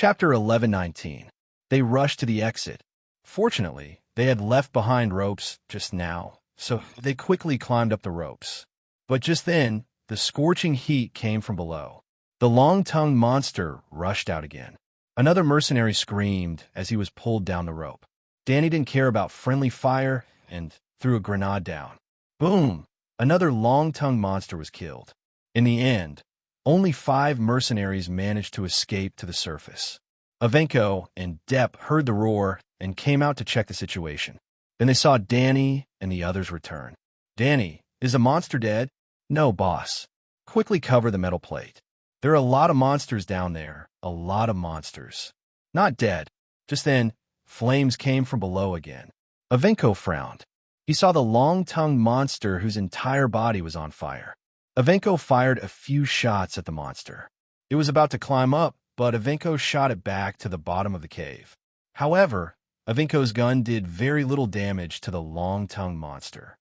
Chapter 11:19. They rushed to the exit. Fortunately, they had left behind ropes just now, so they quickly climbed up the ropes. But just then, the scorching heat came from below. The long-tongued monster rushed out again. Another mercenary screamed as he was pulled down the rope. Danny didn't care about friendly fire and threw a grenade down. Boom! Another long-tongued monster was killed. In the end, only 5 mercenaries managed to escape to the surface. Avenko and Depp heard the roar and came out to check the situation. Then they saw Danny and the others return. Danny, is the monster dead? No, boss. Quickly cover the metal plate. There are a lot of monsters down there. A lot of monsters. Not dead. Just then, flames came from below again. Avenko frowned. He saw the long-tongued monster whose entire body was on fire. Avenko fired a few shots at the monster. It was about to climb up, but Avenko shot it back to the bottom of the cave. However, Avenko's gun did very little damage to the long-tongued monster.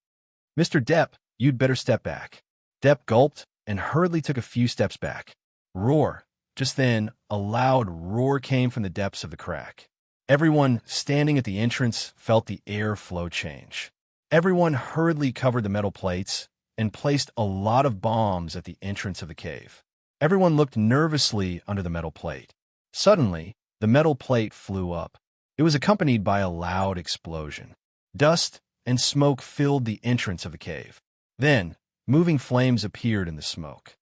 Mr. Depp, you'd better step back. Depp gulped and hurriedly took a few steps back. Roar. Just then, a loud roar came from the depths of the crack. Everyone standing at the entrance felt the air flow change. Everyone hurriedly covered the metal plates and placed a lot of bombs at the entrance of the cave. Everyone looked nervously under the metal plate. Suddenly, the metal plate flew up. It was accompanied by a loud explosion. Dust and smoke filled the entrance of the cave. Then, moving flames appeared in the smoke.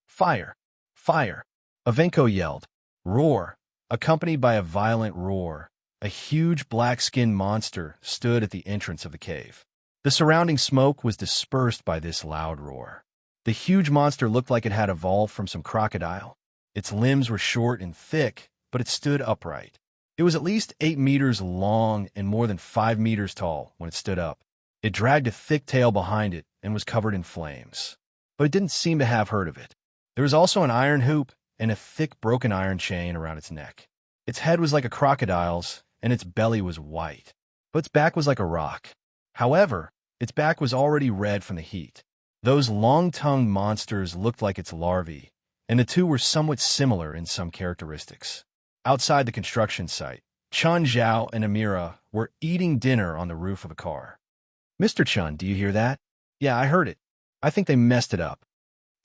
Fire! Fire! Avenko yelled. Roar! Accompanied by a violent roar, a huge black-skinned monster stood at the entrance of the cave. The surrounding smoke was dispersed by this loud roar. The huge monster looked like it had evolved from some crocodile. Its limbs were short and thick, but it stood upright. It was at least 8 meters long and more than 5 meters tall when it stood up. It dragged a thick tail behind it and was covered in flames. But it didn't seem to have heard of it. There was also an iron hoop and a thick broken iron chain around its neck. Its head was like a crocodile's, and its belly was white. But its back was like a rock. However, its back was already red from the heat. Those long-tongued monsters looked like its larvae, and the two were somewhat similar in some characteristics. Outside the construction site, Chun Zhao and Amira were eating dinner on the roof of a car. Mr. Chun, do you hear that? Yeah, I heard it. I think they messed it up.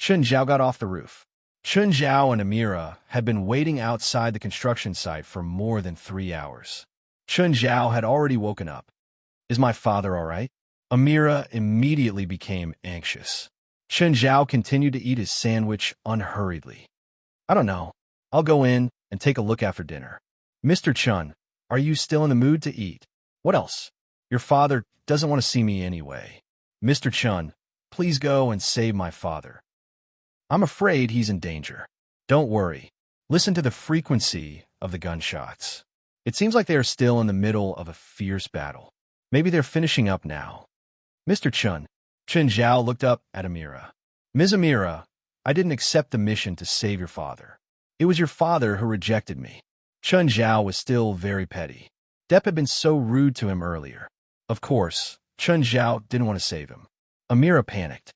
Chun Zhao got off the roof. Chun Zhao and Amira had been waiting outside the construction site for more than 3 hours. Chun Zhao had already woken up. Is my father all right? Amira immediately became anxious. Chun Zhao continued to eat his sandwich unhurriedly. I don't know. I'll go in and take a look after dinner. Mr. Chun, are you still in the mood to eat? What else? Your father doesn't want to see me anyway. Mr. Chun, please go and save my father. I'm afraid he's in danger. Don't worry. Listen to the frequency of the gunshots. It seems like they are still in the middle of a fierce battle. Maybe they're finishing up now. Mr. Chun. Chun Zhao looked up at Amira. Ms. Amira, I didn't accept the mission to save your father. It was your father who rejected me. Chun Zhao was still very petty. Depp had been so rude to him earlier. Of course, Chun Zhao didn't want to save him. Amira panicked.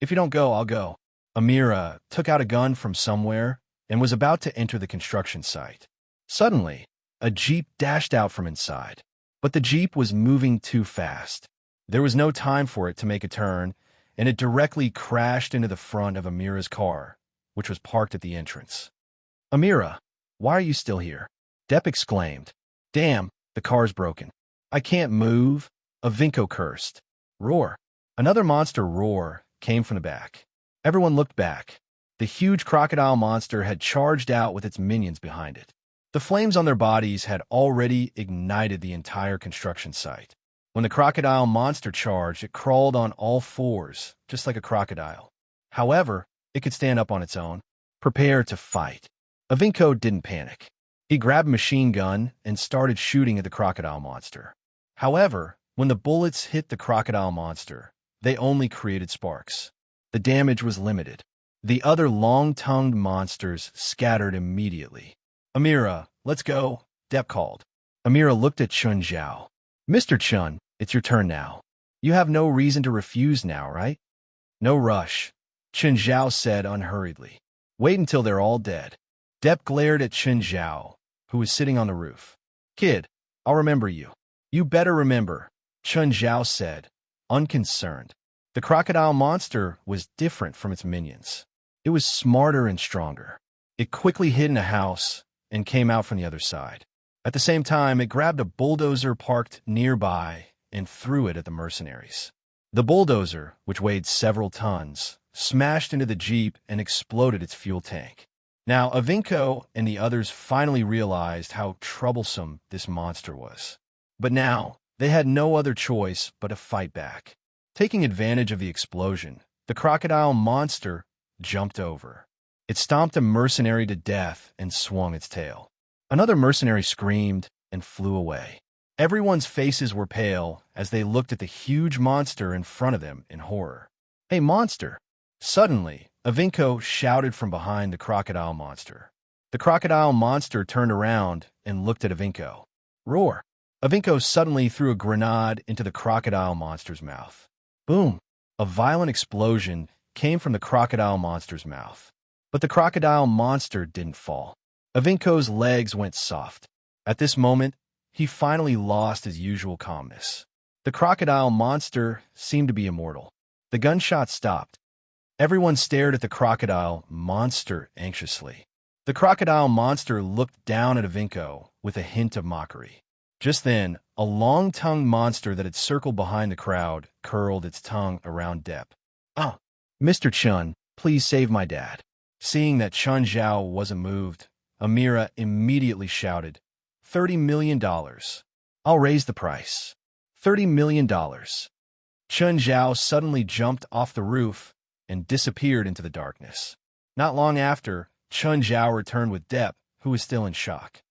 If you don't go, I'll go. Amira took out a gun from somewhere and was about to enter the construction site. Suddenly, a jeep dashed out from inside. But the jeep was moving too fast. There was no time for it to make a turn, and it directly crashed into the front of Amira's car, which was parked at the entrance. Amira, why are you still here? Depp exclaimed. Damn, the car's broken. I can't move. Avenko cursed. Roar. Another monster roar came from the back. Everyone looked back. The huge crocodile monster had charged out with its minions behind it. The flames on their bodies had already ignited the entire construction site. When the crocodile monster charged, it crawled on all fours, just like a crocodile. However, it could stand up on its own. Prepare to fight. Avenko didn't panic. He grabbed a machine gun and started shooting at the crocodile monster. However, when the bullets hit the crocodile monster, they only created sparks. The damage was limited. The other long-tongued monsters scattered immediately. Amira, let's go, Depp called. Amira looked at Chun Zhao. Mr. Chun, it's your turn now. You have no reason to refuse now, right? No rush, Chun Zhao said unhurriedly. Wait until they're all dead. Depp glared at Chun Zhao, who was sitting on the roof. "Kid, I'll remember you." "You better remember," Chun Zhao said, unconcerned. The crocodile monster was different from its minions. It was smarter and stronger. It quickly hid in a house and came out from the other side. At the same time, it grabbed a bulldozer parked nearby and threw it at the mercenaries. The bulldozer, which weighed several tons, smashed into the jeep and exploded its fuel tank. Now, Avinko and the others finally realized how troublesome this monster was. But now, they had no other choice but to fight back. Taking advantage of the explosion, the crocodile monster jumped over. It stomped a mercenary to death and swung its tail. Another mercenary screamed and flew away. Everyone's faces were pale as they looked at the huge monster in front of them in horror. "Hey, monster!" Suddenly, Avinko shouted from behind the crocodile monster. The crocodile monster turned around and looked at Avinko. "Roar!" Avinko suddenly threw a grenade into the crocodile monster's mouth. Boom! A violent explosion came from the crocodile monster's mouth. But the crocodile monster didn't fall. Avinko's legs went soft. At this moment, he finally lost his usual calmness. The crocodile monster seemed to be immortal. The gunshot stopped. Everyone stared at the crocodile monster anxiously. The crocodile monster looked down at Avinko with a hint of mockery. Just then, a long-tongued monster that had circled behind the crowd curled its tongue around Depp. "Ah, Mr. Chun, please save my dad." Seeing that Chun Zhao wasn't moved, Amira immediately shouted, $30 million. I'll raise the price. $30 million. Chun Zhao suddenly jumped off the roof and disappeared into the darkness. Not long after, Chun Zhao returned with Depp, who was still in shock.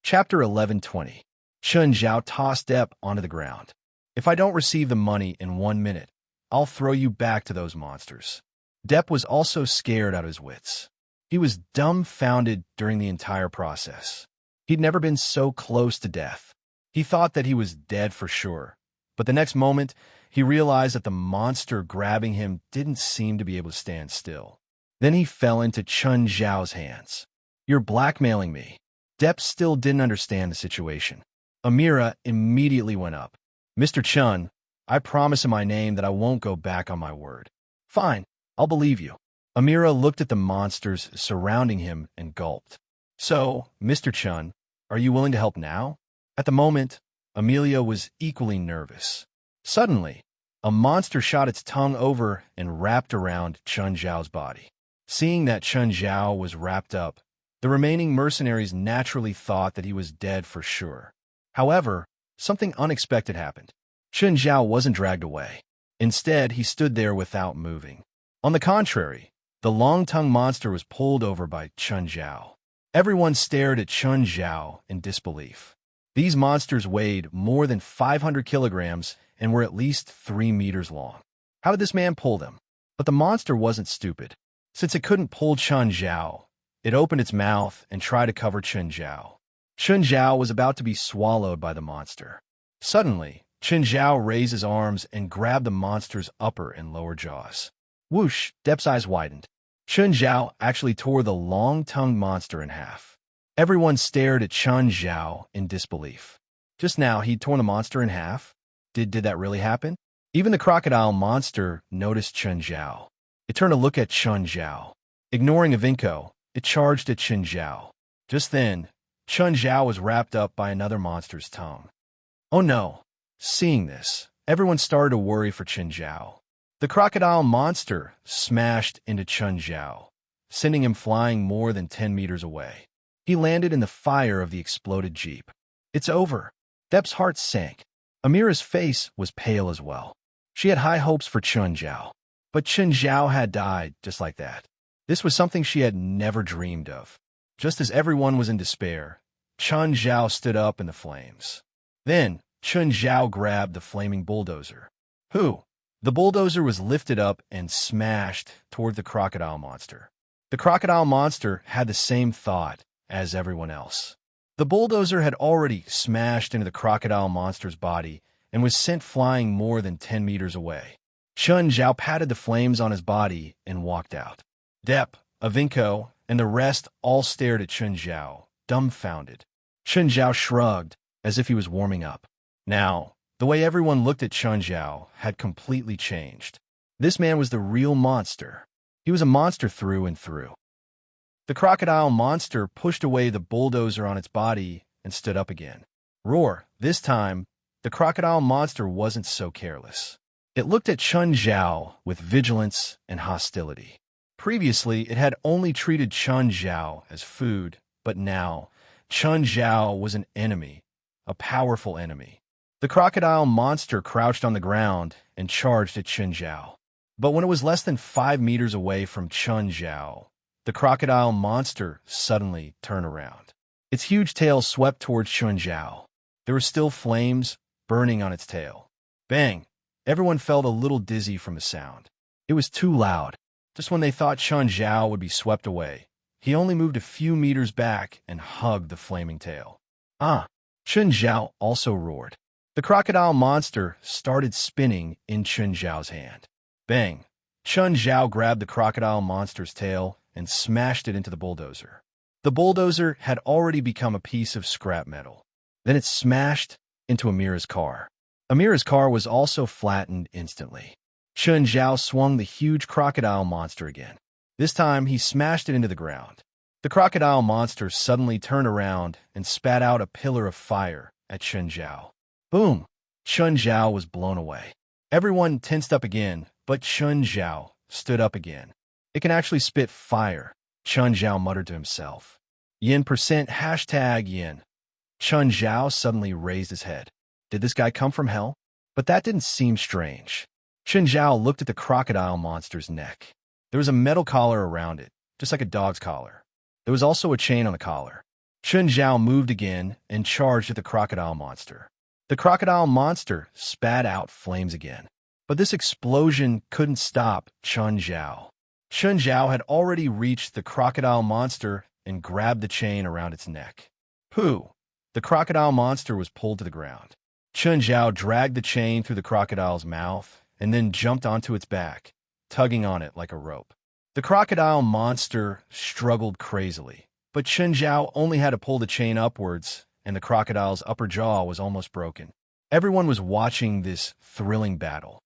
Chapter 11:20. Chun Zhao tossed Depp onto the ground. "If I don't receive the money in 1 minute, I'll throw you back to those monsters." Depp was also scared out of his wits. He was dumbfounded during the entire process. He'd never been so close to death. He thought that he was dead for sure, but the next moment, he realized that the monster grabbing him didn't seem to be able to stand still. Then he fell into Chun Zhao's hands. "You're blackmailing me." Depp still didn't understand the situation. Amira immediately went up. "Mr. Chun, I promise in my name that I won't go back on my word." "Fine, I'll believe you." Amira looked at the monsters surrounding him and gulped. "So, Mr. Chun, are you willing to help now?" At the moment, Amelia was equally nervous. Suddenly, a monster shot its tongue over and wrapped around Chun Zhao's body. Seeing that Chun Zhao was wrapped up, the remaining mercenaries naturally thought that he was dead for sure. However, something unexpected happened. Chun Zhao wasn't dragged away. Instead, he stood there without moving. On the contrary, the long-tongued monster was pulled over by Chun Zhao. Everyone stared at Chun Zhao in disbelief. These monsters weighed more than 500 kilograms and were at least 3 meters long. How did this man pull them? But the monster wasn't stupid. Since it couldn't pull Chun Zhao, it opened its mouth and tried to cover Chun Zhao. Chun Zhao was about to be swallowed by the monster. Suddenly, Chun Zhao raised his arms and grabbed the monster's upper and lower jaws. Whoosh! Depp's eyes widened. Chun Zhao actually tore the long-tongued monster in half. Everyone stared at Chun Zhao in disbelief. Just now, he'd torn the monster in half? Did that really happen? Even the crocodile monster noticed Chun Zhao. It turned to look at Chun Zhao. Ignoring Avinko, it charged at Chun Zhao. Just then, Chun Zhao was wrapped up by another monster's tongue. Oh no! Seeing this, everyone started to worry for Chun Zhao. The crocodile monster smashed into Chun Zhao, sending him flying more than 10 meters away. He landed in the fire of the exploded jeep. "It's over." Depp's heart sank. Amira's face was pale as well. She had high hopes for Chun Zhao. But Chun Zhao had died just like that. This was something she had never dreamed of. Just as everyone was in despair, Chun Zhao stood up in the flames. Then, Chun Zhao grabbed the flaming bulldozer. The bulldozer was lifted up and smashed toward the crocodile monster. The crocodile monster had the same thought as everyone else. The bulldozer had already smashed into the crocodile monster's body and was sent flying more than 10 meters away. Chun Zhao patted the flames on his body and walked out. Depp, Avinko, and the rest all stared at Chun Zhao, dumbfounded. Chun Zhao shrugged, as if he was warming up. Now, the way everyone looked at Chun Zhao had completely changed. This man was the real monster. He was a monster through and through. The crocodile monster pushed away the bulldozer on its body and stood up again. Roar! This time, the crocodile monster wasn't so careless. It looked at Chun Zhao with vigilance and hostility. Previously, it had only treated Chun Zhao as food, but now, Chun Zhao was an enemy, a powerful enemy. The crocodile monster crouched on the ground and charged at Chun Zhao. But when it was less than 5 meters away from Chun Zhao, the crocodile monster suddenly turned around. Its huge tail swept towards Chun Zhao. There were still flames burning on its tail. Bang! Everyone felt a little dizzy from the sound. It was too loud. Just when they thought Chun Zhao would be swept away, he only moved a few meters back and hugged the flaming tail. Ah! Chun Zhao also roared. The crocodile monster started spinning in Chun Zhao's hand. Bang! Chun Zhao grabbed the crocodile monster's tail and smashed it into the bulldozer. The bulldozer had already become a piece of scrap metal. Then it smashed into Immerse's car. Immerse's car was also flattened instantly. Chun Zhao swung the huge crocodile monster again. This time, he smashed it into the ground. The crocodile monster suddenly turned around and spat out a pillar of fire at Chun Zhao. Boom! Chun Zhao was blown away. Everyone tensed up again, but Chun Zhao stood up again. It can actually spit fire, Chun Zhao muttered to himself. Yin %, hashtag yin. Chun Zhao suddenly raised his head. Did this guy come from hell? But that didn't seem strange. Chun Zhao looked at the crocodile monster's neck. There was a metal collar around it, just like a dog's collar. There was also a chain on the collar. Chun Zhao moved again and charged at the crocodile monster. The crocodile monster spat out flames again. But this explosion couldn't stop Chun Zhao. Chun Zhao had already reached the crocodile monster and grabbed the chain around its neck. Pooh! The crocodile monster was pulled to the ground. Chun Zhao dragged the chain through the crocodile's mouth and then jumped onto its back, tugging on it like a rope. The crocodile monster struggled crazily, but Chun Zhao only had to pull the chain upwards, and the crocodile's upper jaw was almost broken. Everyone was watching this thrilling battle.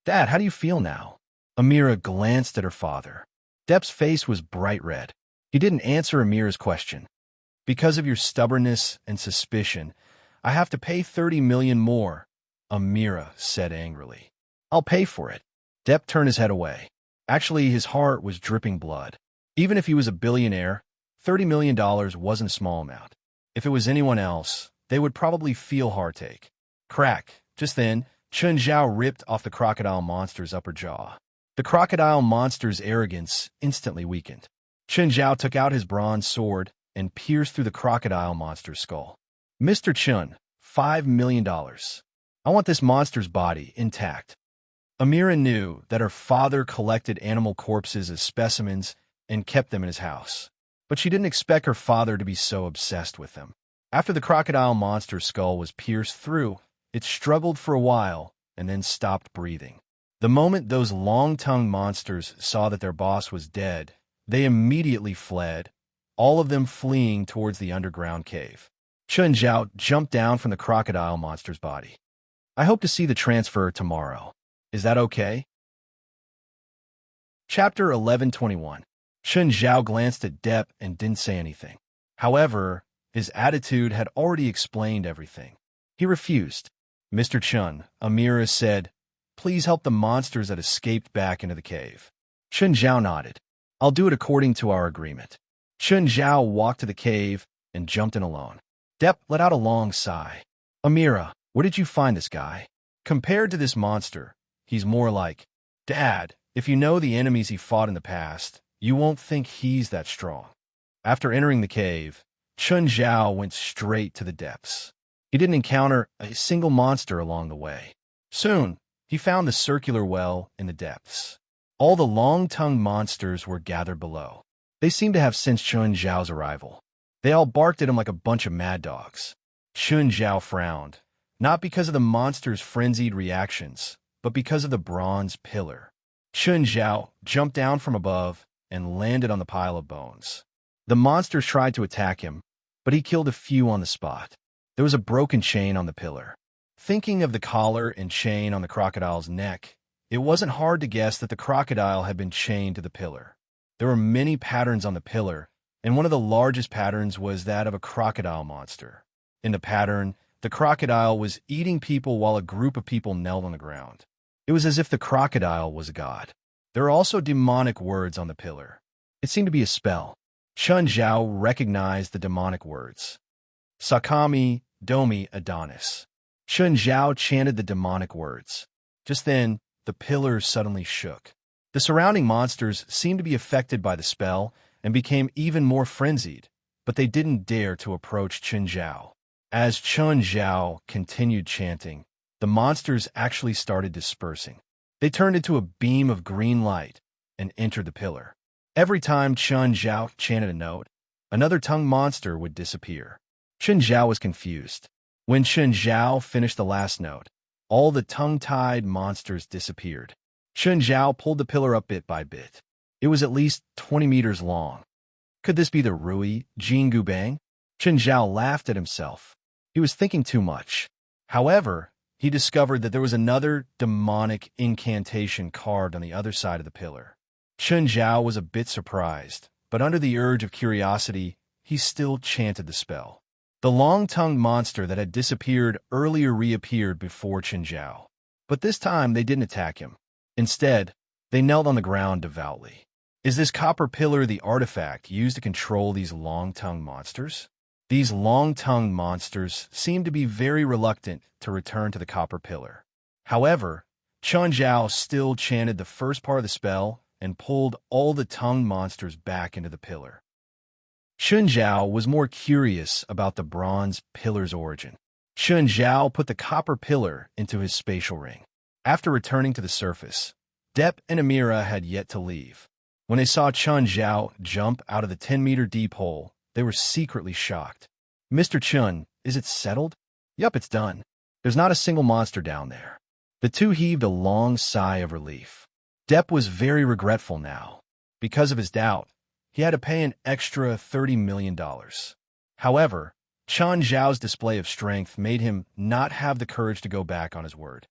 Dad, how do you feel now? Amira glanced at her father. Depp's face was bright red. He didn't answer Amira's question. Because of your stubbornness and suspicion, I have to pay 30 million more, Amira said angrily. I'll pay for it. Depp turned his head away. Actually, his heart was dripping blood. Even if he was a billionaire, $30 million wasn't a small amount. If it was anyone else, they would probably feel heartache. Crack. Just then, Chun Zhao ripped off the crocodile monster's upper jaw. The crocodile monster's arrogance instantly weakened. Chun Zhao took out his bronze sword and pierced through the crocodile monster's skull. Mr. Chun, $5 million. I want this monster's body intact. Amira knew that her father collected animal corpses as specimens and kept them in his house. But she didn't expect her father to be so obsessed with them. After the crocodile monster's skull was pierced through, it struggled for a while and then stopped breathing. The moment those long-tongued monsters saw that their boss was dead, they immediately fled, all of them fleeing towards the underground cave. Chun Zhao jumped down from the crocodile monster's body. I hope to see the transfer tomorrow. Is that okay? Chapter 1121. Chun Zhao glanced at Depp and didn't say anything. However, his attitude had already explained everything. He refused. Mr. Chun, Amira said, please help the monsters that escaped back into the cave. Chun Zhao nodded. I'll do it according to our agreement. Chun Zhao walked to the cave and jumped in alone. Depp let out a long sigh. Amira, where did you find this guy? Compared to this monster, he's more like, Dad, if you know the enemies he fought in the past, you won't think he's that strong. After entering the cave, Chun Zhao went straight to the depths. He didn't encounter a single monster along the way. Soon, he found the circular well in the depths. All the long-tongued monsters were gathered below. They seemed to have sensed Chun Zhao's arrival. They all barked at him like a bunch of mad dogs. Chun Zhao frowned, not because of the monster's frenzied reactions, but because of the bronze pillar. Chun Zhao jumped down from above and landed on the pile of bones. The monsters tried to attack him, but he killed a few on the spot. There was a broken chain on the pillar. Thinking of the collar and chain on the crocodile's neck, it wasn't hard to guess that the crocodile had been chained to the pillar. There were many patterns on the pillar, and one of the largest patterns was that of a crocodile monster. In the pattern, the crocodile was eating people while a group of people knelt on the ground. It was as if the crocodile was a god. There are also demonic words on the pillar. It seemed to be a spell. Chun Zhao recognized the demonic words. Sakami, Domi, Adonis. Chun Zhao chanted the demonic words. Just then, the pillar suddenly shook. The surrounding monsters seemed to be affected by the spell and became even more frenzied, but they didn't dare to approach Chun Zhao. As Chun Zhao continued chanting, the monsters actually started dispersing. They turned into a beam of green light and entered the pillar. Every time Chun Zhao chanted a note, another tongue monster would disappear. Chun Zhao was confused. When Chun Zhao finished the last note, all the tongue-tied monsters disappeared. Chun Zhao pulled the pillar up bit by bit. It was at least 20 meters long. Could this be the Rui Jingu Bang? Chun Zhao laughed at himself. He was thinking too much. However, he discovered that there was another demonic incantation carved on the other side of the pillar. Chun Zhao was a bit surprised, but under the urge of curiosity, he still chanted the spell. The long-tongued monster that had disappeared earlier reappeared before Chun Zhao. But this time they didn't attack him. Instead, they knelt on the ground devoutly. Is this copper pillar the artifact used to control these long-tongued monsters? These long-tongued monsters seemed to be very reluctant to return to the copper pillar. However, Chun Zhao still chanted the first part of the spell and pulled all the tongued monsters back into the pillar. Chun Zhao was more curious about the bronze pillar's origin. Chun Zhao put the copper pillar into his spatial ring. After returning to the surface, Depp and Amira had yet to leave. When they saw Chun Zhao jump out of the 10-meter deep hole, they were secretly shocked. "Mr. Chun, is it settled?" "Yup, it's done. There's not a single monster down there." The two heaved a long sigh of relief. Depp was very regretful now. Because of his doubt, he had to pay an extra $30 million. However, Chun Zhao's display of strength made him not have the courage to go back on his word.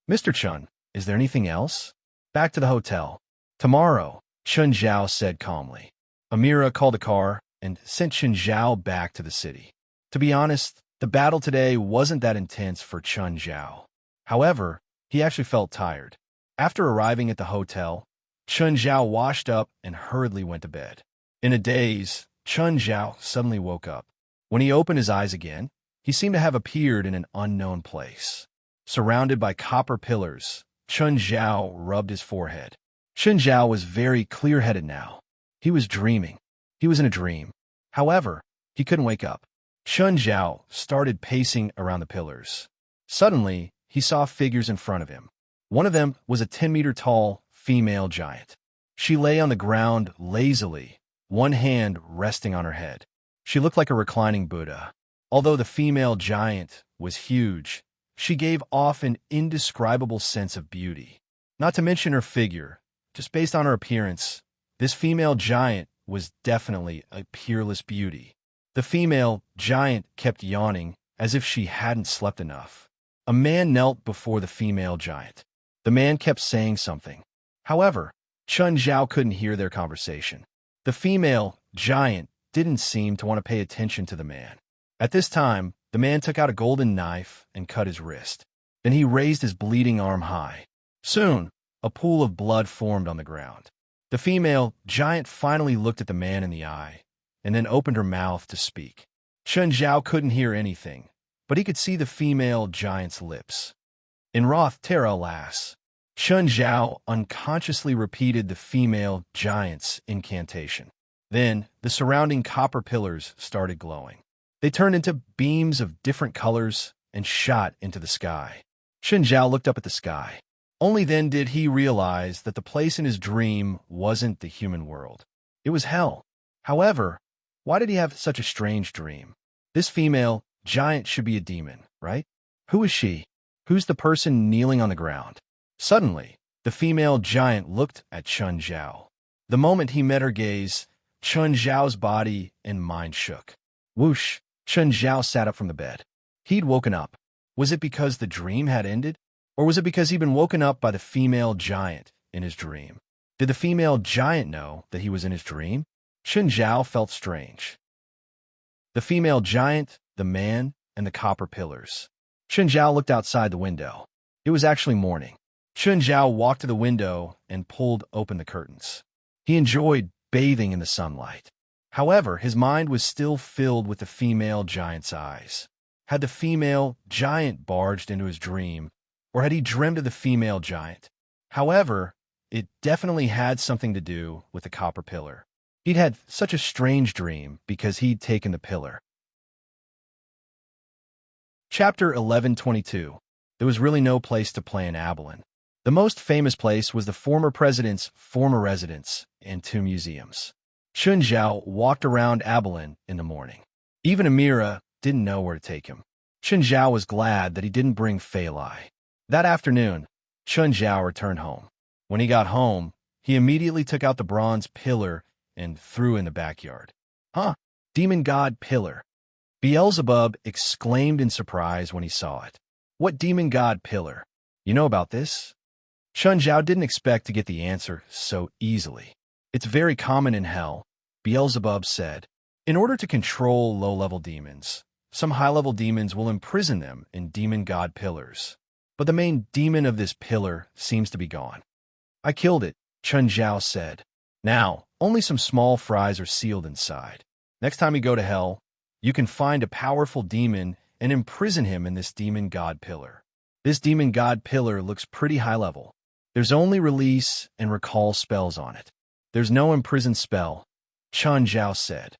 "Mr. Chun, is there anything else?" "Back to the hotel. Tomorrow," Chun Zhao said calmly. Amira called a car and sent Chun Zhao back to the city. To be honest, the battle today wasn't that intense for Chun Zhao. However, he actually felt tired. After arriving at the hotel, Chun Zhao washed up and hurriedly went to bed. In a daze, Chun Zhao suddenly woke up. When he opened his eyes again, he seemed to have appeared in an unknown place. Surrounded by copper pillars, Chun Zhao rubbed his forehead. Chun Zhao was very clear-headed now. He was dreaming. He was in a dream. However, he couldn't wake up. Chun Zhao started pacing around the pillars. Suddenly, he saw figures in front of him. One of them was a 10-meter-tall female giant. She lay on the ground lazily, one hand resting on her head. She looked like a reclining Buddha. Although the female giant was huge, she gave off an indescribable sense of beauty. Not to mention her figure, just based on her appearance, this female giant was definitely a peerless beauty. The female giant kept yawning as if she hadn't slept enough. A man knelt before the female giant. The man kept saying something. However, Chun Zhao couldn't hear their conversation. The female giant didn't seem to want to pay attention to the man. At this time, the man took out a golden knife and cut his wrist. Then he raised his bleeding arm high. Soon, a pool of blood formed on the ground. The female giant finally looked at the man in the eye, and then opened her mouth to speak. Chun Zhao couldn't hear anything, but he could see the female giant's lips. "In Roth Terra, alas." Chun Zhao unconsciously repeated the female giant's incantation. Then, the surrounding copper pillars started glowing. They turned into beams of different colors and shot into the sky. Chun Zhao looked up at the sky. Only then did he realize that the place in his dream wasn't the human world. It was hell. However, why did he have such a strange dream? This female giant should be a demon, right? Who is she? Who's the person kneeling on the ground? Suddenly, the female giant looked at Chun Zhao. The moment he met her gaze, Chun Zhao's body and mind shook. Whoosh! Chun Zhao sat up from the bed. He'd woken up. Was it because the dream had ended? Or was it because he'd been woken up by the female giant in his dream? Did the female giant know that he was in his dream? Chun Zhao felt strange. The female giant, the man, and the copper pillars. Chun Zhao looked outside the window. It was actually morning. Chun Zhao walked to the window and pulled open the curtains. He enjoyed bathing in the sunlight. However, his mind was still filled with the female giant's eyes. Had the female giant barged into his dream, or had he dreamed of the female giant? However, it definitely had something to do with the copper pillar. He'd had such a strange dream because he'd taken the pillar. Chapter 1122. There was really no place to play in Abilene. The most famous place was the former president's former residence and 2 museums. Chun Zhao walked around Abilene in the morning. Even Amira didn't know where to take him. Chun Zhao was glad that he didn't bring Fei Lai. That afternoon, Chun Zhao returned home. When he got home, he immediately took out the bronze pillar and threw it in the backyard. Huh? Demon god pillar. Beelzebub exclaimed in surprise when he saw it. What demon god pillar? You know about this? Chun Zhao didn't expect to get the answer so easily. It's very common in hell, Beelzebub said. In order to control low-level demons, some high-level demons will imprison them in demon god pillars. But the main demon of this pillar seems to be gone. I killed it, Chun Zhao said. Now, only some small fries are sealed inside. Next time you go to hell, you can find a powerful demon and imprison him in this demon god pillar. This demon god pillar looks pretty high level. There's only release and recall spells on it. There's no imprison spell, Chun Zhao said.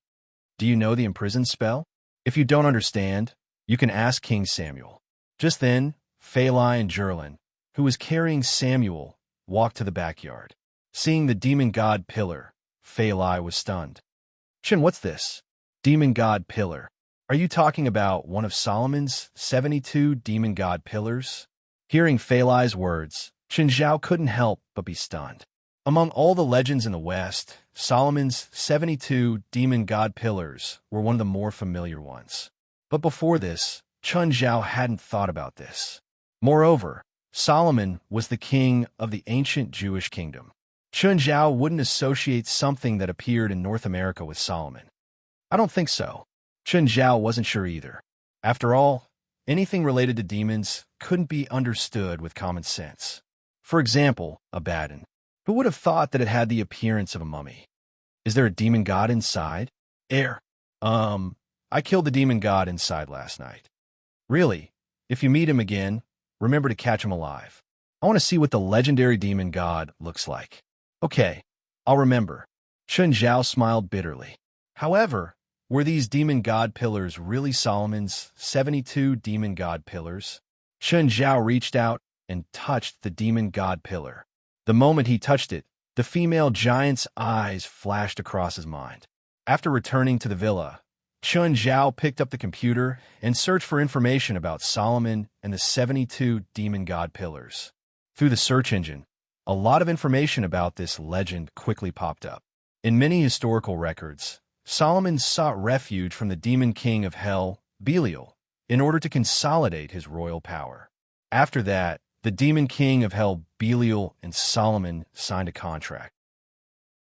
Do you know the imprison spell? If you don't understand, you can ask King Samuel. Just then, Fei Lai and Jerlin, who was carrying Samuel, walked to the backyard. Seeing the demon god pillar, Fei Lai was stunned. Chin, what's this? Demon god pillar. Are you talking about one of Solomon's 72 demon god pillars? Hearing Fei Lai's words, Chun Zhao couldn't help but be stunned. Among all the legends in the West, Solomon's 72 demon god pillars were one of the more familiar ones. But before this, Chun Zhao hadn't thought about this. Moreover, Solomon was the king of the ancient Jewish kingdom. Chun Zhao wouldn't associate something that appeared in North America with Solomon. I don't think so. Chun Zhao wasn't sure either. After all, anything related to demons couldn't be understood with common sense. For example, Abaddon. Who would have thought that it had the appearance of a mummy? Is there a demon god inside? I killed the demon god inside last night. Really? If you meet him again, remember to catch him alive. I want to see what the legendary demon god looks like. Okay, I'll remember. Chun Zhao smiled bitterly. However, were these demon god pillars really Solomon's 72 demon god pillars? Chun Zhao reached out and touched the demon god pillar. The moment he touched it, the female giant's eyes flashed across his mind. After returning to the villa, Chun Zhao picked up the computer and searched for information about Solomon and the 72 demon god pillars. Through the search engine, a lot of information about this legend quickly popped up. In many historical records, Solomon sought refuge from the demon king of hell, Belial, in order to consolidate his royal power. After that, the demon king of hell, Belial, and Solomon signed a contract.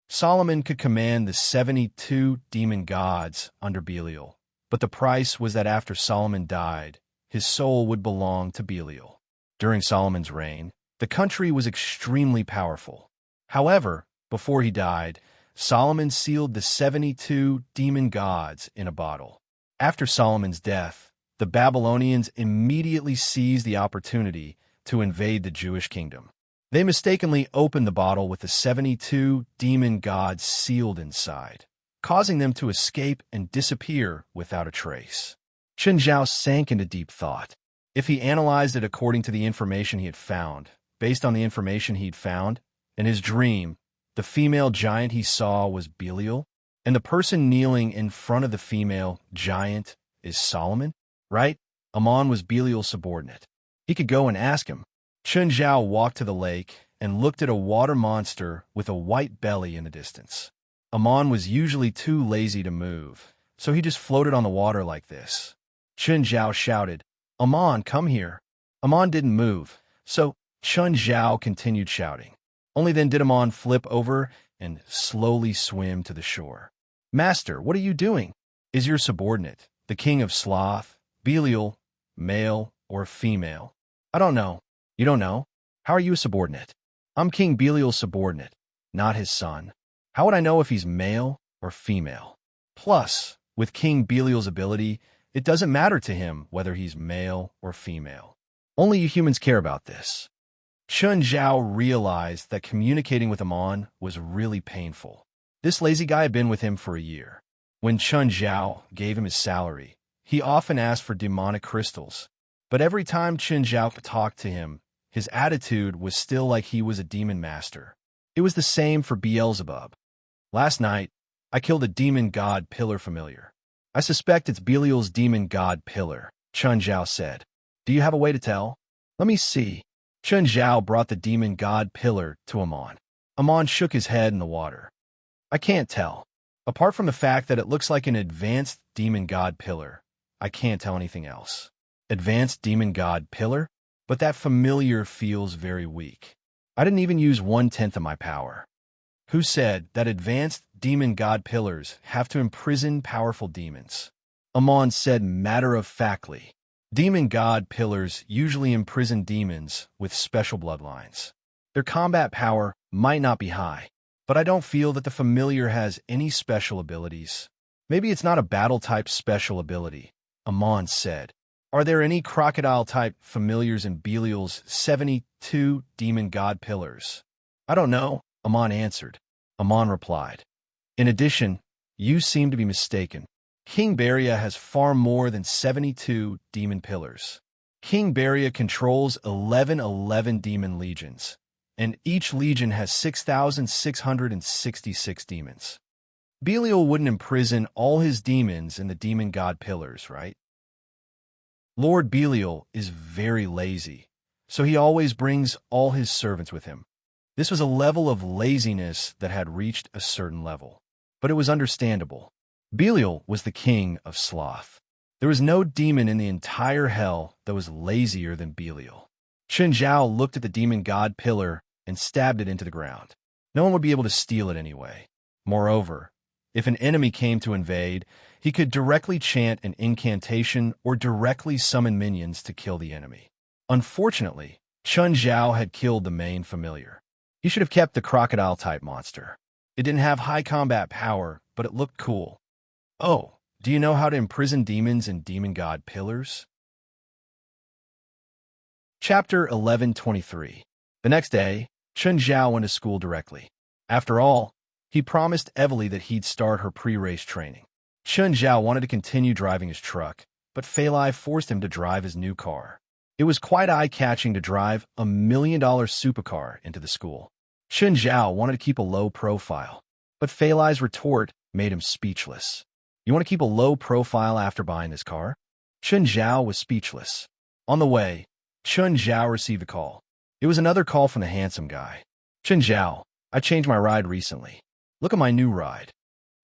Solomon could command the 72 demon gods under Belial, but the price was that after Solomon died, his soul would belong to Belial. During Solomon's reign, the country was extremely powerful. However, before he died, Solomon sealed the 72 demon gods in a bottle. After Solomon's death, the Babylonians immediately seized the opportunity to invade the Jewish kingdom. They mistakenly opened the bottle with the 72 demon gods sealed inside, causing them to escape and disappear without a trace. Chun Zhao sank into deep thought. If he analyzed it according to the information he had found, based on the information he'd found, in his dream, the female giant he saw was Belial, and the person kneeling in front of the female giant is Solomon, right? Ammon was Belial's subordinate. He could go and ask him. Chun Zhao walked to the lake and looked at a water monster with a white belly in the distance. Amon was usually too lazy to move, so he just floated on the water like this. Chun Zhao shouted, "Amon, come here." Amon didn't move, so Chun Zhao continued shouting. Only then did Amon flip over and slowly swim to the shore. "Master, what are you doing? Is your subordinate, the king of sloth, Belial, male or female?" "I don't know." "You don't know? How are you a subordinate?" "I'm King Belial's subordinate, not his son. How would I know if he's male or female? Plus, with King Belial's ability, it doesn't matter to him whether he's male or female. Only you humans care about this." Chun Zhao realized that communicating with Amon was really painful. This lazy guy had been with him for a year. When Chun Zhao gave him his salary, he often asked for demonic crystals. But every time Chun Zhao talked to him, his attitude was still like he was a demon master. It was the same for Beelzebub. "Last night, I killed a demon god pillar familiar. I suspect it's Belial's demon god pillar," Chun Zhao said. "Do you have a way to tell?" "Let me see." Chun Zhao brought the demon god pillar to Amon. Amon shook his head in the water. "I can't tell. Apart from the fact that it looks like an advanced demon god pillar, I can't tell anything else." "Advanced demon god pillar? But that familiar feels very weak. I didn't even use 1/10 of my power." "Who said that advanced demon god pillars have to imprison powerful demons?" Amon said matter-of-factly. "Demon god pillars usually imprison demons with special bloodlines. Their combat power might not be high, but I don't feel that the familiar has any special abilities." "Maybe it's not a battle-type special ability," Amon said. "Are there any crocodile-type familiars in Belial's 72 demon god pillars?" "I don't know," Amon answered. Amon replied, "In addition, you seem to be mistaken. King Beria has far more than 72 demon pillars. King Beria controls 11 demon legions, and each legion has 6,666 demons. Belial wouldn't imprison all his demons in the demon god pillars, right? Lord Belial is very lazy, so he always brings all his servants with him." This was a level of laziness that had reached a certain level, but it was understandable. Belial was the king of sloth. There was no demon in the entire hell that was lazier than Belial. Chun Zhao looked at the demon god pillar and stabbed it into the ground. No one would be able to steal it anyway. Moreover, if an enemy came to invade, he could directly chant an incantation or directly summon minions to kill the enemy. Unfortunately, Chun Zhao had killed the main familiar. He should have kept the crocodile-type monster. It didn't have high combat power, but it looked cool. "Oh, do you know how to imprison demons in demon god pillars?" Chapter 11:23. The next day, Chun Zhao went to school directly. After all, he promised Evely that he'd start her pre-race training. Chun Zhao wanted to continue driving his truck, but Fei Lai forced him to drive his new car. It was quite eye-catching to drive a $1 million supercar into the school. Chun Zhao wanted to keep a low profile, but Fei Lai's retort made him speechless. "You want to keep a low profile after buying this car?" Chun Zhao was speechless. On the way, Chun Zhao received a call. It was another call from the handsome guy. "Chun Zhao, I changed my ride recently. Look at my new ride."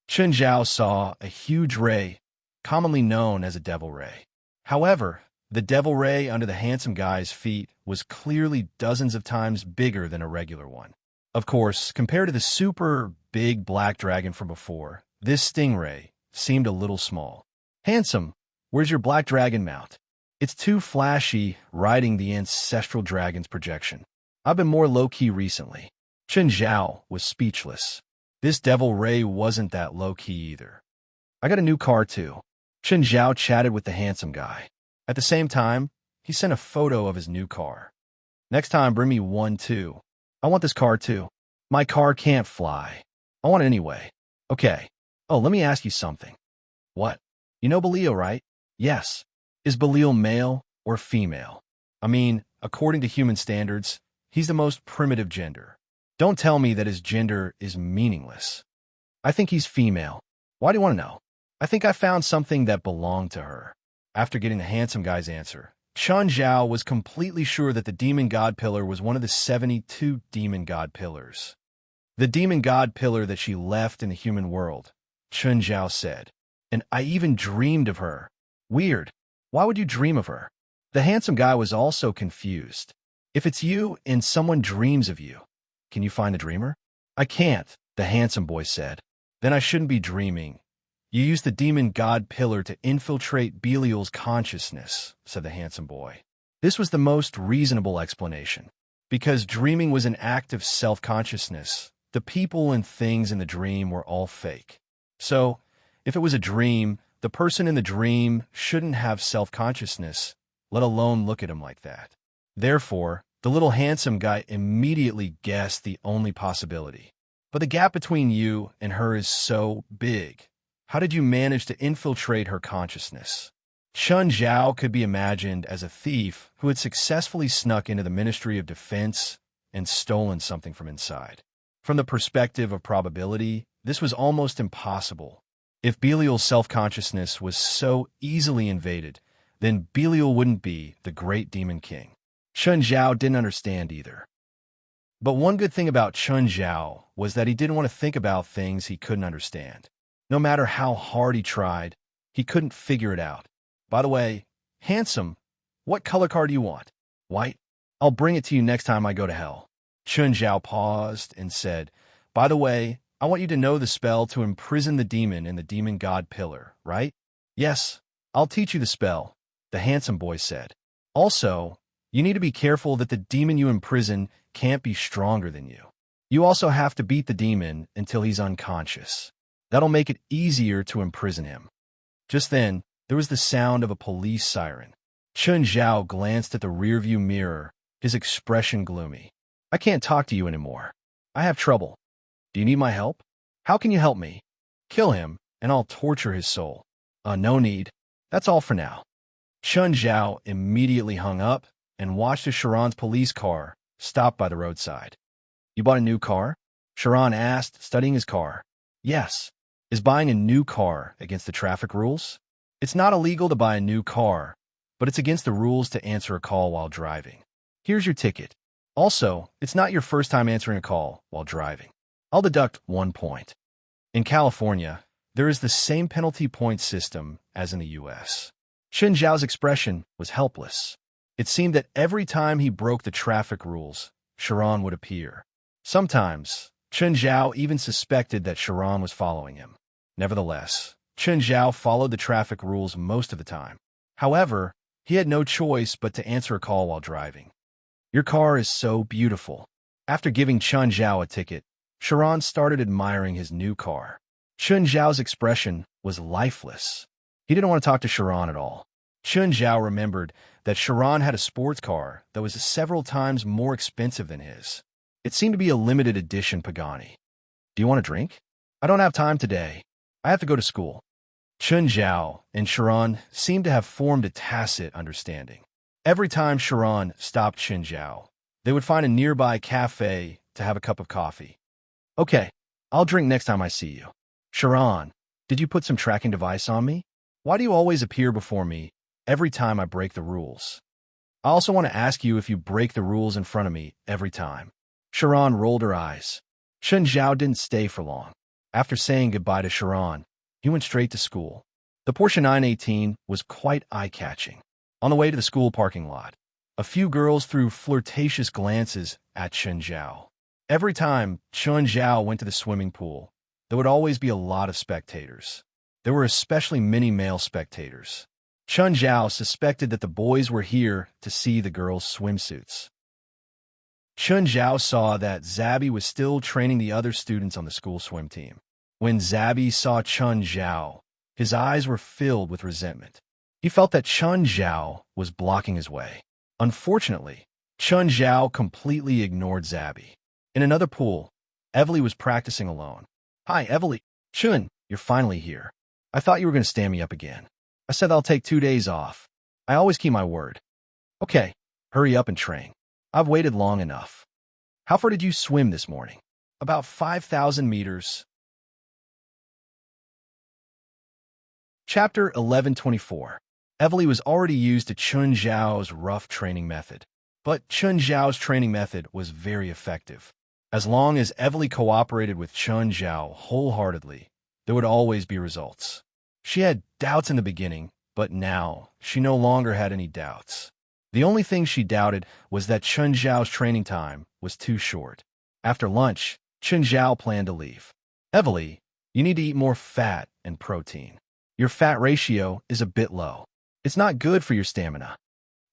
Chun Zhao saw a huge ray, commonly known as a devil ray. However, the devil ray under the handsome guy's feet was clearly dozens of times bigger than a regular one. Of course, compared to the super big black dragon from before, this stingray seemed a little small. "Handsome, where's your black dragon mount? It's too flashy riding the ancestral dragon's projection. I've been more low-key recently." Chun Zhao was speechless. This devil ray wasn't that low-key either. "I got a new car too." Chun Zhao chatted with the handsome guy. At the same time, he sent a photo of his new car. "Next time, bring me one too. I want this car too. My car can't fly. I want it anyway." "Okay. Oh, let me ask you something." "What?" "You know Belial, right?" "Yes." "Is Belial male or female?" "I mean, according to human standards, he's the most primitive gender. Don't tell me that his gender is meaningless." "I think he's female." "Why do you want to know?" "I think I found something that belonged to her." After getting the handsome guy's answer, Chun Zhao was completely sure that the demon god pillar was one of the 72 demon god pillars. The demon god pillar that she left in the human world, Chun Zhao said. And I even dreamed of her. Weird. Why would you dream of her? The handsome guy was also confused. If it's you and someone dreams of you, can you find the dreamer? I can't, the handsome boy said. Then I shouldn't be dreaming. You used the demon god pillar to infiltrate Belial's consciousness, said the handsome boy. This was the most reasonable explanation. Because dreaming was an act of self-consciousness, the people and things in the dream were all fake. So, if it was a dream, the person in the dream shouldn't have self-consciousness, let alone look at him like that. Therefore, the little handsome guy immediately guessed the only possibility. But the gap between you and her is so big. How did you manage to infiltrate her consciousness? Chun Zhao could be imagined as a thief who had successfully snuck into the Ministry of Defense and stolen something from inside. From the perspective of probability, this was almost impossible. If Belial's self-consciousness was so easily invaded, then Belial wouldn't be the great demon king. Chun Zhao didn't understand either. But one good thing about Chun Zhao was that he didn't want to think about things he couldn't understand. No matter how hard he tried, he couldn't figure it out. By the way, handsome, what color card do you want? White? I'll bring it to you next time I go to hell. Chun Zhao paused and said, by the way, I want you to know the spell to imprison the demon in the demon god pillar, right? Yes, I'll teach you the spell, the handsome boy said. Also, you need to be careful that the demon you imprison can't be stronger than you. You also have to beat the demon until he's unconscious. That'll make it easier to imprison him. Just then, there was the sound of a police siren. Chun Zhao glanced at the rearview mirror, his expression gloomy. I can't talk to you anymore. I have trouble. Do you need my help? How can you help me? Kill him, and I'll torture his soul. No need. That's all for now. Chun Zhao immediately hung up and watched as Sharon's police car stopped by the roadside. You bought a new car? Sharon asked, studying his car. Yes. Is buying a new car against the traffic rules? It's not illegal to buy a new car, but it's against the rules to answer a call while driving. Here's your ticket. Also, it's not your first time answering a call while driving. I'll deduct 1 point. In California, there is the same penalty point system as in the U.S. Chun Zhao's expression was helpless. It seemed that every time he broke the traffic rules, Sharon would appear. Sometimes, Chun Zhao even suspected that Sharon was following him. Nevertheless, Chun Zhao followed the traffic rules most of the time. However, he had no choice but to answer a call while driving. Your car is so beautiful. After giving Chun Zhao a ticket, Sharon started admiring his new car. Chun Zhao's expression was lifeless. He didn't want to talk to Sharon at all. Chun Zhao remembered that Sharon had a sports car that was several times more expensive than his. It seemed to be a limited edition Pagani. Do you want a drink? I don't have time today. I have to go to school. Chun Zhao and Sharon seemed to have formed a tacit understanding. Every time Sharon stopped Chun Zhao, they would find a nearby cafe to have a cup of coffee. Okay, I'll drink next time I see you. Sharon, did you put some tracking device on me? Why do you always appear before me every time I break the rules? I also want to ask you if you break the rules in front of me every time. Sharon rolled her eyes. Chun Zhao didn't stay for long. After saying goodbye to Sharon, he went straight to school. The Porsche 918 was quite eye-catching. On the way to the school parking lot, a few girls threw flirtatious glances at Chun Zhao. Every time Chun Zhao went to the swimming pool, there would always be a lot of spectators. There were especially many male spectators. Chun Zhao suspected that the boys were here to see the girls' swimsuits. Chun Zhao saw that Zabby was still training the other students on the school swim team. When Zabby saw Chun Zhao, his eyes were filled with resentment. He felt that Chun Zhao was blocking his way. Unfortunately, Chun Zhao completely ignored Zabby. In another pool, Evely was practicing alone. Hi, Evely. Chun, you're finally here. I thought you were going to stand me up again. I said I'll take 2 days off. I always keep my word. Okay, hurry up and train. I've waited long enough. How far did you swim this morning? About 5,000 meters. Chapter 1124. Evely was already used to Chun Zhao's rough training method. But Chun Zhao's training method was very effective. As long as Evely cooperated with Chun Zhao wholeheartedly, there would always be results. She had doubts in the beginning, but now she no longer had any doubts. The only thing she doubted was that Chun Zhao's training time was too short. After lunch, Chun Zhao planned to leave. Evely, you need to eat more fat and protein. Your fat ratio is a bit low. It's not good for your stamina.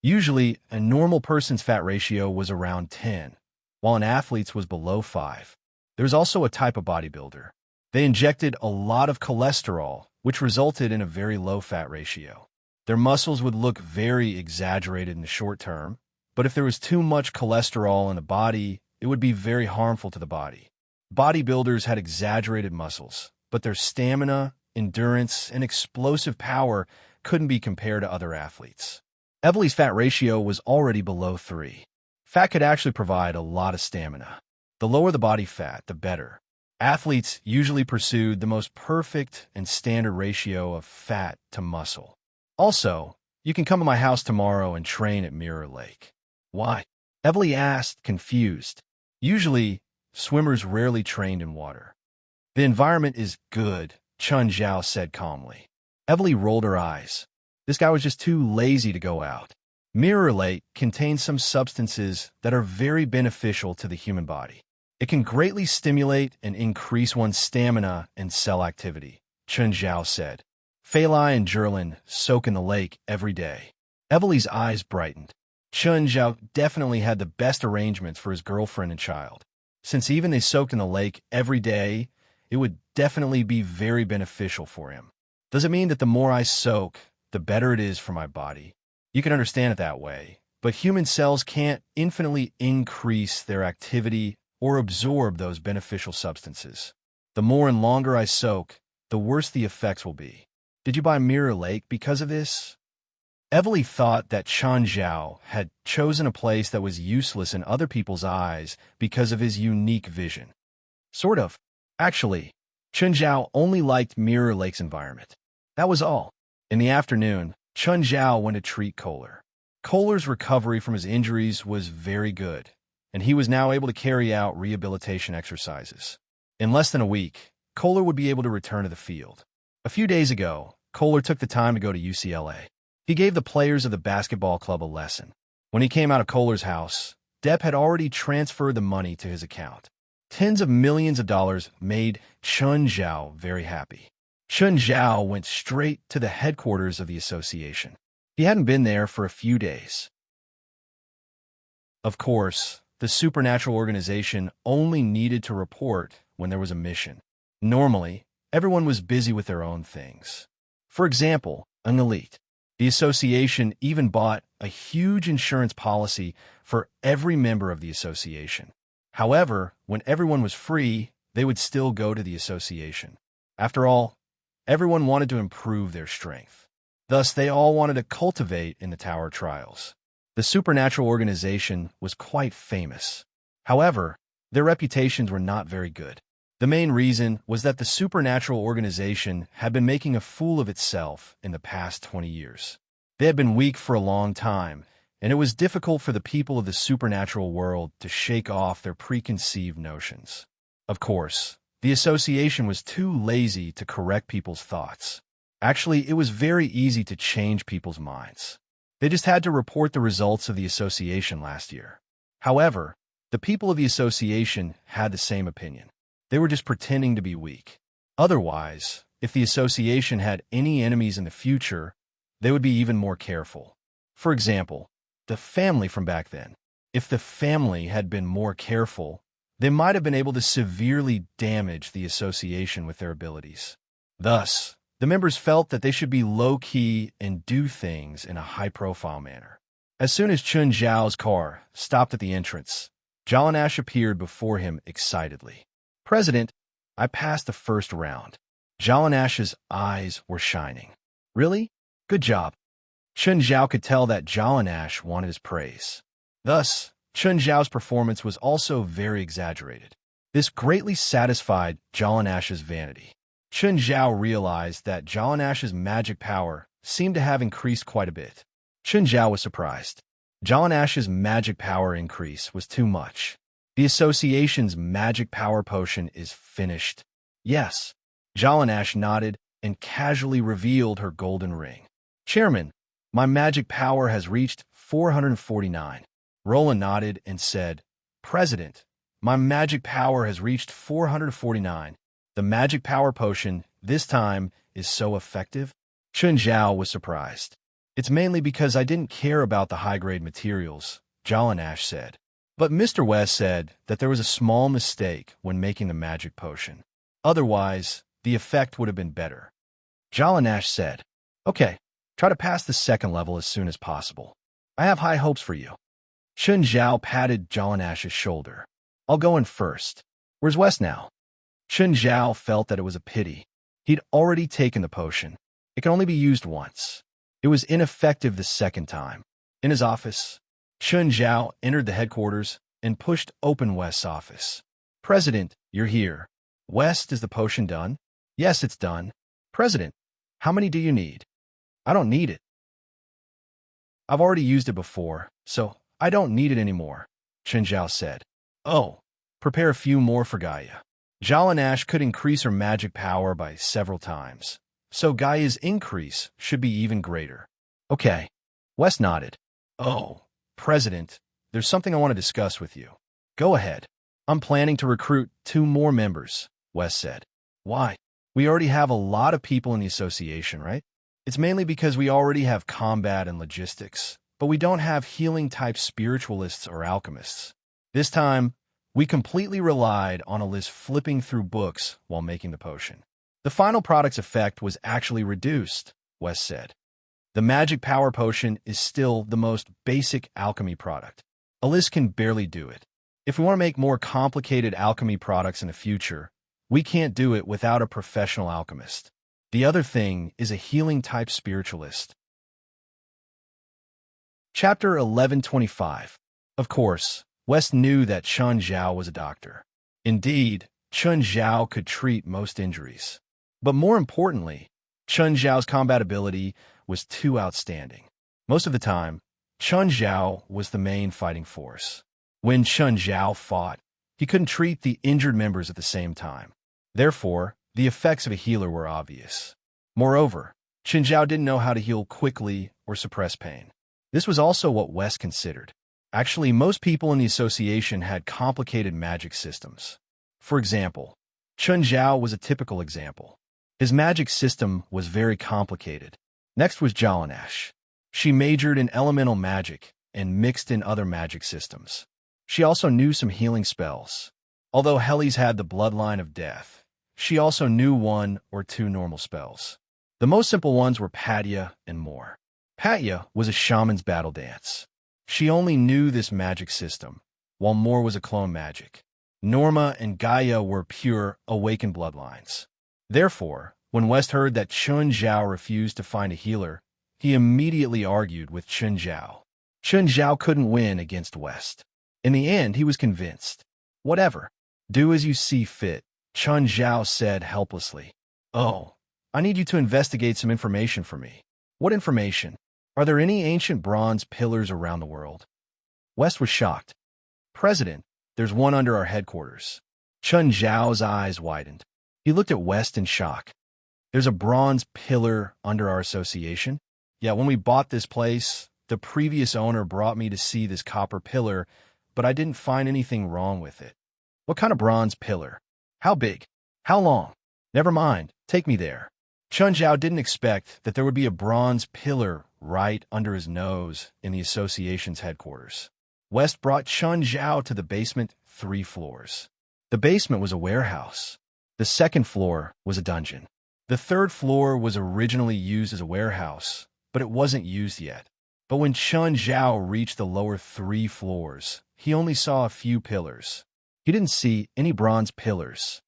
Usually, a normal person's fat ratio was around 10, while an athlete's was below 5. There's also a type of bodybuilder. They injected a lot of cholesterol, which resulted in a very low fat ratio. Their muscles would look very exaggerated in the short term, but if there was too much cholesterol in the body, it would be very harmful to the body. Bodybuilders had exaggerated muscles, but their stamina, endurance, and explosive power couldn't be compared to other athletes. Evely's fat ratio was already below 3. Fat could actually provide a lot of stamina. The lower the body fat, the better. Athletes usually pursued the most perfect and standard ratio of fat to muscle. Also, you can come to my house tomorrow and train at Mirror Lake. Why? Evely asked, confused. Usually, swimmers rarely trained in water. The environment is good, Chun Zhao said calmly. Evely rolled her eyes. This guy was just too lazy to go out. Mirror Lake contains some substances that are very beneficial to the human body. It can greatly stimulate and increase one's stamina and cell activity, Chun Zhao said. Fei Lai and Zhilin soak in the lake every day. Evely's eyes brightened. Chun Zhao definitely had the best arrangements for his girlfriend and child. Since even they soaked in the lake every day, it would definitely be very beneficial for him. Does it mean that the more I soak, the better it is for my body? You can understand it that way, but human cells can't infinitely increase their activity or absorb those beneficial substances. The more and longer I soak, the worse the effects will be. Did you buy Mirror Lake because of this? Evely thought that Chun Zhao had chosen a place that was useless in other people's eyes because of his unique vision. Sort of. Actually, Chun Zhao only liked Mirror Lake's environment. That was all. In the afternoon, Chun Zhao went to treat Kohler. Kohler's recovery from his injuries was very good, and he was now able to carry out rehabilitation exercises. In less than a week, Kohler would be able to return to the field. A few days ago, Kohler took the time to go to UCLA. He gave the players of the basketball club a lesson. When he came out of Kohler's house, Depp had already transferred the money to his account. Tens of millions of dollars made Chun Zhao very happy. Chun Zhao went straight to the headquarters of the association. He hadn't been there for a few days. Of course, the supernatural organization only needed to report when there was a mission. Normally, everyone was busy with their own things. For example, an elite. The association even bought a huge insurance policy for every member of the association. However, when everyone was free, they would still go to the association. After all, everyone wanted to improve their strength. Thus, they all wanted to cultivate in the Tower Trials. The supernatural organization was quite famous. However, their reputations were not very good. The main reason was that the supernatural organization had been making a fool of itself in the past 20 years. They had been weak for a long time, and it was difficult for the people of the supernatural world to shake off their preconceived notions. Of course, the association was too lazy to correct people's thoughts. Actually, it was very easy to change people's minds. They just had to report the results of the association last year. However, the people of the association had the same opinion. They were just pretending to be weak. Otherwise, if the association had any enemies in the future, they would be even more careful. For example, the family from back then. If the family had been more careful, they might have been able to severely damage the association with their abilities. Thus, the members felt that they should be low-key and do things in a high-profile manner. As soon as Chun Zhao's car stopped at the entrance, Jalen Ash appeared before him excitedly. "President, I passed the first round." Jalen Ash's eyes were shining. "Really? Good job." Chun Zhao could tell that Jalen Ash wanted his praise. Thus, Chun Zhao's performance was also very exaggerated. This greatly satisfied Jalen Ash's vanity. Chun Zhao realized that Jalen Ash's magic power seemed to have increased quite a bit. Chun Zhao was surprised. Jallanash's magic power increase was too much. The association's magic power potion is finished. Yes. Jallanash nodded and casually revealed her golden ring. Chairman, my magic power has reached 449. Roland nodded and said, President, my magic power has reached 449. The magic power potion, this time, is so effective? Chun Zhao was surprised. It's mainly because I didn't care about the high-grade materials, Jallanash said. But Mr. West said that there was a small mistake when making the magic potion. Otherwise, the effect would have been better. Jallanash said, Okay, try to pass the second level as soon as possible. I have high hopes for you. Chun Zhao patted Jallanash's shoulder. I'll go in first. Where's West now? Chun Zhao felt that it was a pity. He'd already taken the potion. It can only be used once. It was ineffective the second time. In his office, Chun Zhao entered the headquarters and pushed open West's office. President, you're here. West, is the potion done? Yes, it's done. President, how many do you need? I don't need it. I've already used it before, so I don't need it anymore, Chun Zhao said. Oh, prepare a few more for Gaia. Jallanash could increase her magic power by several times, so Gaia's increase should be even greater. Okay. West nodded. Oh, President, there's something I want to discuss with you. Go ahead. I'm planning to recruit 2 more members, West said. Why? We already have a lot of people in the association, right? It's mainly because we already have combat and logistics, but we don't have healing-type spiritualists or alchemists. This time, we completely relied on a list flipping through books while making the potion. The final product's effect was actually reduced, West said. The magic power potion is still the most basic alchemy product. A list can barely do it. If we want to make more complicated alchemy products in the future, we can't do it without a professional alchemist. The other thing is a healing-type spiritualist. Chapter 1125. Of course, West knew that Chun Zhao was a doctor. Indeed, Chun Zhao could treat most injuries. But more importantly, Chun Zhao's combat ability was too outstanding. Most of the time, Chun Zhao was the main fighting force. When Chun Zhao fought, he couldn't treat the injured members at the same time. Therefore, the effects of a healer were obvious. Moreover, Chun Zhao didn't know how to heal quickly or suppress pain. This was also what West considered. Actually, most people in the association had complicated magic systems. For example, Chun Zhao was a typical example. His magic system was very complicated. Next was Jallanash. She majored in elemental magic and mixed in other magic systems. She also knew some healing spells. Although Helly's had the bloodline of death, she also knew 1 or 2 normal spells. The most simple ones were Patya and more. Patya was a shaman's battle dance. She only knew this magic system, while more was a clone magic. Norma and Gaia were pure, awakened bloodlines. Therefore, when West heard that Chun Zhao refused to find a healer, he immediately argued with Chun Zhao. Chun Zhao couldn't win against West. In the end, he was convinced. Whatever. Do as you see fit, Chun Zhao said helplessly. Oh, I need you to investigate some information for me. What information? Are there any ancient bronze pillars around the world? West was shocked. President, there's one under our headquarters. Chun Zhao's eyes widened. He looked at West in shock. There's a bronze pillar under our association? Yeah, when we bought this place, the previous owner brought me to see this copper pillar, but I didn't find anything wrong with it. What kind of bronze pillar? How big? How long? Never mind, take me there. Chun Zhao didn't expect that there would be a bronze pillar right under his nose in the association's headquarters. West brought Chun Zhao to the basement 3 floors. The basement was a warehouse. The second floor was a dungeon. The third floor was originally used as a warehouse, but it wasn't used yet. But when Chun Zhao reached the lower 3 floors, he only saw a few pillars. He didn't see any bronze pillars.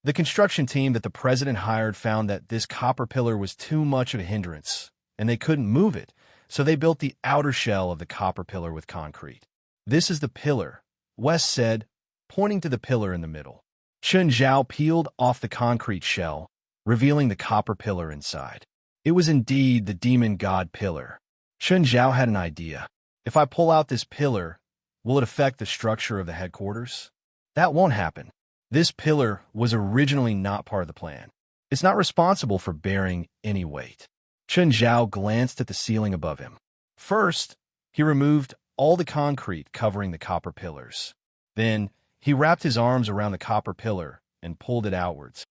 The construction team that the president hired found that this copper pillar was too much of a hindrance, and they couldn't move it, so they built the outer shell of the copper pillar with concrete. This is the pillar, West said, pointing to the pillar in the middle. Chun Zhao peeled off the concrete shell, revealing the copper pillar inside. It was indeed the demon god pillar. Chun Zhao had an idea. If I pull out this pillar, will it affect the structure of the headquarters? That won't happen. This pillar was originally not part of the plan. It's not responsible for bearing any weight. Chun Zhao glanced at the ceiling above him. First, he removed all the concrete covering the copper pillars. Then, he wrapped his arms around the copper pillar and pulled it outwards.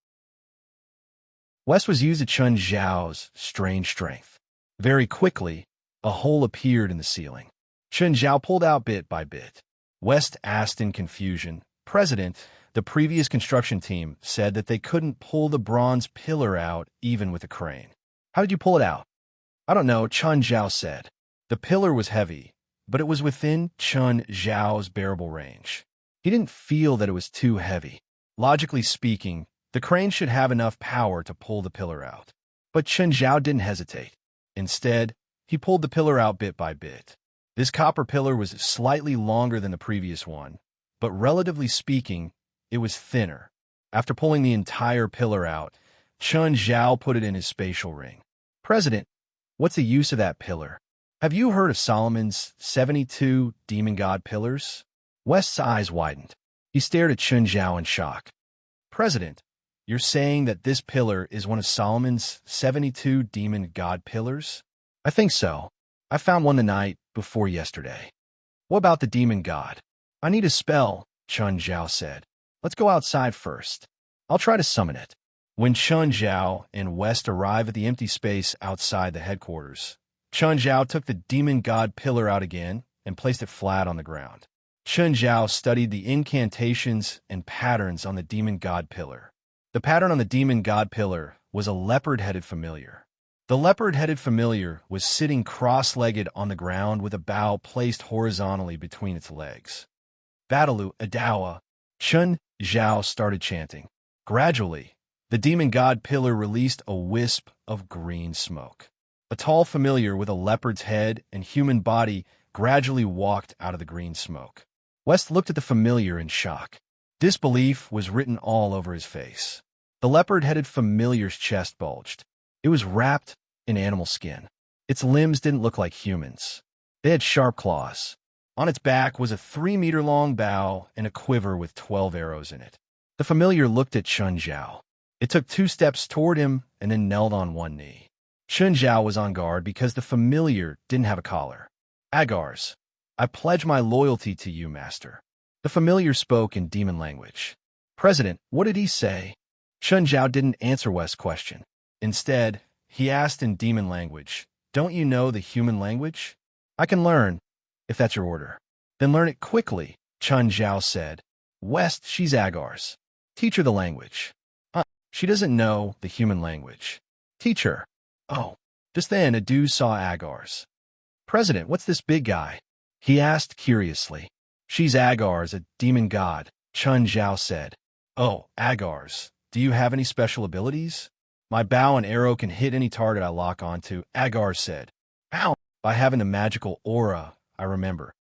West was used to Chun Zhao's strange strength. Very quickly, a hole appeared in the ceiling. Chun Zhao pulled out bit by bit. West asked in confusion, "President, the previous construction team said that they couldn't pull the bronze pillar out even with a crane. How did you pull it out?" "I don't know," Chun Zhao said. The pillar was heavy, but it was within Chun Zhao's bearable range. He didn't feel that it was too heavy. Logically speaking, the crane should have enough power to pull the pillar out. But Chun Zhao didn't hesitate. Instead, he pulled the pillar out bit by bit. This copper pillar was slightly longer than the previous one, but relatively speaking, it was thinner. After pulling the entire pillar out, Chun Zhao put it in his spatial ring. "President, what's the use of that pillar? Have you heard of Solomon's 72 demon god pillars?" West's eyes widened. He stared at Chun Zhao in shock. "President, you're saying that this pillar is one of Solomon's 72 demon god pillars?" "I think so. I found one the night before yesterday." "What about the demon god?" "I need a spell," Chun Zhao said. "Let's go outside first. I'll try to summon it." When Chun Zhao and West arrived at the empty space outside the headquarters, Chun Zhao took the demon god pillar out again and placed it flat on the ground. Chun Zhao studied the incantations and patterns on the demon god pillar. The pattern on the demon god pillar was a leopard-headed familiar. The leopard-headed familiar was sitting cross-legged on the ground with a bow placed horizontally between its legs. "Badalu Adawa," Chun Zhao started chanting. Gradually, the demon god pillar released a wisp of green smoke. A tall familiar with a leopard's head and human body gradually walked out of the green smoke. West looked at the familiar in shock. Disbelief was written all over his face. The leopard-headed familiar's chest bulged. It was wrapped in animal skin. Its limbs didn't look like humans. They had sharp claws. On its back was a 3-meter-long bow and a quiver with 12 arrows in it. The familiar looked at Chun Zhao. It took 2 steps toward him and then knelt on one knee. Chun Zhao was on guard because the familiar didn't have a collar. "Agars, I pledge my loyalty to you, master." The familiar spoke in demon language. "President, what did he say?" Chun Zhao didn't answer West's question. Instead, he asked in demon language, "Don't you know the human language?" "I can learn, if that's your order." "Then learn it quickly," Chun Zhao said. "West, she's Agars. Teach her the language." She doesn't know the human language." "Teach her." "Oh." Just then, Adu saw Agars. "President, what's this big guy?" he asked curiously. "She's Agars, a demon god," Chun Zhao said. "Oh, Agars, do you have any special abilities?" "My bow and arrow can hit any target I lock onto," Agars said. "Ow!" "By having a magical aura, I remember."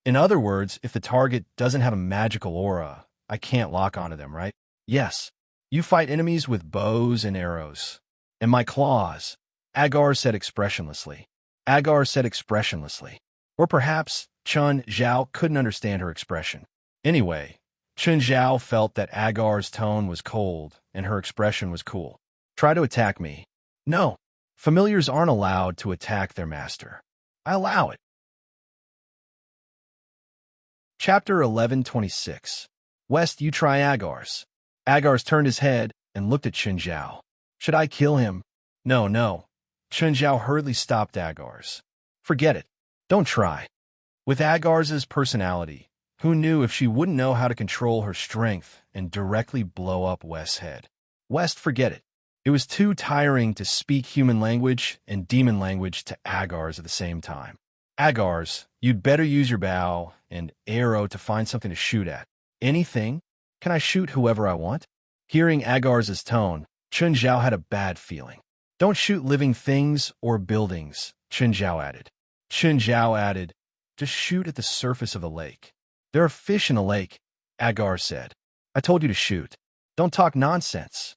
In other words, if the target doesn't have a magical aura, I can't lock onto them, right? "Yes. You fight enemies with bows and arrows." "And my claws," Agar said expressionlessly. Agar said expressionlessly. Or perhaps Chun Zhao couldn't understand her expression. Anyway, Chun Zhao felt that Agar's tone was cold and her expression was cool. "Try to attack me." "No. Familiars aren't allowed to attack their master." "I allow it." Chapter 11:26. West, you try Agars. Agars turned his head and looked at Chun Zhao. "Should I kill him?" "No, no." Chun Zhao hurriedly stopped Agars. "Forget it. Don't try." With Agars's personality, who knew if she wouldn't know how to control her strength and directly blow up West's head? West, forget it. It was too tiring to speak human language and demon language to Agars at the same time. "Agars, you'd better use your bow and arrow to find something to shoot at." "Anything? Can I shoot whoever I want?" Hearing Agars's tone, Chun Zhao had a bad feeling. "Don't shoot living things or buildings," Chun Zhao added. Chun Zhao added, "Just shoot at the surface of the lake." "There are fish in the lake," Agar said. "I told you to shoot. Don't talk nonsense."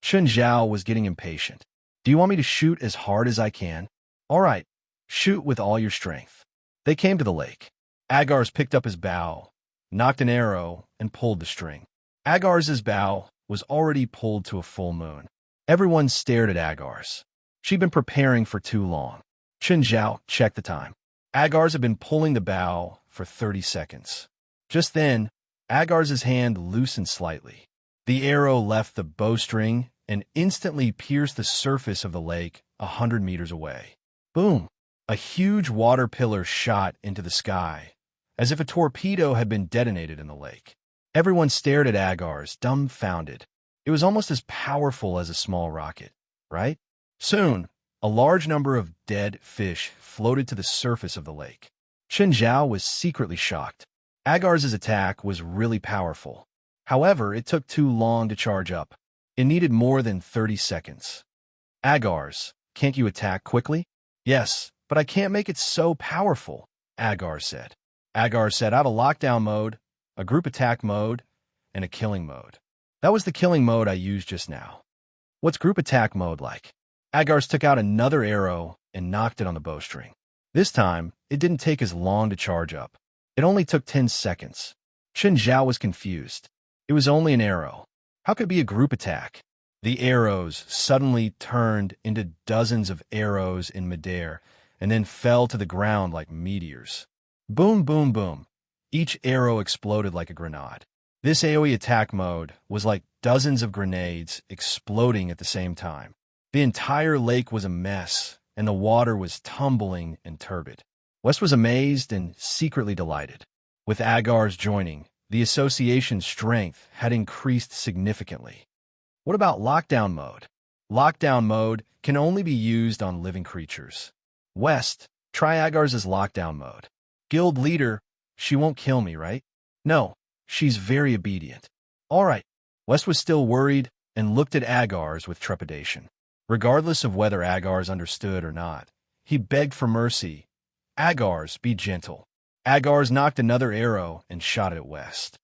Chun Zhao was getting impatient. Do you want me to shoot as hard as I can? All right, shoot with all your strength. They came to the lake. Agars picked up his bow, knocked an arrow, and pulled the string. Agars's bow was already pulled to a full moon. Everyone stared at Agars. She'd been preparing for too long. Chen Zhao checked the time. Agars had been pulling the bow for 30 seconds. Just then, Agars's hand loosened slightly. The arrow left the bowstring and instantly pierced the surface of the lake 100 meters away. Boom! A huge water pillar shot into the sky, as if a torpedo had been detonated in the lake. Everyone stared at Agars, dumbfounded. It was almost as powerful as a small rocket, right? Soon, a large number of dead fish floated to the surface of the lake. Chen Zhao was secretly shocked. Agars's attack was really powerful. However, it took too long to charge up. It needed more than 30 seconds. Agars, can't you attack quickly? Yes, but I can't make it so powerful, Agar said. Agar said, I have a lockdown mode, a group attack mode, and a killing mode. That was the killing mode I used just now. What's group attack mode like? Agars took out another arrow and knocked it on the bowstring. This time, it didn't take as long to charge up. It only took 10 seconds. Chen Zhao was confused. It was only an arrow. How could it be a group attack? The arrows suddenly turned into dozens of arrows in midair and then fell to the ground like meteors. Boom, boom, boom. Each arrow exploded like a grenade. This AoE attack mode was like dozens of grenades exploding at the same time. The entire lake was a mess, and the water was tumbling and turbid. West was amazed and secretly delighted. With Agar's joining, the association's strength had increased significantly. What about lockdown mode? Lockdown mode can only be used on living creatures. West, try Agar's lockdown mode. Guild leader, she won't kill me, right? No, she's very obedient. All right. West was still worried and looked at Agar's with trepidation. Regardless of whether Agar's understood or not, he begged for mercy. Agar's, be gentle. Agar's knocked another arrow and shot it at West.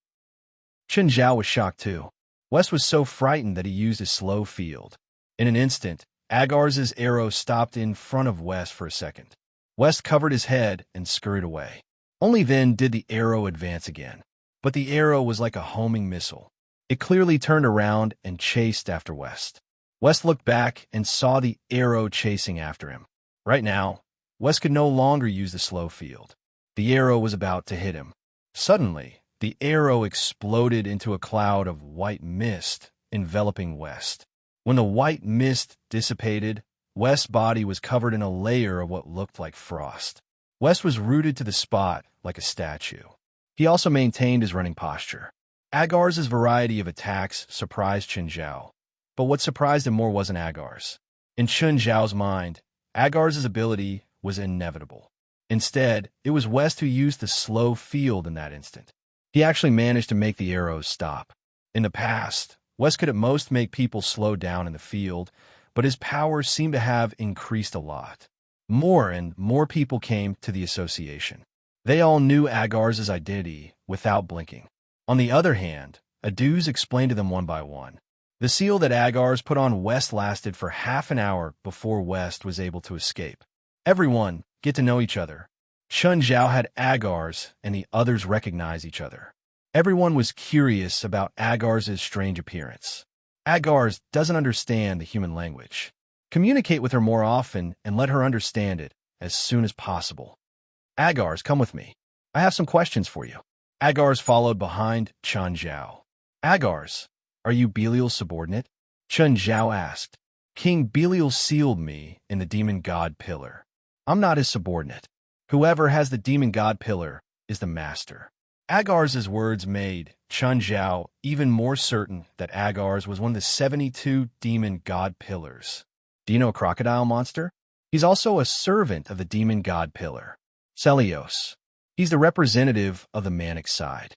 Chen Zhao was shocked too. West was so frightened that he used a slow field. In an instant, Agar's arrow stopped in front of West for a second. West covered his head and scurried away. Only then did the arrow advance again. But the arrow was like a homing missile. It clearly turned around and chased after West. West looked back and saw the arrow chasing after him. Right now, West could no longer use the slow field. The arrow was about to hit him. Suddenly, the arrow exploded into a cloud of white mist enveloping West. When the white mist dissipated, West's body was covered in a layer of what looked like frost. West was rooted to the spot like a statue. He also maintained his running posture. Agar's variety of attacks surprised Chen Zhao. But what surprised him more wasn't Agar's. In Chen Zhao's mind, Agar's ability was inevitable. Instead, it was West who used the slow field in that instant. He actually managed to make the arrows stop. In the past, West could at most make people slow down in the field, but his power seemed to have increased a lot. More and more people came to the association. They all knew Agar's identity without blinking. On the other hand, Aduz explained to them one by one. The seal that Agar's put on West lasted for half an hour before West was able to escape. Everyone get to know each other. Chen Zhao had Agar's, and the others recognized each other. Everyone was curious about Agar's strange appearance. Agar's doesn't understand the human language. Communicate with her more often and let her understand it as soon as possible. Agar's, come with me. I have some questions for you. Agar's followed behind Chen Zhao. Agar's, are you Belial's subordinate? Chen Zhao asked. King Belial sealed me in the demon god pillar. I'm not his subordinate. Whoever has the demon god pillar is the master. Agar's words made Chen Zhao even more certain that Agar's was one of the 72 demon god pillars. Do you know a crocodile monster? He's also a servant of the demon god pillar. Celios. He's the representative of the manic side.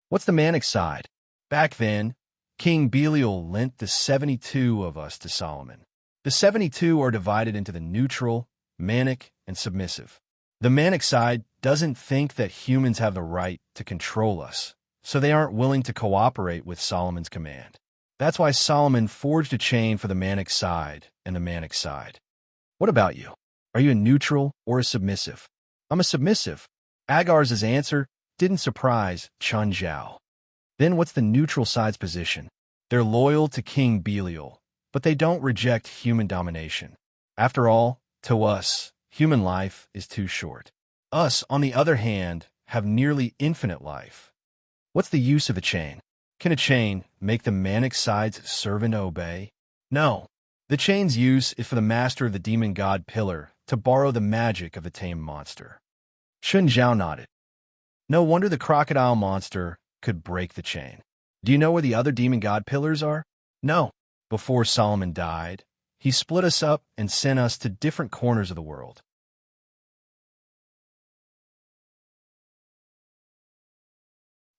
What's the manic side? Back then, King Belial lent the 72 of us to Solomon. The 72 are divided into the neutral, manic, and submissive. The manic side doesn't think that humans have the right to control us, so they aren't willing to cooperate with Solomon's command. That's why Solomon forged a chain for the manic side and the manic side. What about you? Are you a neutral or a submissive? I'm a submissive. Agar's answer didn't surprise Chun Zhao. Then what's the neutral side's position? They're loyal to King Belial, but they don't reject human domination. After all, to us, human life is too short. Us, on the other hand, have nearly infinite life. What's the use of a chain? Can a chain make the manic side's servant obey? No. The chain's use is for the master of the demon god pillar to borrow the magic of the tame monster. Chun Zhao nodded. No wonder the crocodile monster could break the chain. Do you know where the other demon god pillars are? No. Before Solomon died, he split us up and sent us to different corners of the world.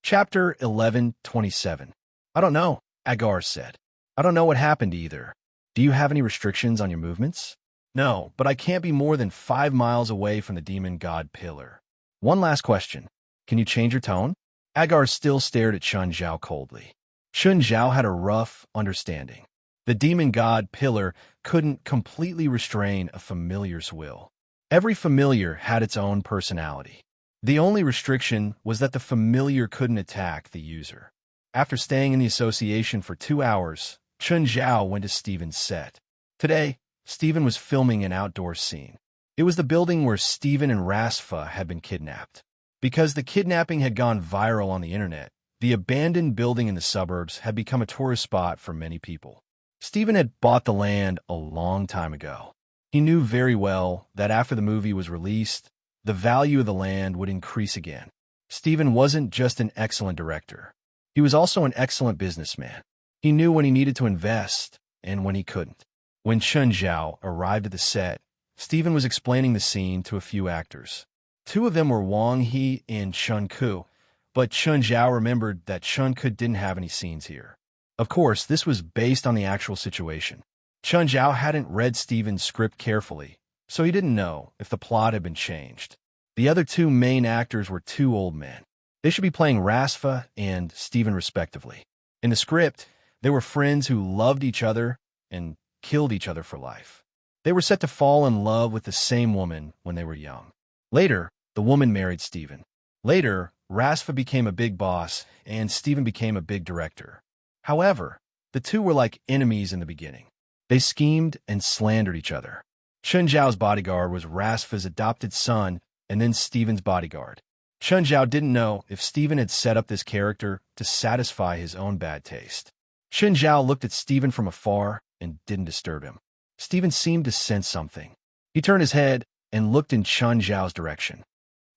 Chapter 11:27. I don't know, Agar said. I don't know what happened either. Do you have any restrictions on your movements? No, but I can't be more than 5 miles away from the demon god pillar. One last question. Can you change your tone? Agar still stared at Chun Zhao coldly. Chun Zhao had a rough understanding. The demon god pillar couldn't completely restrain a familiar's will. Every familiar had its own personality. The only restriction was that the familiar couldn't attack the user. After staying in the association for 2 hours, Chun Zhao went to Steven's set. Today, Steven was filming an outdoor scene. It was the building where Steven and Rasfa had been kidnapped. Because the kidnapping had gone viral on the internet, the abandoned building in the suburbs had become a tourist spot for many people. Steven had bought the land a long time ago. He knew very well that after the movie was released, the value of the land would increase again. Steven wasn't just an excellent director. He was also an excellent businessman. He knew when he needed to invest and when he couldn't. When Chun Zhao arrived at the set, Steven was explaining the scene to a few actors. 2 of them were Wang He and Chun Ku, but Chun Zhao remembered that Chun Ku didn't have any scenes here. Of course, this was based on the actual situation. Chun Zhao hadn't read Steven's script carefully, so he didn't know if the plot had been changed. The other 2 main actors were 2 old men. They should be playing Rasfa and Steven respectively. In the script, they were friends who loved each other and killed each other for life. They were set to fall in love with the same woman when they were young. Later, the woman married Steven. Later, Rasfa became a big boss and Steven became a big director. However, the 2 were like enemies in the beginning. They schemed and slandered each other. Chun Zhao's bodyguard was Rasfa's adopted son and then Steven's bodyguard. Chun Zhao didn't know if Steven had set up this character to satisfy his own bad taste. Chun Zhao looked at Steven from afar and didn't disturb him. Steven seemed to sense something. He turned his head and looked in Chun Zhao's direction.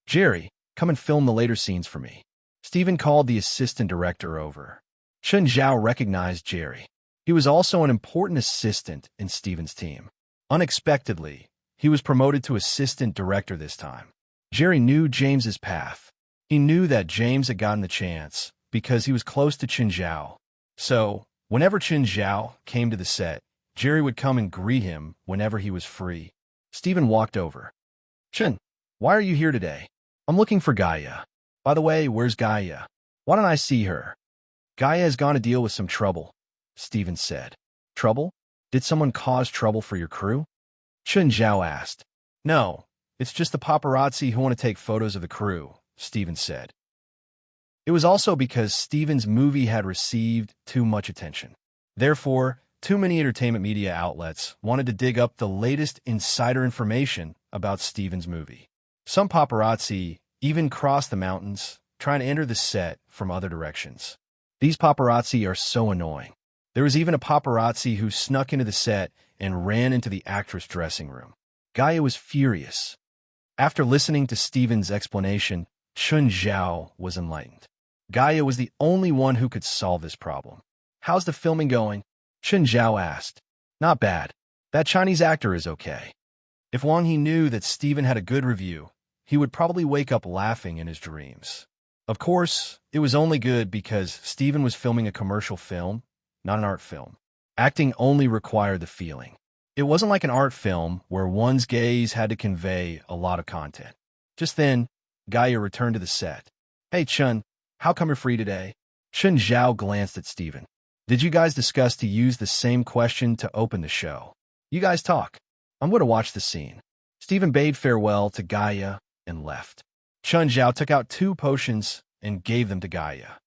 Jerry, come and film the later scenes for me. Steven called the assistant director over. Chun Zhao recognized Jerry. He was also an important assistant in Steven's team. Unexpectedly, he was promoted to assistant director this time. Jerry knew James's path. He knew that James had gotten the chance because he was close to Chun Zhao. So, whenever Chun Zhao came to the set, Jerry would come and greet him whenever he was free. Steven walked over. Chun, why are you here today? I'm looking for Gaia. By the way, where's Gaia? Why don't I see her? Gaia has gone to deal with some trouble, Steven said. Trouble? Did someone cause trouble for your crew? Chun Zhao asked. No, it's just the paparazzi who want to take photos of the crew, Steven said. It was also because Steven's movie had received too much attention. Therefore, too many entertainment media outlets wanted to dig up the latest insider information about Steven's movie. Some paparazzi even crossed the mountains, trying to enter the set from other directions. These paparazzi are so annoying. There was even a paparazzi who snuck into the set and ran into the actress' dressing room. Gaia was furious. After listening to Steven's explanation, Chun Zhao was enlightened. Gaia was the only one who could solve this problem. How's the filming going? Chun Zhao asked. Not bad. That Chinese actor is okay. If Wang He knew that Steven had a good review, he would probably wake up laughing in his dreams. Of course, it was only good because Steven was filming a commercial film, not an art film. Acting only required the feeling. It wasn't like an art film where one's gaze had to convey a lot of content. Just then, Gaia returned to the set. Hey Chun, how come you're free today? Chun Zhao glanced at Steven. Did you guys discuss to use the same question to open the show? You guys talk. I'm going to watch the scene. Stephen bade farewell to Gaia and left. Chun Zhao took out 2 potions and gave them to Gaia.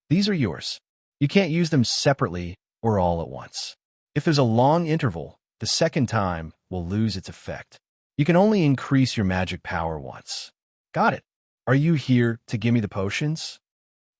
These are yours. You can't use them separately or all at once. If there's a long interval, the second time will lose its effect. You can only increase your magic power once. Got it. Are you here to give me the potions?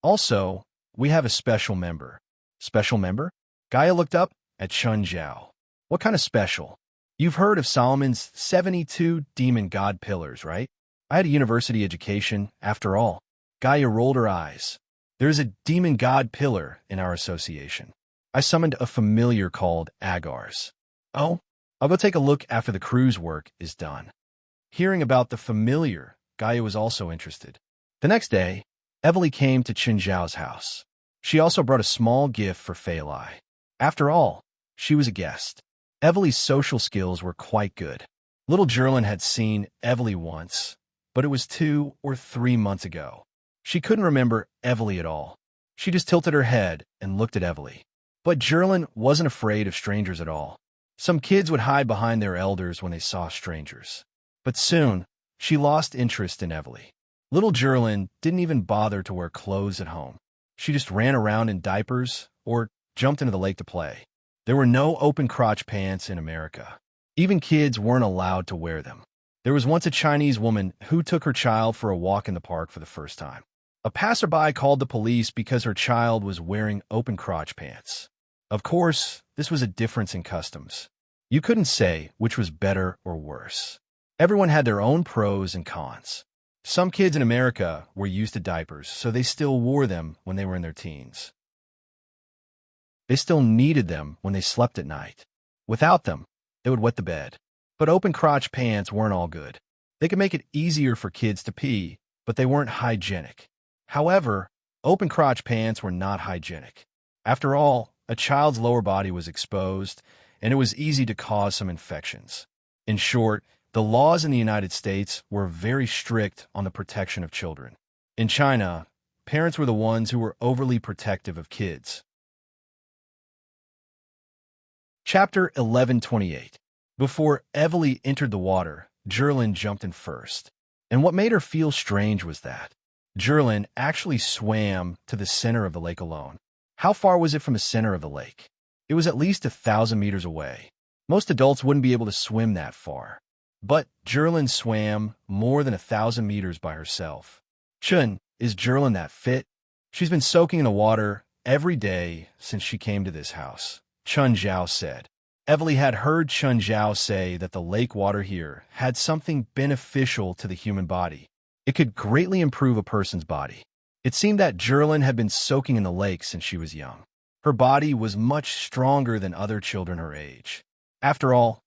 Also, we have a special member. Special member? Gaia looked up at Chun Zhao. What kind of special? You've heard of Solomon's 72 demon god pillars, right? I had a university education, after all. Gaia rolled her eyes. There's a demon god pillar in our association. I summoned a familiar called Agars. Oh, I'll go take a look after the crew's work is done. Hearing about the familiar, Gaia was also interested. The next day, Evely came to Chun Zhao's house. She also brought a small gift for Fei Lai. After all, she was a guest. Evely's social skills were quite good. Little Jerlin had seen Evely once, but it was 2 or 3 months ago. She couldn't remember Evely at all. She just tilted her head and looked at Evely. But Jerlin wasn't afraid of strangers at all. Some kids would hide behind their elders when they saw strangers. But soon, she lost interest in Evely. Little Jerlin didn't even bother to wear clothes at home. She just ran around in diapers or jumped into the lake to play. There were no open crotch pants in America. Even kids weren't allowed to wear them. There was once a Chinese woman who took her child for a walk in the park for the first time. A passerby called the police because her child was wearing open crotch pants. Of course, this was a difference in customs. You couldn't say which was better or worse. Everyone had their own pros and cons. Some kids in America were used to diapers, so they still wore them when they were in their teens. They still needed them when they slept at night. Without them, they would wet the bed. But open crotch pants weren't all good. They could make it easier for kids to pee, but they weren't hygienic. However, open crotch pants were not hygienic. After all, a child's lower body was exposed, and it was easy to cause some infections. In short, the laws in the United States were very strict on the protection of children. In China, parents were the ones who were overly protective of kids. Chapter 1128. Before Evely entered the water, Jerlin jumped in first. And what made her feel strange was that Jerlin actually swam to the center of the lake alone. How far was it from the center of the lake? It was at least 1,000 meters away. Most adults wouldn't be able to swim that far. But Jerlin swam more than 1,000 meters by herself. Chun, is Jerlin that fit? She's been soaking in the water every day since she came to this house, Chun Zhao said. Evely had heard Chun Zhao say that the lake water here had something beneficial to the human body. It could greatly improve a person's body. It seemed that Jerlin had been soaking in the lake since she was young. Her body was much stronger than other children her age. After all,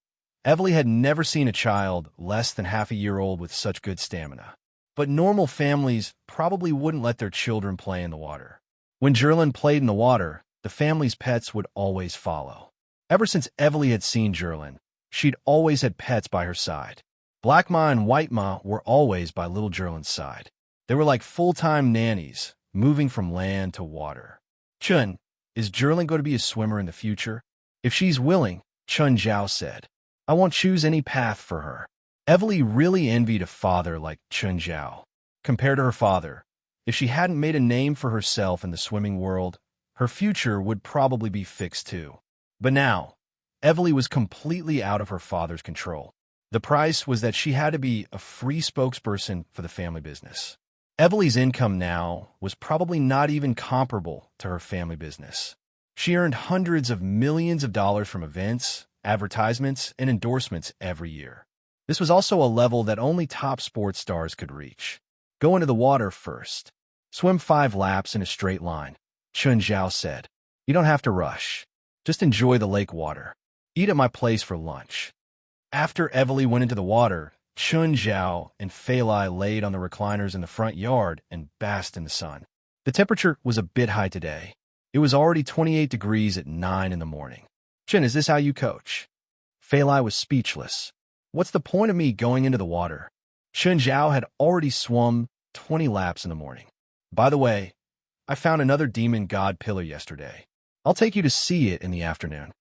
Evely had never seen a child less than half a year old with such good stamina. But normal families probably wouldn't let their children play in the water. When Jerlin played in the water, the family's pets would always follow. Ever since Evely had seen Jerlin, she'd always had pets by her side. Black Ma and White Ma were always by little Jerlin's side. They were like full-time nannies, moving from land to water. Chun, is Jerlin going to be a swimmer in the future? If she's willing, Chun Zhao said, I won't choose any path for her. Evely really envied a father like Chun Zhao. Compared to her father, if she hadn't made a name for herself in the swimming world, her future would probably be fixed too. But now, Evely was completely out of her father's control. The price was that she had to be a free spokesperson for the family business. Evely's income now was probably not even comparable to her family business. She earned hundreds of millions of dollars from events, advertisements, and endorsements every year. This was also a level that only top sports stars could reach. Go into the water first. Swim 5 laps in a straight line, Chun Zhao said. You don't have to rush. Just enjoy the lake water. Eat at my place for lunch. After Evely went into the water, Chun Zhao and Fei Lai laid on the recliners in the front yard and basked in the sun. The temperature was a bit high today. It was already 28 degrees at 9 in the morning. Chun, is this how you coach? Fei Lai was speechless. What's the point of me going into the water? Chun Zhao had already swum 20 laps in the morning. By the way, I found another demon god pillar yesterday. I'll take you to see it in the afternoon.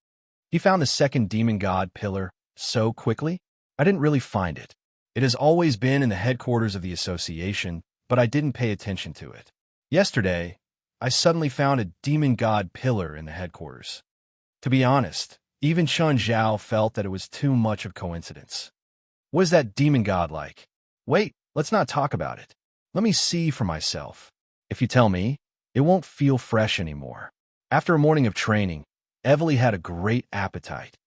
He found the second demon god pillar so quickly, I didn't really find it. It has always been in the headquarters of the association, but I didn't pay attention to it. Yesterday, I suddenly found a demon god pillar in the headquarters. To be honest, even Chun Zhao felt that it was too much of coincidence. What is that demon god like? Wait, let's not talk about it. Let me see for myself. If you tell me, it won't feel fresh anymore. After a morning of training, Evely had a great appetite.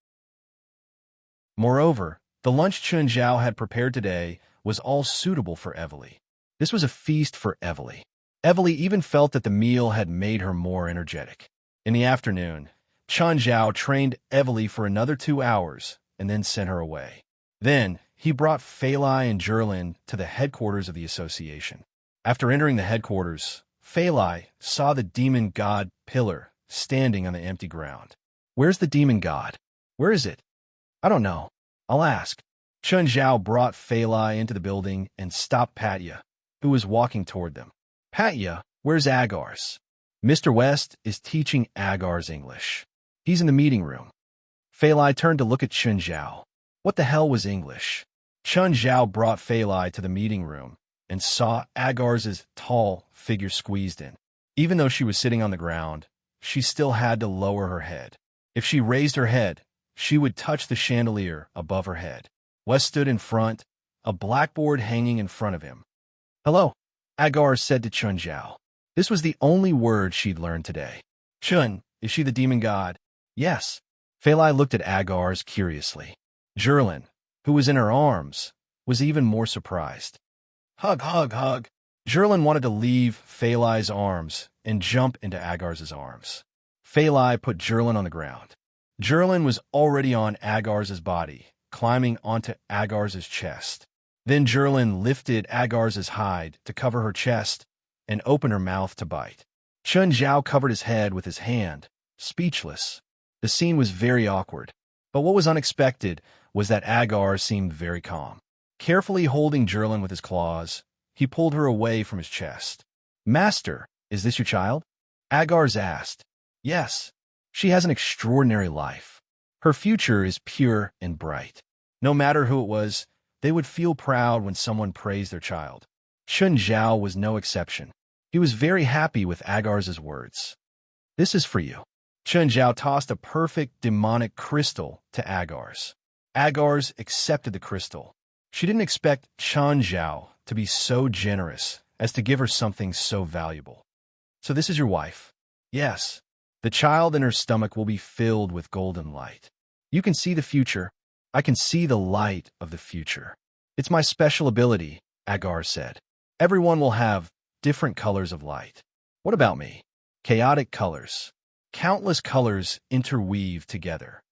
Moreover, the lunch Chun Zhao had prepared today was all suitable for Evely. This was a feast for Evely. Evely even felt that the meal had made her more energetic. In the afternoon, Chun Zhao trained Evely for another 2 hours and then sent her away. Then, he brought Fei Lai and Zhilin to the headquarters of the association. After entering the headquarters, Fei Lai saw the demon god pillar standing on the empty ground. Where's the demon god? Where is it? I don't know. I'll ask. Chun Zhao brought Fei Lai into the building and stopped Patya, who was walking toward them. Patya, where's Agar's? Mr. West is teaching Agar's English. He's in the meeting room. Fei Lai turned to look at Chun Zhao. What the hell was English? Chun Zhao brought Fei Lai to the meeting room and saw Agar's tall figure squeezed in. Even though she was sitting on the ground, she still had to lower her head. If she raised her head, she would touch the chandelier above her head. West stood in front, a blackboard hanging in front of him. Hello, Agar said to Chun Zhao. This was the only word she'd learned today. Chun, is she the demon god? Yes. Fei Lai looked at Agar's curiously. Zhilin, who was in her arms, was even more surprised. Hug, hug, hug. Zhilin wanted to leave Fei Lai's arms and jump into Agar's arms. Fei Lai put Zhilin on the ground. Zhilin was already on Agar's body, climbing onto Agar's chest. Then Zhilin lifted Agar's hide to cover her chest and opened her mouth to bite. Chun Zhao covered his head with his hand, speechless. The scene was very awkward, but what was unexpected was that Agar seemed very calm. Carefully holding Zhilin with his claws, he pulled her away from his chest. Master, is this your child? Agar's asked. Yes. She has an extraordinary life. Her future is pure and bright. No matter who it was, they would feel proud when someone praised their child. Chun Zhao was no exception. He was very happy with Agar's words. This is for you. Chun Zhao tossed a perfect demonic crystal to Agar's. Agar's accepted the crystal. She didn't expect Chun Zhao to be so generous as to give her something so valuable. So this is your wife? Yes. The child in her stomach will be filled with golden light. You can see the future. I can see the light of the future. It's my special ability, Agar said. Everyone will have different colors of light. What about me? Chaotic colors. Countless colors interweave together.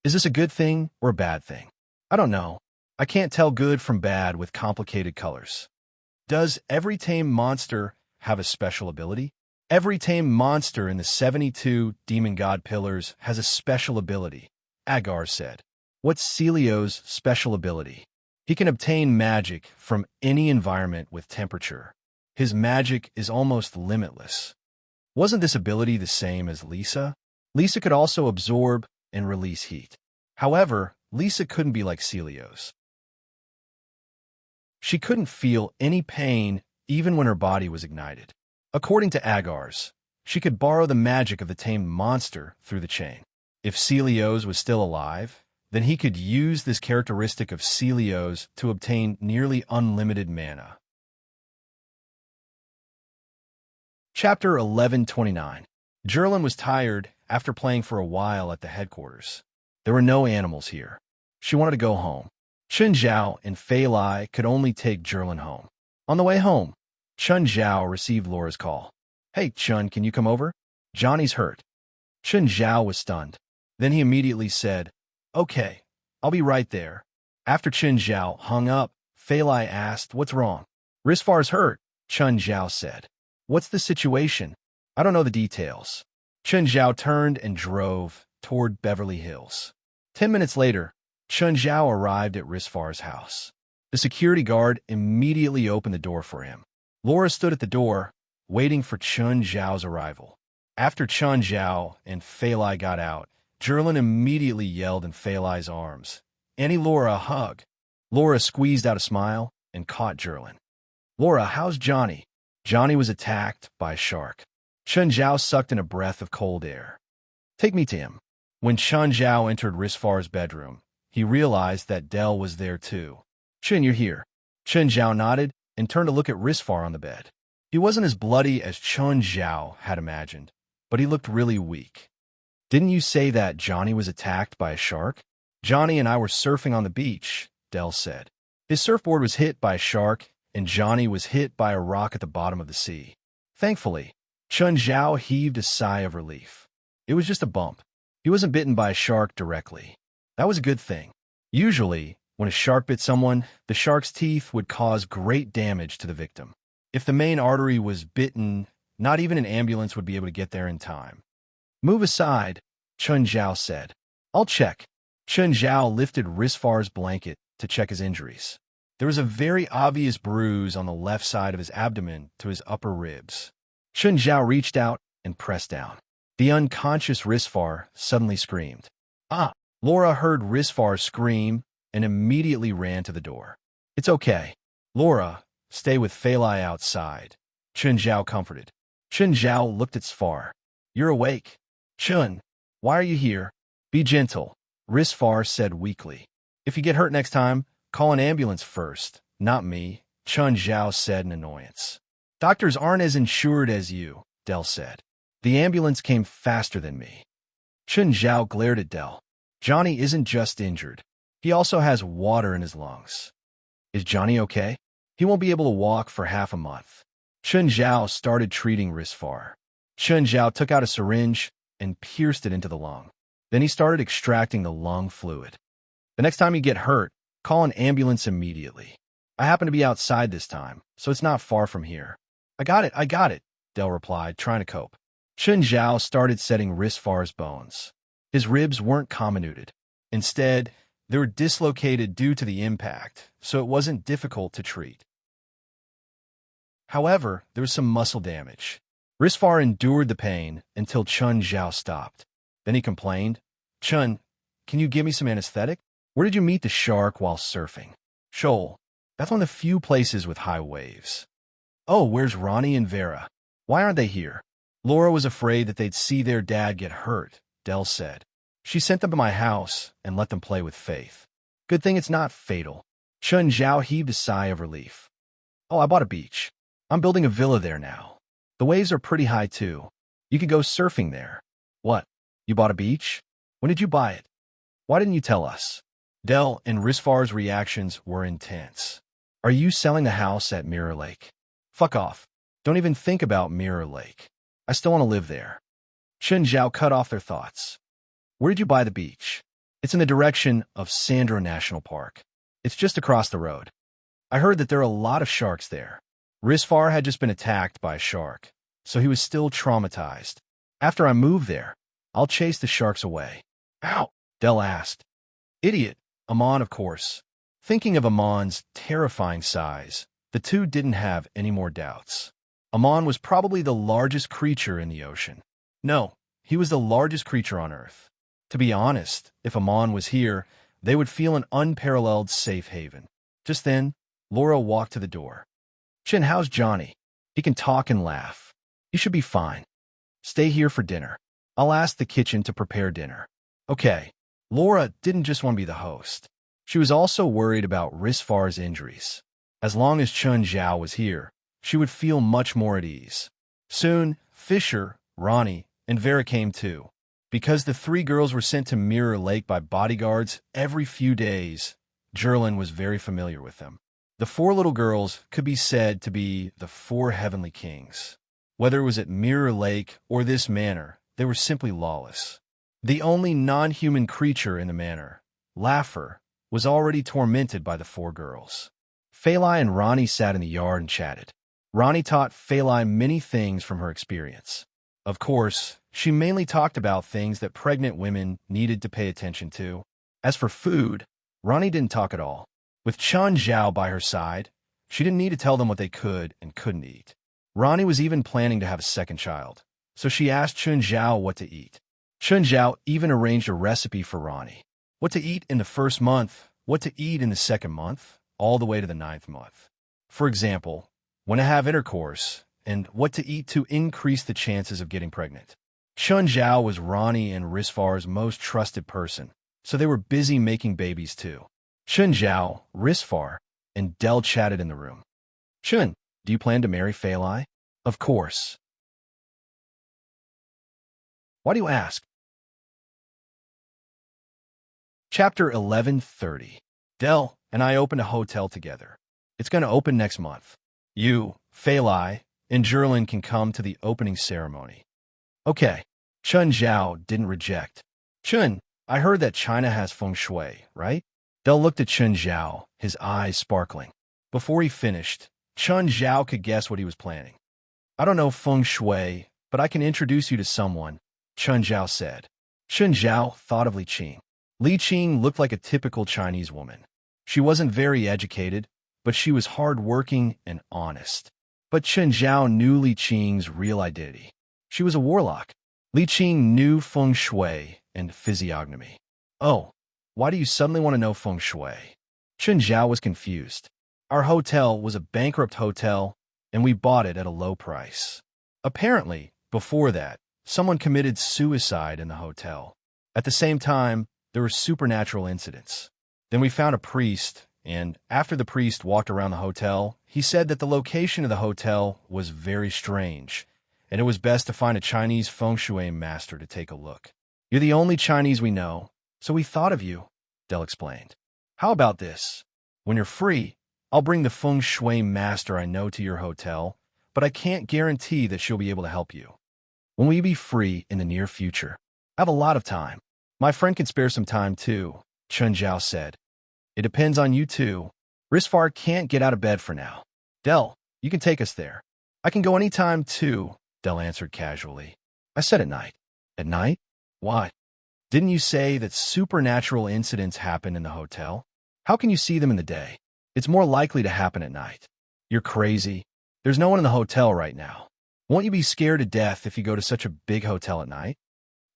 Is this a good thing or a bad thing? I don't know. I can't tell good from bad with complicated colors. Does every tame monster have a special ability? Every tame monster in the 72 demon god pillars has a special ability, Agar said. What's Celio's special ability? He can obtain magic from any environment with temperature. His magic is almost limitless. Wasn't this ability the same as Lisa? Lisa could also absorb and release heat. However, Lisa couldn't be like Celio's. She couldn't feel any pain even when her body was ignited. According to Agar's, she could borrow the magic of the tamed monster through the chain. If Celio's was still alive, then he could use this characteristic of Celio's to obtain nearly unlimited mana. Chapter 1129. Zhilin was tired after playing for a while at the headquarters. There were no animals here. She wanted to go home. Chun Zhao and Fei Lai could only take Zhilin home. On the way home, Chun Zhao received Laura's call. Hey, Chun, can you come over? Johnny's hurt. Chun Zhao was stunned. Then he immediately said, Okay, I'll be right there. After Chun Zhao hung up, Fei Lai asked, What's wrong? Risfar's hurt, Chun Zhao said. What's the situation? I don't know the details. Chun Zhao turned and drove toward Beverly Hills. 10 minutes later, Chun Zhao arrived at Risfar's house. The security guard immediately opened the door for him. Laura stood at the door, waiting for Chun Zhao's arrival. After Chun Zhao and Fei Lai got out, Jerlin immediately yelled in Fei Lai's arms, "Annie Laura, a hug." Laura squeezed out a smile and caught Jerlin. "Laura, how's Johnny?" Johnny was attacked by a shark. Chun Zhao sucked in a breath of cold air. "Take me to him." When Chun Zhao entered Risfar's bedroom, he realized that Del was there too. "Chun, you're here." Chun Zhao nodded and turned to look at Risfar on the bed. He wasn't as bloody as Chun Zhao had imagined, but he looked really weak. "Didn't you say that Johnny was attacked by a shark?" "Johnny and I were surfing on the beach," Del said. "His surfboard was hit by a shark, and Johnny was hit by a rock at the bottom of the sea." Thankfully, Chun Zhao heaved a sigh of relief. It was just a bump. He wasn't bitten by a shark directly. That was a good thing. Usually, when a shark bit someone, the shark's teeth would cause great damage to the victim. If the main artery was bitten, not even an ambulance would be able to get there in time. "Move aside," Chun Zhao said. "I'll check." Chun Zhao lifted Risfar's blanket to check his injuries. There was a very obvious bruise on the left side of his abdomen to his upper ribs. Chun Zhao reached out and pressed down. The unconscious Risfar suddenly screamed. "Ah!" Laura heard Risfar scream and immediately ran to the door. "It's okay. Laura, stay with Fei Lai outside," Chun Zhao comforted. Chun Zhao looked at Sfar. "You're awake." "Chun, why are you here?" "Be gentle," Risfar said weakly. "If you get hurt next time, call an ambulance first, not me," Chun Zhao said in annoyance. "Doctors aren't as insured as you," Del said. "The ambulance came faster than me." Chun Zhao glared at Del. "Johnny isn't just injured. He also has water in his lungs." "Is Johnny okay?" "He won't be able to walk for half a month." Chun Zhao started treating Risfar. Chun Zhao took out a syringe and pierced it into the lung. Then he started extracting the lung fluid. "The next time you get hurt, call an ambulance immediately. I happen to be outside this time, so it's not far from here." I got it, Del replied, trying to cope. Chun Zhao started setting Risfar's bones. His ribs weren't comminuted. Instead, they were dislocated due to the impact, so it wasn't difficult to treat. However, there was some muscle damage. Risfar endured the pain until Chun Zhao stopped. Then he complained, "Chun, can you give me some anesthetic? Where did you meet the shark while surfing?" "Shoal. That's one of the few places with high waves." "Oh, where's Ronnie and Vera? Why aren't they here?" "Laura was afraid that they'd see their dad get hurt," Del said. "She sent them to my house and let them play with Faith. Good thing it's not fatal." Chun Zhao heaved a sigh of relief. "Oh, I bought a beach. I'm building a villa there now. The waves are pretty high, too. You could go surfing there." "What? You bought a beach? When did you buy it? Why didn't you tell us?" Del and Risfar's reactions were intense. "Are you selling the house at Mirror Lake?" "Fuck off. Don't even think about Mirror Lake. I still want to live there." Chun Zhao cut off their thoughts. "Where did you buy the beach?" "It's in the direction of Sandro National Park. It's just across the road. I heard that there are a lot of sharks there." Risfar had just been attacked by a shark, so he was still traumatized. "After I move there, I'll chase the sharks away." "Ow!" Del asked. "Idiot. Amon, of course." Thinking of Amon's terrifying size, the two didn't have any more doubts. Amon was probably the largest creature in the ocean. No, he was the largest creature on Earth. To be honest, if Amon was here, they would feel an unparalleled safe haven. Just then, Laura walked to the door. "Chin, how's Johnny? He can talk and laugh. He should be fine. Stay here for dinner. I'll ask the kitchen to prepare dinner." Okay, Laura didn't just want to be the host. She was also worried about Risfar's injuries. As long as Chun Zhao was here, she would feel much more at ease. Soon, Fisher, Ronnie, and Vera came too. Because the three girls were sent to Mirror Lake by bodyguards every few days, Jerlin was very familiar with them. The four little girls could be said to be the four heavenly kings. Whether it was at Mirror Lake or this manor, they were simply lawless. The only non-human creature in the manor, Laugher, was already tormented by the four girls. Fei Lai and Ronnie sat in the yard and chatted. Ronnie taught Fei Lai many things from her experience. Of course, she mainly talked about things that pregnant women needed to pay attention to. As for food, Ronnie didn't talk at all. With Chun Zhao by her side, she didn't need to tell them what they could and couldn't eat. Ronnie was even planning to have a second child, so she asked Chun Zhao what to eat. Chun Zhao even arranged a recipe for Ronnie. What to eat in the first month, what to eat in the second month, all the way to the 9th month. For example, when to have intercourse, and what to eat to increase the chances of getting pregnant. Chun Zhao was Ronnie and Risfar's most trusted person, so they were busy making babies too. Chun Zhao, Risfar, and Del chatted in the room. Chun, do you plan to marry Fei Lai? Of course. Why do you ask? Chapter 11:30. Del and I opened a hotel together. It's going to open next month. You, Fei Lai, and Zhirlin can come to the opening ceremony. Okay. Chun Zhao didn't reject. Chun, I heard that China has feng shui, right? Del looked at Chun Zhao, his eyes sparkling. Before he finished, Chun Zhao could guess what he was planning. I don't know feng shui, but I can introduce you to someone, Chun Zhao said. Chun Zhao thought of Li Qing. Li Qing looked like a typical Chinese woman. She wasn't very educated, but she was hard-working and honest. But Chun Zhao knew Li Qing's real identity. She was a warlock. Li Qing knew feng shui and physiognomy. Oh, why do you suddenly want to know feng shui? Chun Zhao was confused. Our hotel was a bankrupt hotel, and we bought it at a low price. Apparently, before that, someone committed suicide in the hotel. At the same time, there were supernatural incidents. Then we found a priest, and after the priest walked around the hotel, he said that the location of the hotel was very strange, and it was best to find a Chinese feng shui master to take a look. You're the only Chinese we know, so we thought of you, Del explained. How about this? When you're free, I'll bring the feng shui master I know to your hotel, but I can't guarantee that she'll be able to help you. When will you be free in the near future? I have a lot of time. My friend can spare some time too, Chun Zhao said. It depends on you too. Risfar can't get out of bed for now. Del, you can take us there. I can go any time too, Del answered casually. I said at night. At night? Why? Didn't you say that supernatural incidents happen in the hotel? How can you see them in the day? It's more likely to happen at night. You're crazy. There's no one in the hotel right now. Won't you be scared to death if you go to such a big hotel at night?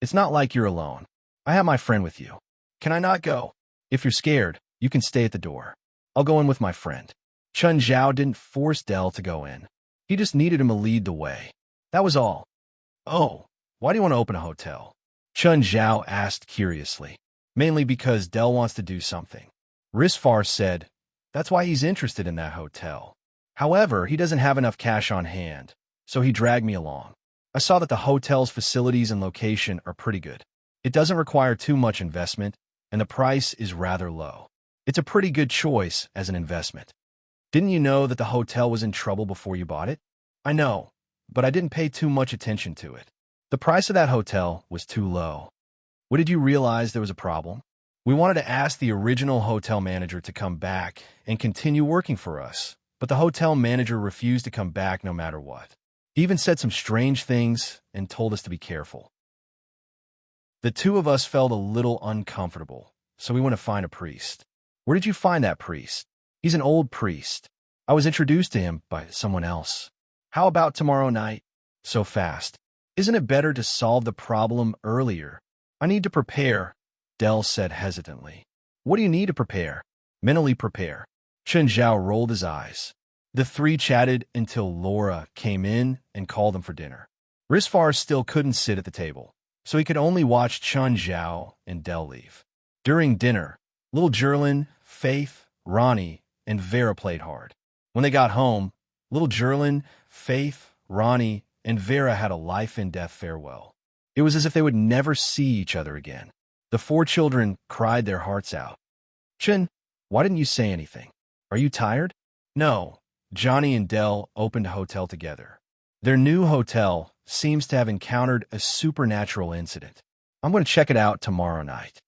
It's not like you're alone. I have my friend with you. Can I not go? If you're scared, you can stay at the door. I'll go in with my friend. Chun Zhao didn't force Del to go in. He just needed him to lead the way. That was all. Oh, why do you want to open a hotel? Chun Zhao asked curiously. Mainly because Del wants to do something. Risfar said, that's why he's interested in that hotel. However, he doesn't have enough cash on hand, so he dragged me along. I saw that the hotel's facilities and location are pretty good. It doesn't require too much investment, and the price is rather low. It's a pretty good choice as an investment. Didn't you know that the hotel was in trouble before you bought it? I know, but I didn't pay too much attention to it. The price of that hotel was too low. When did you realize there was a problem? We wanted to ask the original hotel manager to come back and continue working for us, but the hotel manager refused to come back no matter what. He even said some strange things and told us to be careful. The two of us felt a little uncomfortable, so we went to find a priest. Where did you find that priest? He's an old priest. I was introduced to him by someone else. How about tomorrow night? So fast. Isn't it better to solve the problem earlier? I need to prepare, Del said hesitantly. What do you need to prepare? Mentally prepare. Chun Zhao rolled his eyes. The three chatted until Laura came in and called them for dinner. Risfar still couldn't sit at the table, so he could only watch Chun Zhao and Del leave. During dinner, little Zhirlin, Faith, Ronnie, and Vera played hard. When they got home, little Zhirlin, Faith, Ronnie, and Vera had a life-and-death farewell. It was as if they would never see each other again. The four children cried their hearts out. Chun, why didn't you say anything? Are you tired? No. Johnny and Del opened a hotel together. Their new hotel seems to have encountered a supernatural incident. I'm going to check it out tomorrow night.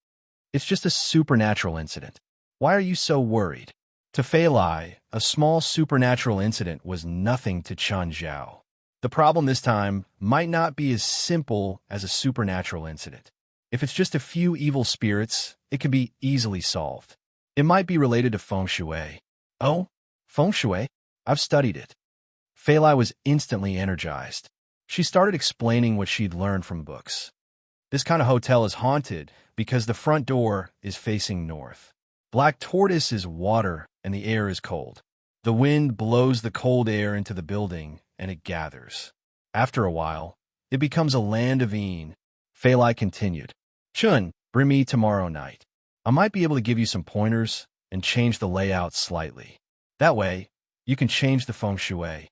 It's just a supernatural incident. Why are you so worried? To Fei Lai, a small supernatural incident was nothing to Chun Zhao. The problem this time might not be as simple as a supernatural incident. If it's just a few evil spirits, it can be easily solved. It might be related to feng shui. Oh, feng shui? I've studied it. Fei Lai was instantly energized. She started explaining what she'd learned from books. This kind of hotel is haunted because the front door is facing north. Black tortoise is water and the air is cold. The wind blows the cold air into the building and it gathers. After a while, it becomes a land of een. Fei Lai continued. Chun, bring me tomorrow night. I might be able to give you some pointers and change the layout slightly. That way, you can change the feng shui.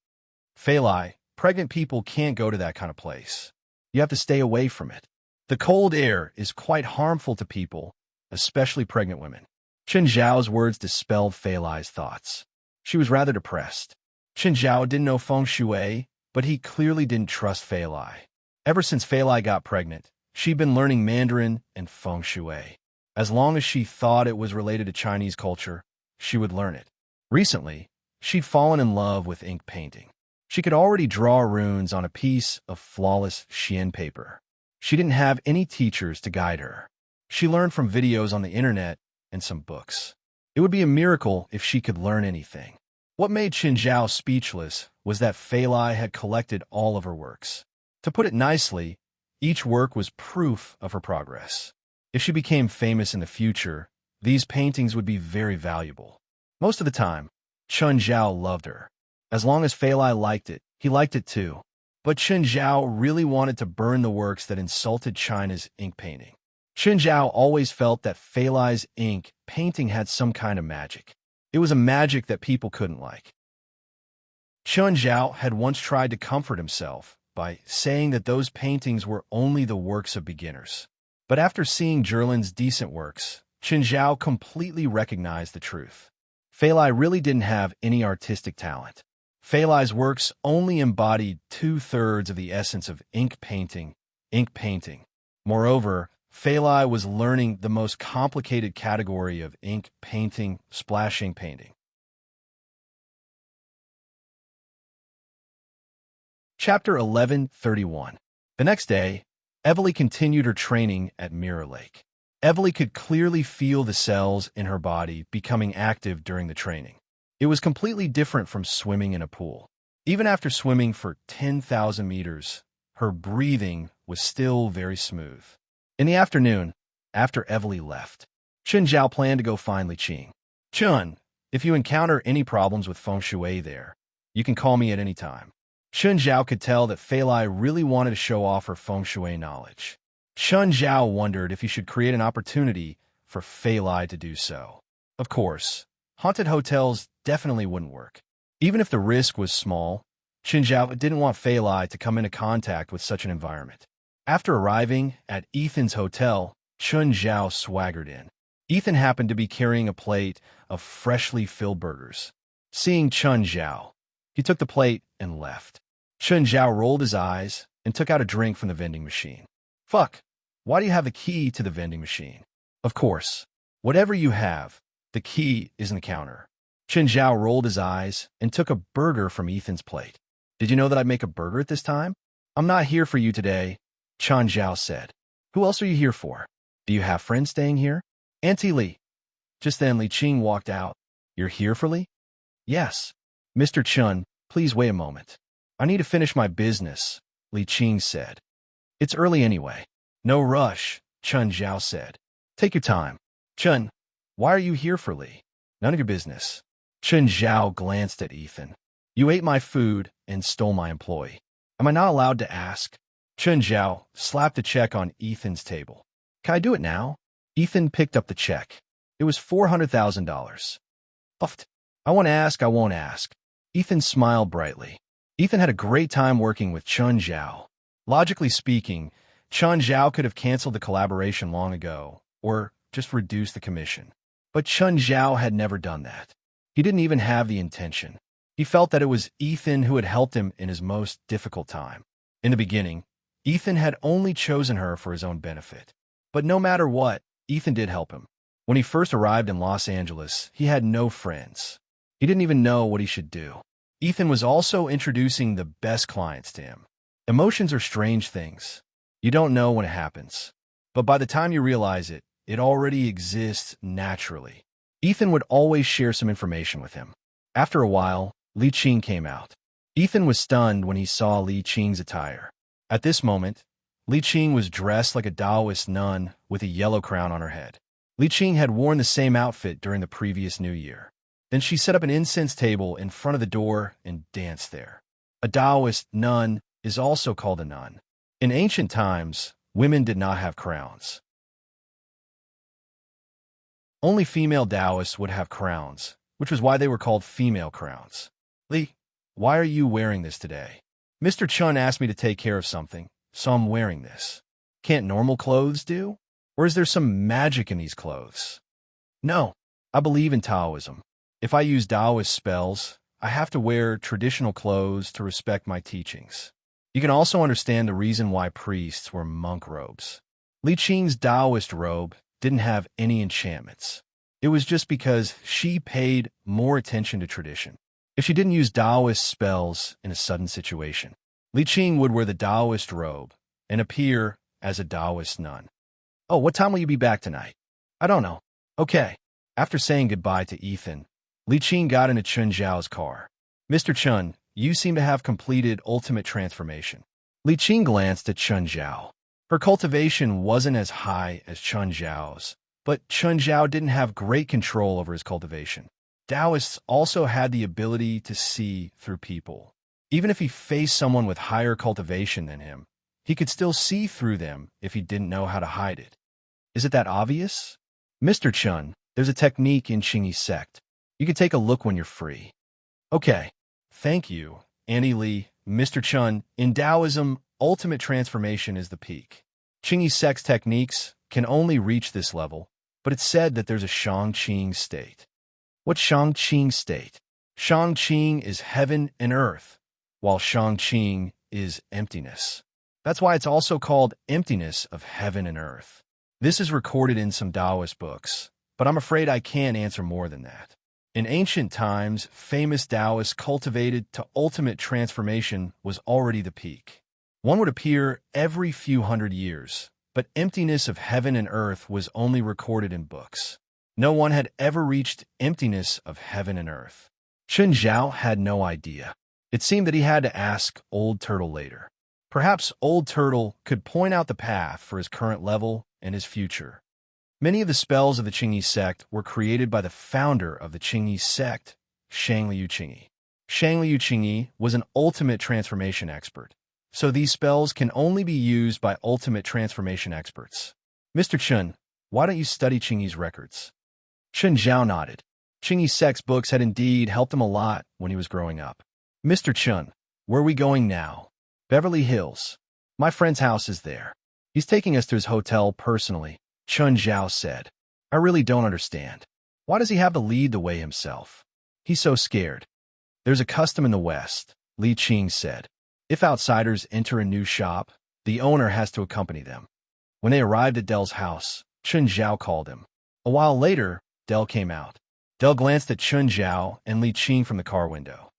Fei Lai, pregnant people can't go to that kind of place. You have to stay away from it. The cold air is quite harmful to people, especially pregnant women. Chen Zhao's words dispelled Fei Lai's thoughts. She was rather depressed. Chen Zhao didn't know feng shui, but he clearly didn't trust Fei Lai. Ever since Fei Lai got pregnant, she'd been learning Mandarin and feng shui. As long as she thought it was related to Chinese culture, she would learn it. Recently, she'd fallen in love with ink painting. She could already draw runes on a piece of flawless Xian paper. She didn't have any teachers to guide her. She learned from videos on the internet and some books. It would be a miracle if she could learn anything. What made Chen Zhao speechless was that Fei Lai had collected all of her works. To put it nicely, each work was proof of her progress. If she became famous in the future, these paintings would be very valuable. Most of the time, Chen Zhao loved her. As long as Fei Lai liked it, he liked it too. But Chen Zhao really wanted to burn the works that insulted China's ink painting. Chen Zhao always felt that Fei Lai's ink painting had some kind of magic. It was a magic that people couldn't like. Chen Zhao had once tried to comfort himself by saying that those paintings were only the works of beginners. But after seeing Zherlin's decent works, Chen Zhao completely recognized the truth. Fei Lai really didn't have any artistic talent. Fei Lai's works only embodied 2/3 of the essence of ink painting. Moreover, Fei Lai was learning the most complicated category of ink painting, splashing painting. Chapter 11:31. The next day, Evely continued her training at Mirror Lake. Evely could clearly feel the cells in her body becoming active during the training. It was completely different from swimming in a pool. Even after swimming for 10,000 meters, her breathing was still very smooth. In the afternoon, after Evely left, Chen Zhao planned to go find Li Qing. Chun, if you encounter any problems with feng shui there, you can call me at any time. Chen Zhao could tell that Fei Lai really wanted to show off her feng shui knowledge. Chen Zhao wondered if he should create an opportunity for Fei Lai to do so. Of course, haunted hotels definitely wouldn't work. Even if the risk was small, Chen Zhao didn't want Fei Lai to come into contact with such an environment. After arriving at Ethan's hotel, Chen Zhao swaggered in. Ethan happened to be carrying a plate of freshly filled burgers. Seeing Chen Zhao, he took the plate and left. Chen Zhao rolled his eyes and took out a drink from the vending machine. Fuck, why do you have the key to the vending machine? Of course, whatever you have, the key is in the counter. Chen Zhao rolled his eyes and took a burger from Ethan's plate. Did you know that I'd make a burger at this time? I'm not here for you today, Chen Zhao said. Who else are you here for? Do you have friends staying here? Auntie Li. Just then Li Qing walked out. You're here for Li? Yes. Mr. Chun, please wait a moment. I need to finish my business, Li Qing said. It's early anyway. No rush, Chen Zhao said. Take your time. Chun, why are you here for Li? None of your business. Chen Zhao glanced at Ethan. You ate my food and stole my employee. Am I not allowed to ask? Chen Zhao slapped a check on Ethan's table. Can I do it now? Ethan picked up the check. It was $400,000. Uffed. I won't ask, I won't ask. Ethan smiled brightly. Ethan had a great time working with Chen Zhao. Logically speaking, Chen Zhao could have canceled the collaboration long ago, or just reduced the commission. But Chen Zhao had never done that. He didn't even have the intention. He felt that it was Ethan who had helped him in his most difficult time. In the beginning, Ethan had only chosen her for his own benefit. But no matter what, Ethan did help him. When he first arrived in Los Angeles, he had no friends. He didn't even know what he should do. Ethan was also introducing the best clients to him. Emotions are strange things. You don't know when it happens. But by the time you realize it, it already exists naturally. Ethan would always share some information with him. After a while, Li Qing came out. Ethan was stunned when he saw Li Qing's attire. At this moment, Li Qing was dressed like a Taoist nun with a yellow crown on her head. Li Qing had worn the same outfit during the previous New Year. Then she set up an incense table in front of the door and danced there. A Taoist nun is also called a nun. In ancient times, women did not have crowns. Only female Taoists would have crowns, which was why they were called female crowns. Li, why are you wearing this today? Mr. Chun asked me to take care of something, so I'm wearing this. Can't normal clothes do? Or is there some magic in these clothes? No, I believe in Taoism. If I use Taoist spells, I have to wear traditional clothes to respect my teachings. You can also understand the reason why priests wear monk robes. Li Qing's Taoist robe didn't have any enchantments. It was just because she paid more attention to tradition. If she didn't use Taoist spells in a sudden situation, Li Qing would wear the Taoist robe and appear as a Taoist nun. Oh, what time will you be back tonight? I don't know. Okay. After saying goodbye to Ethan, Li Qing got into Chun Zhao's car. Mr. Chun, you seem to have completed ultimate transformation. Li Qing glanced at Chun Zhao. Her cultivation wasn't as high as Chun Zhao's, but Chun Zhao didn't have great control over his cultivation. Taoists also had the ability to see through people. Even if he faced someone with higher cultivation than him, he could still see through them if he didn't know how to hide it. Is it that obvious? Mr. Chun, there's a technique in Qingyi sect. You can take a look when you're free. Okay. Thank you, Annie Lee. Mr. Chun, in Taoism, ultimate transformation is the peak. Qingyi sect's techniques can only reach this level, but it's said that there's a Shang-Qing state. What's Shang-Qing state? Shang-Qing is heaven and earth, while Shang-Qing is emptiness. That's why it's also called emptiness of heaven and earth. This is recorded in some Taoist books, but I'm afraid I can't answer more than that. In ancient times, famous Taoists cultivated to ultimate transformation was already the peak. One would appear every few hundred years, but emptiness of heaven and earth was only recorded in books. No one had ever reached emptiness of heaven and earth. Chun Zhao had no idea. It seemed that he had to ask Old Turtle later. Perhaps Old Turtle could point out the path for his current level and his future. Many of the spells of the Qingyi sect were created by the founder of the Qingyi sect, Shangliu Qingyi. Shangliu Qingyi was an ultimate transformation expert, so these spells can only be used by ultimate transformation experts. Mr. Chun, why don't you study Qingyi's records? Chun Zhao nodded. Qingyi sect's books had indeed helped him a lot when he was growing up. Mr. Chun, where are we going now? Beverly Hills. My friend's house is there. He's taking us to his hotel personally, Chun Zhao said. I really don't understand. Why does he have to lead the way himself? He's so scared. There's a custom in the West, Li Qing said. If outsiders enter a new shop, the owner has to accompany them. When they arrived at Dell's house, Chun Zhao called him. A while later, Dell came out. Dell glanced at Chun Zhao and Li Qing from the car window.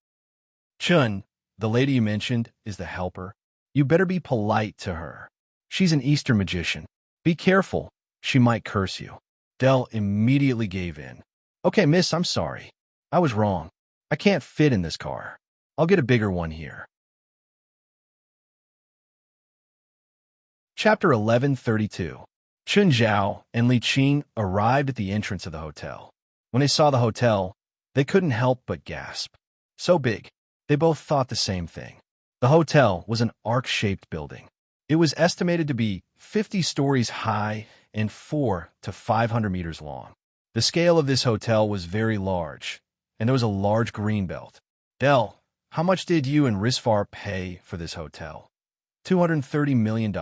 Chun, the lady you mentioned, is the helper. You better be polite to her. She's an Eastern magician. Be careful. She might curse you. Dell immediately gave in. Okay, miss, I'm sorry. I was wrong. I can't fit in this car. I'll get a bigger one here. Chapter 1132. Chun Zhao and Li Qing arrived at the entrance of the hotel. When they saw the hotel, they couldn't help but gasp. So big, they both thought the same thing. The hotel was an arc-shaped building. It was estimated to be 50 stories high and 400 to 500 meters long. The scale of this hotel was very large, and there was a large green belt. Dell, how much did you and Risvar pay for this hotel? $230 million.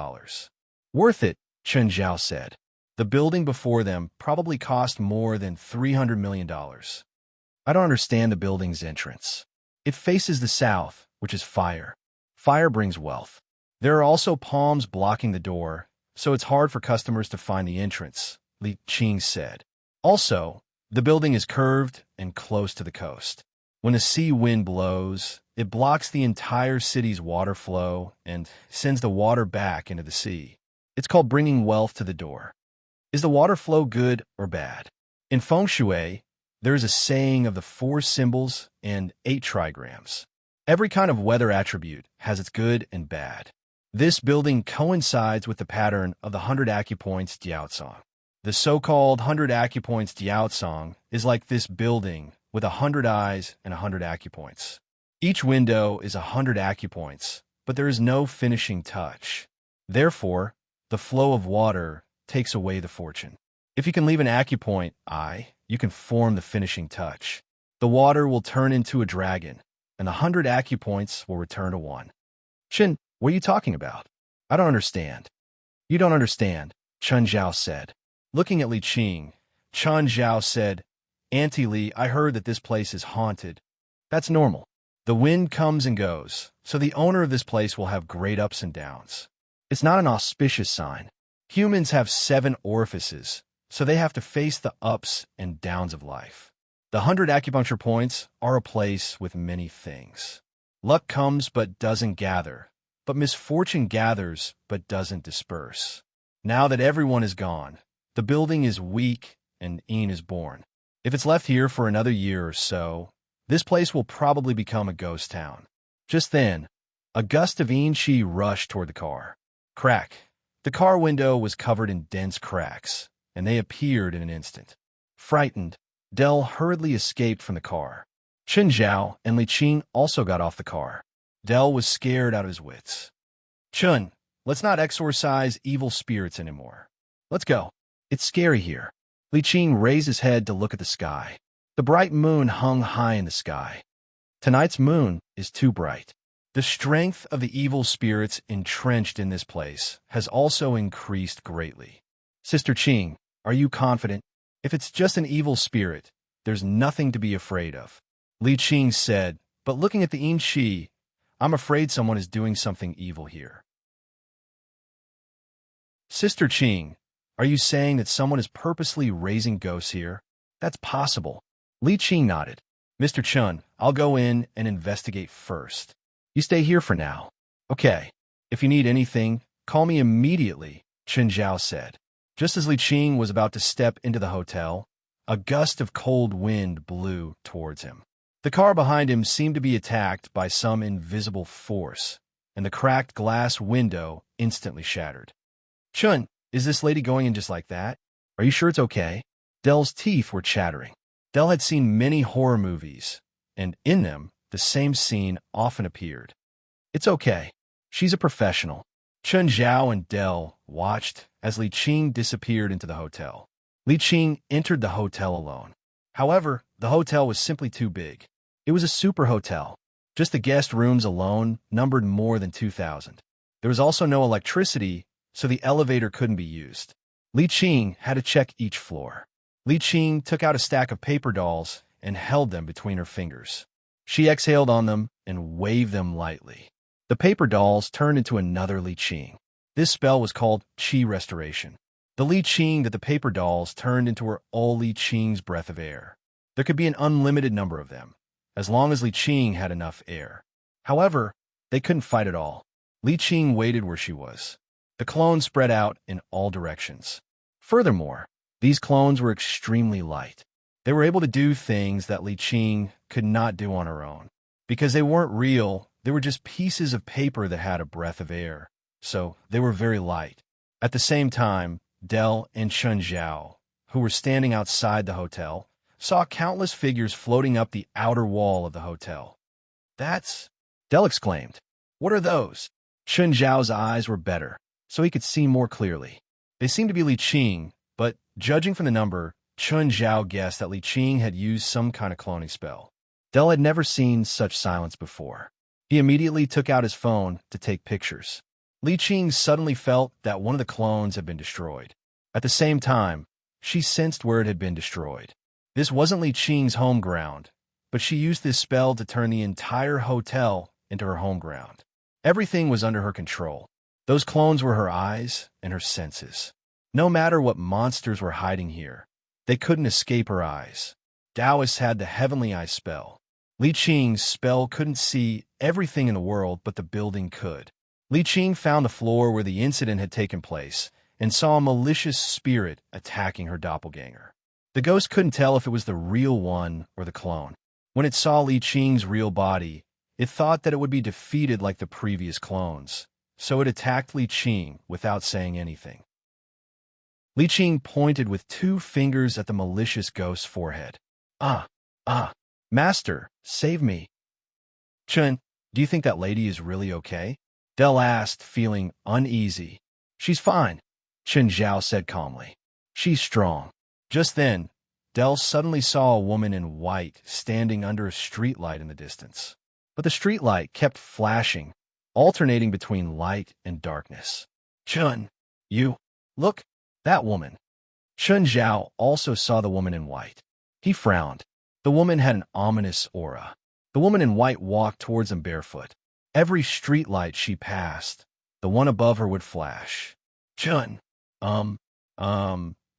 Worth it, Chun Zhao said. The building before them probably cost more than $300 million. I don't understand the building's entrance. It faces the south, which is fire. Fire brings wealth. There are also palms blocking the door, so it's hard for customers to find the entrance, Li Qing said. Also, the building is curved and close to the coast. When a sea wind blows, it blocks the entire city's water flow and sends the water back into the sea. It's called bringing wealth to the door. Is the water flow good or bad? In Feng Shui, there is a saying of the 4 symbols and 8 trigrams. Every kind of weather attribute has its good and bad. This building coincides with the pattern of the 100 acupoints Diaocang. The so-called 100 acupoints Diaocang is like this building with 100 eyes and 100 acupoints. Each window is 100 acupoints, but there is no finishing touch. Therefore, the flow of water takes away the fortune. If you can leave an acupoint eye, you can form the finishing touch. The water will turn into a dragon, and the 100 acupoints will return to 1. Chen, what are you talking about? I don't understand. You don't understand, Chen Zhao said. Looking at Li Qing, Chen Zhao said, Auntie Li, I heard that this place is haunted. That's normal. The wind comes and goes, so the owner of this place will have great ups and downs. It's not an auspicious sign. Humans have 7 orifices, so they have to face the ups and downs of life. The 100 acupuncture points are a place with many things. Luck comes but doesn't gather, but misfortune gathers but doesn't disperse. Now that everyone is gone, the building is weak and Een is born. If it's left here for another year or so, this place will probably become a ghost town. Just then, a gust of Een Chi rushed toward the car. Crack. The car window was covered in dense cracks, and they appeared in an instant. Frightened, Dell hurriedly escaped from the car. Chen Zhao and Li Qing also got off the car. Dell was scared out of his wits. Chun, let's not exorcise evil spirits anymore. Let's go. It's scary here. Li Qing raised his head to look at the sky. The bright moon hung high in the sky. Tonight's moon is too bright. The strength of the evil spirits entrenched in this place has also increased greatly. Sister Qing, are you confident? If it's just an evil spirit, there's nothing to be afraid of. Li Qing said, but looking at the Een Chi, I'm afraid someone is doing something evil here. Sister Qing, are you saying that someone is purposely raising ghosts here? That's possible. Li Qing nodded. Mr. Chun, I'll go in and investigate first. You stay here for now. Okay. If you need anything, call me immediately, Chen Zhao said. Just as Li Qing was about to step into the hotel, a gust of cold wind blew towards him. The car behind him seemed to be attacked by some invisible force, and the cracked glass window instantly shattered. Chun, is this lady going in just like that? Are you sure it's okay? Dell's teeth were chattering. Dell had seen many horror movies, and in them, the same scene often appeared. It's okay. She's a professional. Chen Zhao and Dell watched as Li Qing disappeared into the hotel. Li Qing entered the hotel alone. However, the hotel was simply too big. It was a super hotel. Just the guest rooms alone numbered more than 2,000. There was also no electricity, so the elevator couldn't be used. Li Qing had to check each floor. Li Qing took out a stack of paper dolls and held them between her fingers. She exhaled on them and waved them lightly. The paper dolls turned into another Li Qing. This spell was called Qi Restoration. The Li Qing that the paper dolls turned into her all Li Qing's breath of air. There could be an unlimited number of them, as long as Li Qing had enough air. However, they couldn't fight at all. Li Qing waited where she was. The clones spread out in all directions. Furthermore, these clones were extremely light. They were able to do things that Li Qing could not do on her own. Because they weren't real, they were just pieces of paper that had a breath of air, so they were very light. At the same time, Dell and Chen Zhao, who were standing outside the hotel, saw countless figures floating up the outer wall of the hotel. That's... Dell exclaimed. What are those? Chen Zhao's eyes were better, so he could see more clearly. They seemed to be Li Qing, but judging from the number, Chen Zhao guessed that Li Qing had used some kind of cloning spell. Dell had never seen such silence before. He immediately took out his phone to take pictures. Li Qing suddenly felt that one of the clones had been destroyed. At the same time, she sensed where it had been destroyed. This wasn't Li Qing's home ground, but she used this spell to turn the entire hotel into her home ground. Everything was under her control. Those clones were her eyes and her senses. No matter what monsters were hiding here, they couldn't escape her eyes. Taoists had the Heavenly Eye spell. Li Qing's spell couldn't see everything in the world, but the building could. Li Qing found the floor where the incident had taken place and saw a malicious spirit attacking her doppelganger. The ghost couldn't tell if it was the real one or the clone. When it saw Li Qing's real body, It thought that it would be defeated like the previous clones, so it attacked Li Qing without saying anything. Li Qing pointed with 2 fingers at the malicious ghost's forehead. Ah, Master, save me. Chun, do you think that lady is really okay? Dell asked, feeling uneasy. She's fine, Chen Zhao said calmly. She's strong. Just then, Dell suddenly saw a woman in white standing under a streetlight in the distance. But the streetlight kept flashing, alternating between light and darkness. Chun, look, that woman. Chen Zhao also saw the woman in white. He frowned. The woman had an ominous aura. The woman in white walked towards him barefoot. Every streetlight she passed, the one above her would flash. Chun,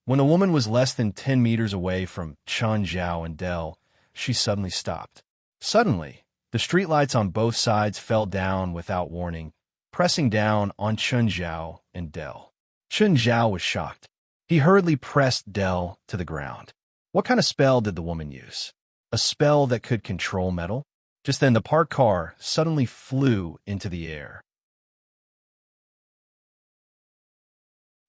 When the woman was less than 10 meters away from Chen Zhao and Dell, she suddenly stopped. Suddenly, the streetlights on both sides fell down without warning, pressing down on Chen Zhao and Dell. Chen Zhao was shocked. He hurriedly pressed Dell to the ground. What kind of spell did the woman use? A spell that could control metal? Just then, the parked car suddenly flew into the air.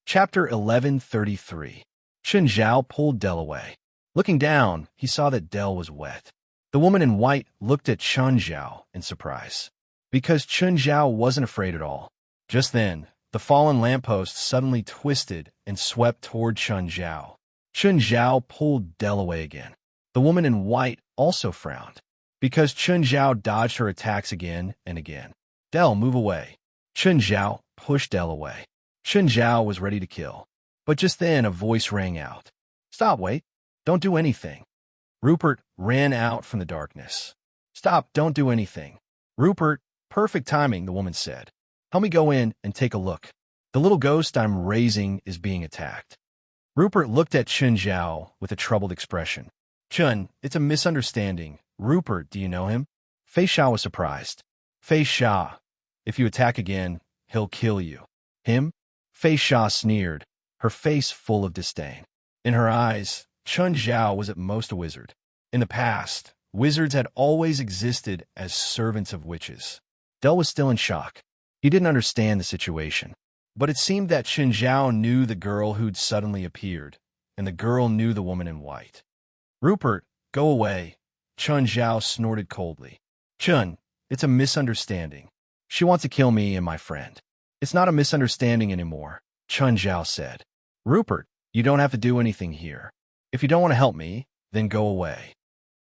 Chapter 1133. Chen Zhao pulled Dell away. Looking down, he saw that Dell was wet. The woman in white looked at Chen Zhao in surprise, because Chen Zhao wasn't afraid at all. Just then, the fallen lamppost suddenly twisted and swept toward Chen Zhao. Chen Zhao pulled Dell away again. The woman in white also frowned, because Chen Zhao dodged her attacks again and again. Dell, move away. Chen Zhao pushed Dell away. Chen Zhao was ready to kill. But just then a voice rang out. Stop, wait. Don't do anything. Rupert ran out from the darkness. Stop, don't do anything. Rupert, perfect timing, the woman said. Help me go in and take a look. The little ghost I'm raising is being attacked. Rupert looked at Chen Zhao with a troubled expression. Chun, it's a misunderstanding. Rupert, do you know him? Fei Sha was surprised. Fei Sha, if you attack again, he'll kill you. Him? Fei Sha sneered, her face full of disdain. In her eyes, Chen Zhao was at most a wizard. In the past, wizards had always existed as servants of witches. Dell was still in shock. He didn't understand the situation. But it seemed that Chen Zhao knew the girl who'd suddenly appeared, and the girl knew the woman in white. Rupert, go away, Chen Zhao snorted coldly. Chun, it's a misunderstanding. She wants to kill me and my friend. It's not a misunderstanding anymore, Chen Zhao said. Rupert, you don't have to do anything here. If you don't want to help me, then go away.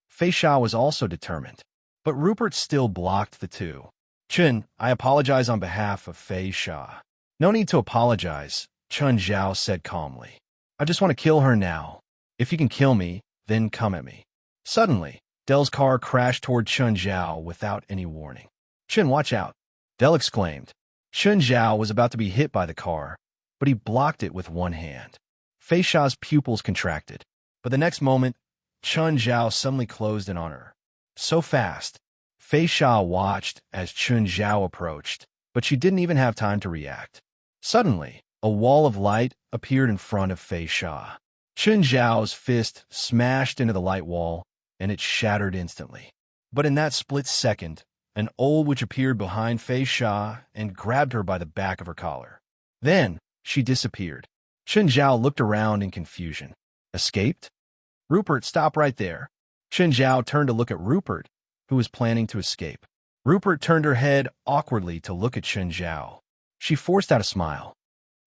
Fei Sha was also determined, but Rupert still blocked the two. Chun, I apologize on behalf of Fei Sha. No need to apologize, Chen Zhao said calmly. I just want to kill her now. If you can kill me, then come at me. Suddenly, Dell's car crashed toward Chen Zhao without any warning. Chen, watch out, Dell exclaimed. Chen Zhao was about to be hit by the car, but he blocked it with one hand. Fei Sha's pupils contracted, but the next moment, Chen Zhao suddenly closed in on her. So fast, Fei Sha watched as Chen Zhao approached, but she didn't even have time to react. Suddenly, a wall of light appeared in front of Fei Sha. Chen Zhao's fist smashed into the light wall, and it shattered instantly. But in that split second, an old witch appeared behind Fei Sha and grabbed her by the back of her collar. Then, she disappeared. Chen Zhao looked around in confusion. Escaped? Rupert, stop right there. Chen Zhao turned to look at Rupert, who was planning to escape. Rupert turned her head awkwardly to look at Chen Zhao. She forced out a smile.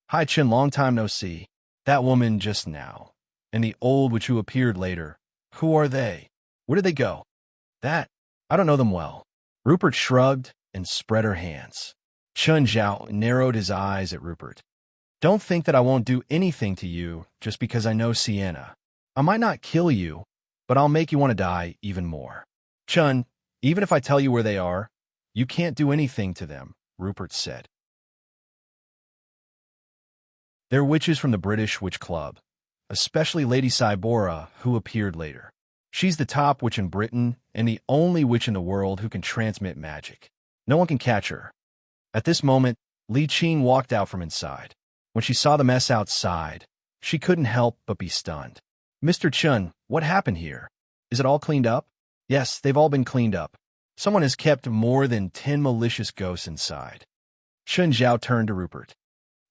Hi, Chen, long time no see. That woman just now. And the old witch who appeared later. Who are they? Where did they go? I don't know them well. Rupert shrugged and spread her hands. Chen Zhao narrowed his eyes at Rupert. Don't think that I won't do anything to you just because I know Sienna. I might not kill you, but I'll make you want to die even more. Chun, even if I tell you where they are, you can't do anything to them, Rupert said. They're witches from the British Witch Club, especially Lady Cybora, who appeared later. She's the top witch in Britain and the only witch in the world who can transmit magic. No one can catch her. At this moment, Li Qing walked out from inside. When she saw the mess outside, she couldn't help but be stunned. Mr. Chun, what happened here? Is it all cleaned up? Yes, they've all been cleaned up. Someone has kept more than 10 malicious ghosts inside. Chun Zhao turned to Rupert.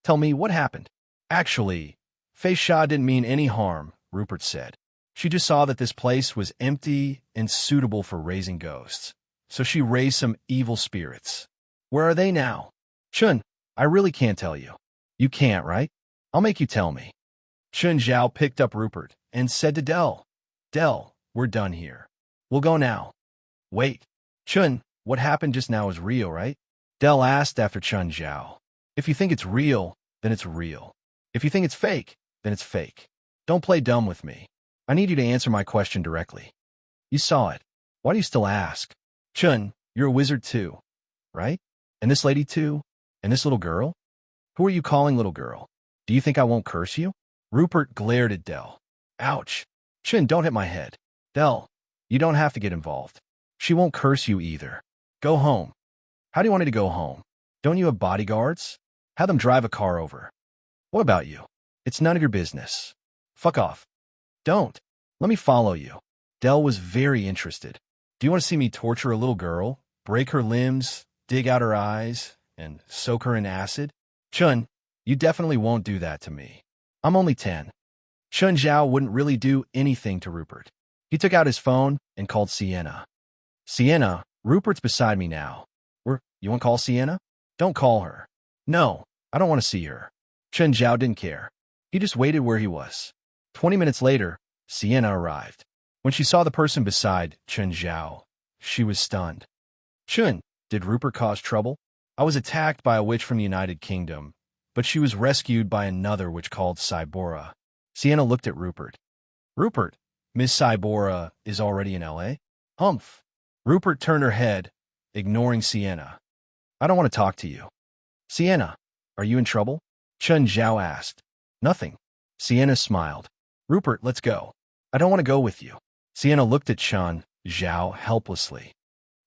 Tell me, what happened? Actually, Fei Sha didn't mean any harm, Rupert said. She just saw that this place was empty and suitable for raising ghosts. So she raised some evil spirits. Where are they now? Chun, I really can't tell you. You can't, right? I'll make you tell me. Chun Zhao picked up Rupert and said to Del, Del, we're done here. We'll go now. Wait. Chun, what happened just now is real, right? Del asked after Chun Zhao. If you think it's real, then it's real. If you think it's fake, then it's fake. Don't play dumb with me. I need you to answer my question directly. You saw it. Why do you still ask? Chun, you're a wizard too, right? And this lady too? And this little girl? Who are you calling little girl? Do you think I won't curse you? Rupert glared at Del. Ouch. Chun, don't hit my head. Del, you don't have to get involved. She won't curse you either. Go home. How do you want me to go home? Don't you have bodyguards? Have them drive a car over. What about you? It's none of your business. Fuck off. Don't. Let me follow you. Del was very interested. Do you want to see me torture a little girl, break her limbs, dig out her eyes, and soak her in acid? Chun, you definitely won't do that to me. I'm only 10. Chun Zhao wouldn't really do anything to Rupert. He took out his phone and called Sienna. Sienna, Rupert's beside me now. You want to call Sienna? Don't call her. No, I don't want to see her. Chun Zhao didn't care. He just waited where he was. 20 minutes later, Sienna arrived. When she saw the person beside Chun Zhao, she was stunned. Chun, did Rupert cause trouble? I was attacked by a witch from the United Kingdom, but she was rescued by another witch called Cybora. Sienna looked at Rupert. Rupert, Miss Cybora is already in L.A.? Humph. Rupert turned her head, ignoring Sienna. I don't want to talk to you. Sienna, are you in trouble? Chun Zhao asked. Nothing. Sienna smiled. Rupert, let's go. I don't want to go with you. Sienna looked at Chun Zhao helplessly.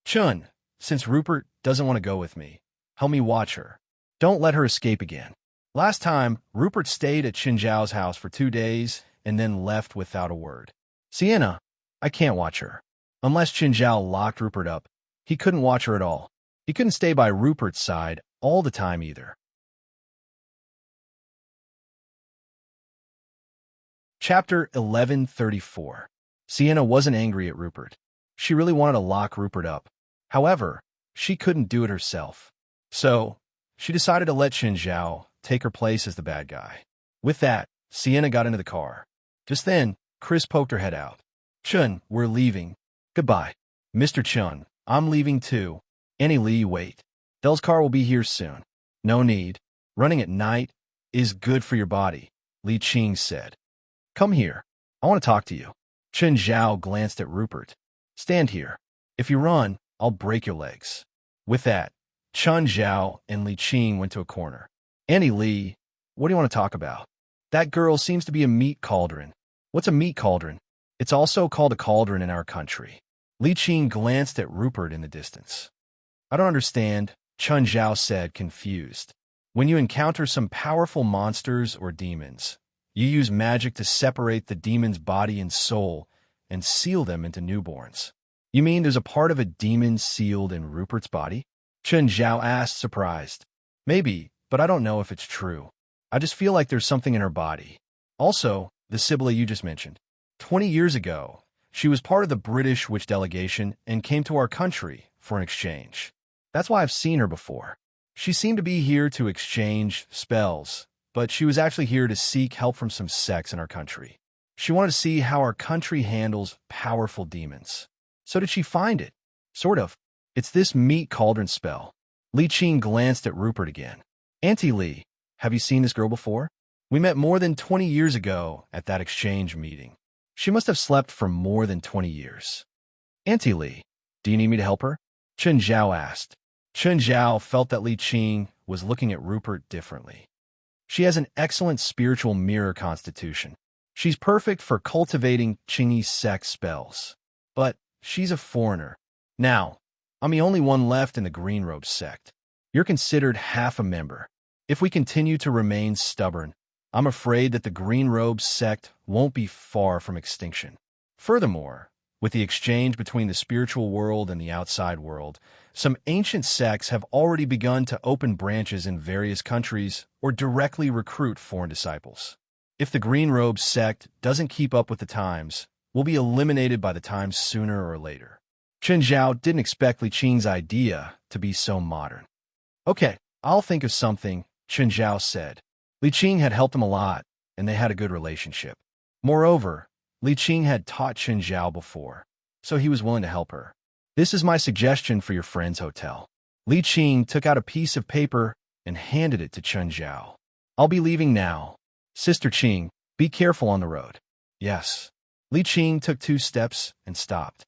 Chun, since Rupert doesn't want to go with me, help me watch her. Don't let her escape again. Last time, Rupert stayed at Chun Zhao's house for 2 days and then left without a word. Sienna, I can't watch her. Unless Chun Zhao locked Rupert up, he couldn't watch her at all. He couldn't stay by Rupert's side all the time either. Chapter 1134. Sienna wasn't angry at Rupert. She really wanted to lock Rupert up. However, she couldn't do it herself. So, she decided to let Chun Zhao take her place as the bad guy. With that, Sienna got into the car. Just then, Chris poked her head out. Chun, we're leaving. Goodbye. Mr. Chun, I'm leaving too. Annie Lee, wait. Del's car will be here soon. No need. Running at night is good for your body, Li Qing said. Come here. I want to talk to you. Chun Zhao glanced at Rupert. Stand here. If you run, I'll break your legs. With that, Chun Zhao and Li Qing went to a corner. Annie Lee, what do you want to talk about? That girl seems to be a meat cauldron. What's a meat cauldron? It's also called a cauldron in our country. Li Qing glanced at Rupert in the distance. I don't understand, Chun Zhao said, confused. When you encounter some powerful monsters or demons, you use magic to separate the demon's body and soul and seal them into newborns. You mean there's a part of a demon sealed in Rupert's body? Chun Zhao asked, surprised. Maybe, but I don't know if it's true. I just feel like there's something in her body. Also, the Sibylla you just mentioned. 20 years ago, she was part of the British witch delegation and came to our country for an exchange. That's why I've seen her before. She seemed to be here to exchange spells, but she was actually here to seek help from some sects in our country. She wanted to see how our country handles powerful demons. So did she find it? Sort of. It's this meat cauldron spell. Li Qing glanced at Rupert again. Auntie Li, have you seen this girl before? We met more than 20 years ago at that exchange meeting. She must have slept for more than 20 years. Auntie Li, do you need me to help her? Chun Zhao asked. Chun Zhao felt that Li Qing was looking at Rupert differently. She has an excellent spiritual mirror constitution. She's perfect for cultivating Qingyi sect spells. But she's a foreigner. Now, I'm the only one left in the Green Robe sect. You're considered half a member. If we continue to remain stubborn, I'm afraid that the Green Robe sect won't be far from extinction. Furthermore, With the exchange between the spiritual world and the outside world, some ancient sects have already begun to open branches in various countries or directly recruit foreign disciples. If the Green Robes sect doesn't keep up with the times, we'll be eliminated by the times sooner or later. Chen Zhao didn't expect Li Qing's idea to be so modern. Okay, I'll think of something, Chen Zhao said. Li Qing had helped him a lot, and they had a good relationship. Moreover, Li Qing had taught Chen Zhao before, so he was willing to help her. This is my suggestion for your friend's hotel. Li Qing took out a piece of paper and handed it to Chen Zhao. I'll be leaving now. Sister Qing, be careful on the road. Yes. Li Qing took 2 steps and stopped.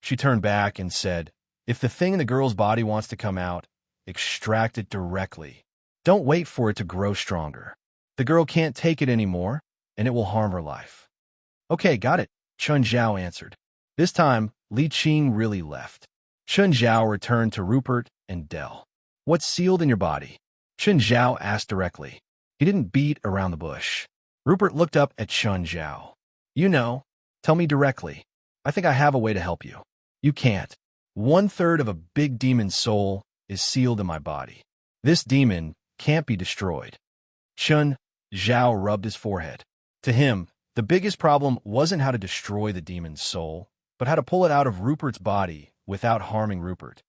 She turned back and said, if the thing in the girl's body wants to come out, extract it directly. Don't wait for it to grow stronger. The girl can't take it anymore, and it will harm her life. Okay, got it, Chen Zhao answered. This time, Li Qing really left. Chen Zhao returned to Rupert and Dell. What's sealed in your body? Chen Zhao asked directly. He didn't beat around the bush. Rupert looked up at Chen Zhao. You know, tell me directly. I think I have a way to help you. You can't. 1/3 of a big demon's soul is sealed in my body. This demon can't be destroyed. Chen Zhao rubbed his forehead. To him, the biggest problem wasn't how to destroy the demon's soul, but how to pull it out of Rupert's body without harming Rupert.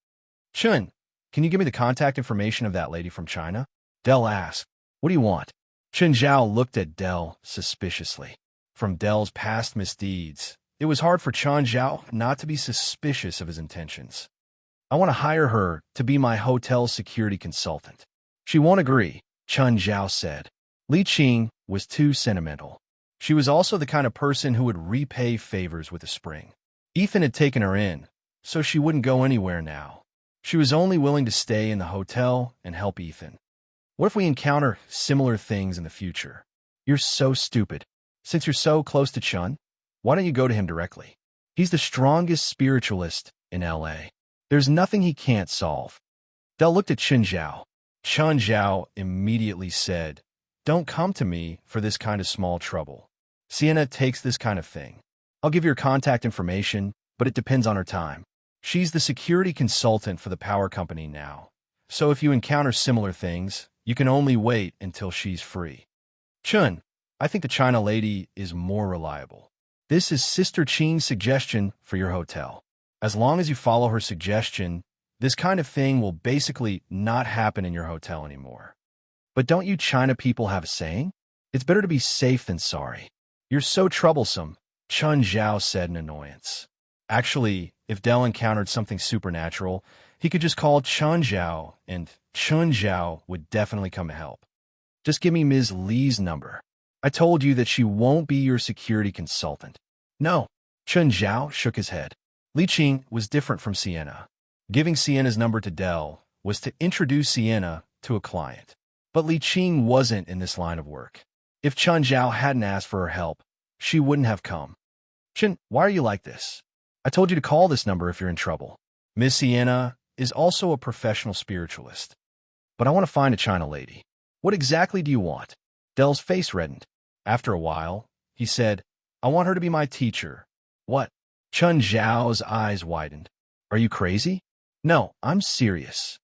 Chen, can you give me the contact information of that lady from China? Dell asked. What do you want? Chen Zhao looked at Dell suspiciously. From Dell's past misdeeds, it was hard for Chen Zhao not to be suspicious of his intentions. I want to hire her to be my hotel security consultant. She won't agree, Chen Zhao said. Li Qing was too sentimental. She was also the kind of person who would repay favors with a spring. Ethan had taken her in, so she wouldn't go anywhere now. She was only willing to stay in the hotel and help Ethan. What if we encounter similar things in the future? You're so stupid. Since you're so close to Chen, why don't you go to him directly? He's the strongest spiritualist in LA. There's nothing he can't solve. Dell looked at Chen Zhao. Chen Zhao immediately said, Don't come to me for this kind of small trouble. Sienna takes this kind of thing. I'll give you her contact information, but it depends on her time. She's the security consultant for the power company now. So if you encounter similar things, you can only wait until she's free. Chen, I think the China lady is more reliable. This is Sister Qing's suggestion for your hotel. As long as you follow her suggestion, this kind of thing will basically not happen in your hotel anymore. But don't you China people have a saying? It's better to be safe than sorry. You're so troublesome, Chen Zhao said in annoyance. Actually, if Dell encountered something supernatural, he could just call Chen Zhao, and Chen Zhao would definitely come to help. Just give me Ms. Li's number. I told you that she won't be your security consultant. No, Chen Zhao shook his head. Li Qing was different from Sienna. Giving Sienna's number to Dell was to introduce Sienna to a client. But Li Qing wasn't in this line of work. If Chen Zhao hadn't asked for her help, she wouldn't have come. Chen, why are you like this? I told you to call this number if you're in trouble. Miss Sienna is also a professional spiritualist. But I want to find a China lady. What exactly do you want? Dell's face reddened. After a while, he said, I want her to be my teacher. What? Chen Zhao's eyes widened. Are you crazy? No, I'm serious.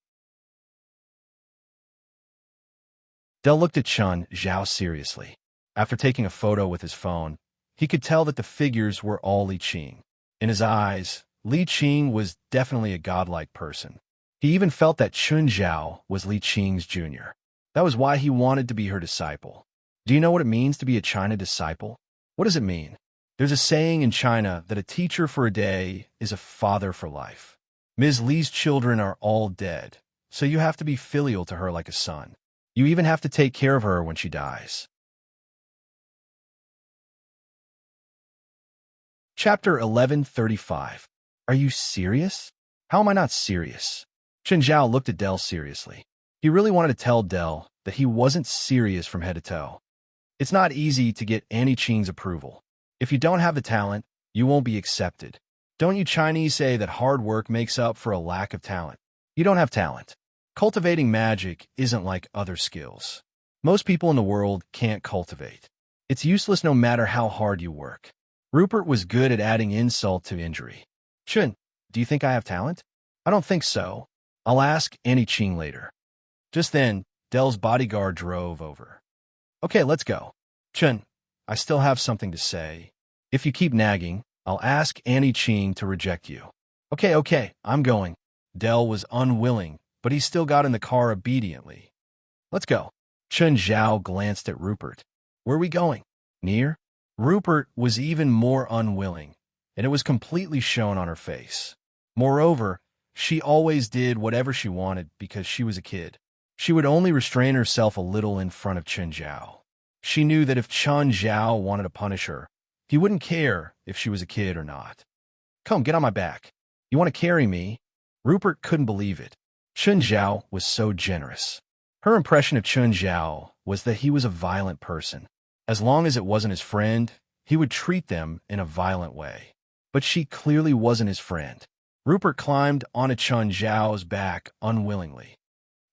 Dell looked at Chen Zhao seriously. After taking a photo with his phone, he could tell that the figures were all Li Qing. In his eyes, Li Qing was definitely a godlike person. He even felt that Chen Zhao was Li Qing's junior. That was why he wanted to be her disciple. Do you know what it means to be a China disciple? What does it mean? There's a saying in China that a teacher for a day is a father for life. Ms. Li's children are all dead, so you have to be filial to her like a son. You even have to take care of her when she dies. Chapter 1135. Are you serious? How am I not serious? Chen Zhao looked at Dell seriously. He really wanted to tell Dell that he wasn't serious from head to toe. It's not easy to get Annie Qing's approval. If you don't have the talent, you won't be accepted. Don't you Chinese say that hard work makes up for a lack of talent? You don't have talent. Cultivating magic isn't like other skills. Most people in the world can't cultivate. It's useless no matter how hard you work. Rupert was good at adding insult to injury. Chun, do you think I have talent? I don't think so. I'll ask Annie Ching later. Just then, Dell's bodyguard drove over. Okay, let's go. Chun, I still have something to say. If you keep nagging, I'll ask Annie Ching to reject you. Okay, I'm going. Dell was unwilling, but he still got in the car obediently. Let's go. Chun Zhao glanced at Rupert. Where are we going? Near? Rupert was even more unwilling, and it was completely shown on her face. Moreover, she always did whatever she wanted because she was a kid. She would only restrain herself a little in front of Chun Zhao. She knew that if Chun Zhao wanted to punish her, he wouldn't care if she was a kid or not. Come, get on my back. You want to carry me? Rupert couldn't believe it. Chun Zhao was so generous. Her impression of Chun Zhao was that he was a violent person. As long as it wasn't his friend, he would treat them in a violent way. But she clearly wasn't his friend. Rupert climbed onto Chun Zhao's back unwillingly.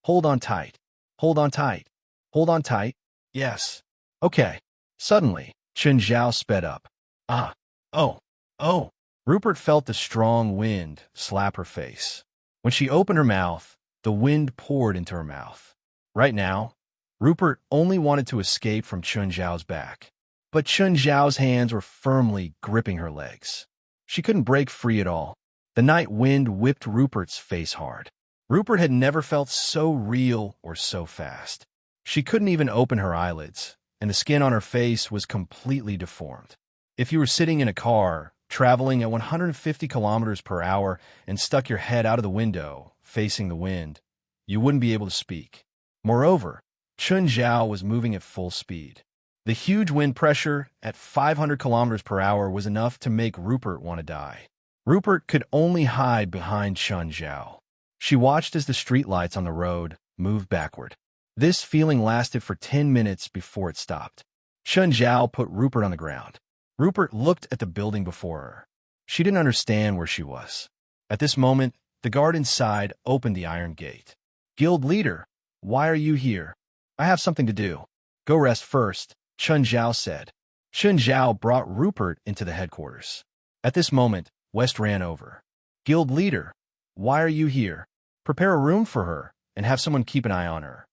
Hold on tight. Hold on tight. Hold on tight. Yes. Okay. Suddenly, Chun Zhao sped up. Oh. Rupert felt the strong wind slap her face. When she opened her mouth, the wind poured into her mouth. Right now, Rupert only wanted to escape from Chun Zhao's back. But Chun Zhao's hands were firmly gripping her legs. She couldn't break free at all. The night wind whipped Rupert's face hard. Rupert had never felt so real or so fast. She couldn't even open her eyelids, and the skin on her face was completely deformed. If you were sitting in a car, traveling at 150 kilometers per hour, and stuck your head out of the window, facing the wind, you wouldn't be able to speak. Moreover, Chun Zhao was moving at full speed. The huge wind pressure at 500 kilometers per hour was enough to make Rupert want to die. Rupert could only hide behind Chun Zhao. She watched as the streetlights on the road moved backward. This feeling lasted for 10 minutes before it stopped. Chun Zhao put Rupert on the ground. Rupert looked at the building before her. She didn't understand where she was. At this moment, the guard inside opened the iron gate. Guild leader, why are you here? I have something to do. Go rest first, Chun Zhao said. Chun Zhao brought Rupert into the headquarters. At this moment, West ran over. Guild leader, why are you here? Prepare a room for her and have someone keep an eye on her.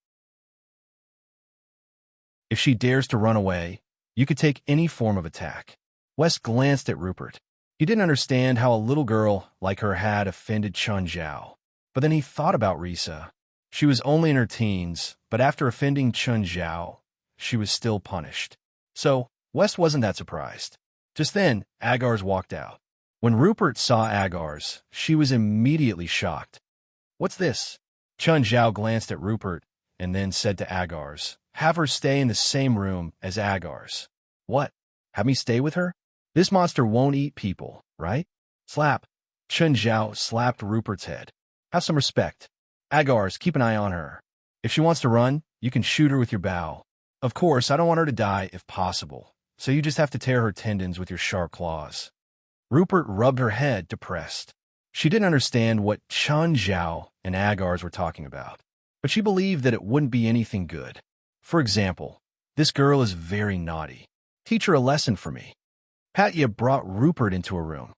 If she dares to run away, you could take any form of attack. West glanced at Rupert. He didn't understand how a little girl like her had offended Chun Zhao. But then he thought about Risa. She was only in her teens, but after offending Chun Zhao, she was still punished. So, West wasn't that surprised. Just then, Agars walked out. When Rupert saw Agars, she was immediately shocked. What's this? Chun Zhao glanced at Rupert and then said to Agars, have her stay in the same room as Agars. What? Have me stay with her? This monster won't eat people, right? Slap. Chun Zhao slapped Rupert's head. Have some respect. Agars, keep an eye on her. If she wants to run, you can shoot her with your bow. Of course, I don't want her to die if possible, so you just have to tear her tendons with your sharp claws. Rupert rubbed her head, depressed. She didn't understand what Chun Zhao and Agars were talking about, but she believed that it wouldn't be anything good. For example, this girl is very naughty. Teach her a lesson for me. Patya brought Rupert into a room.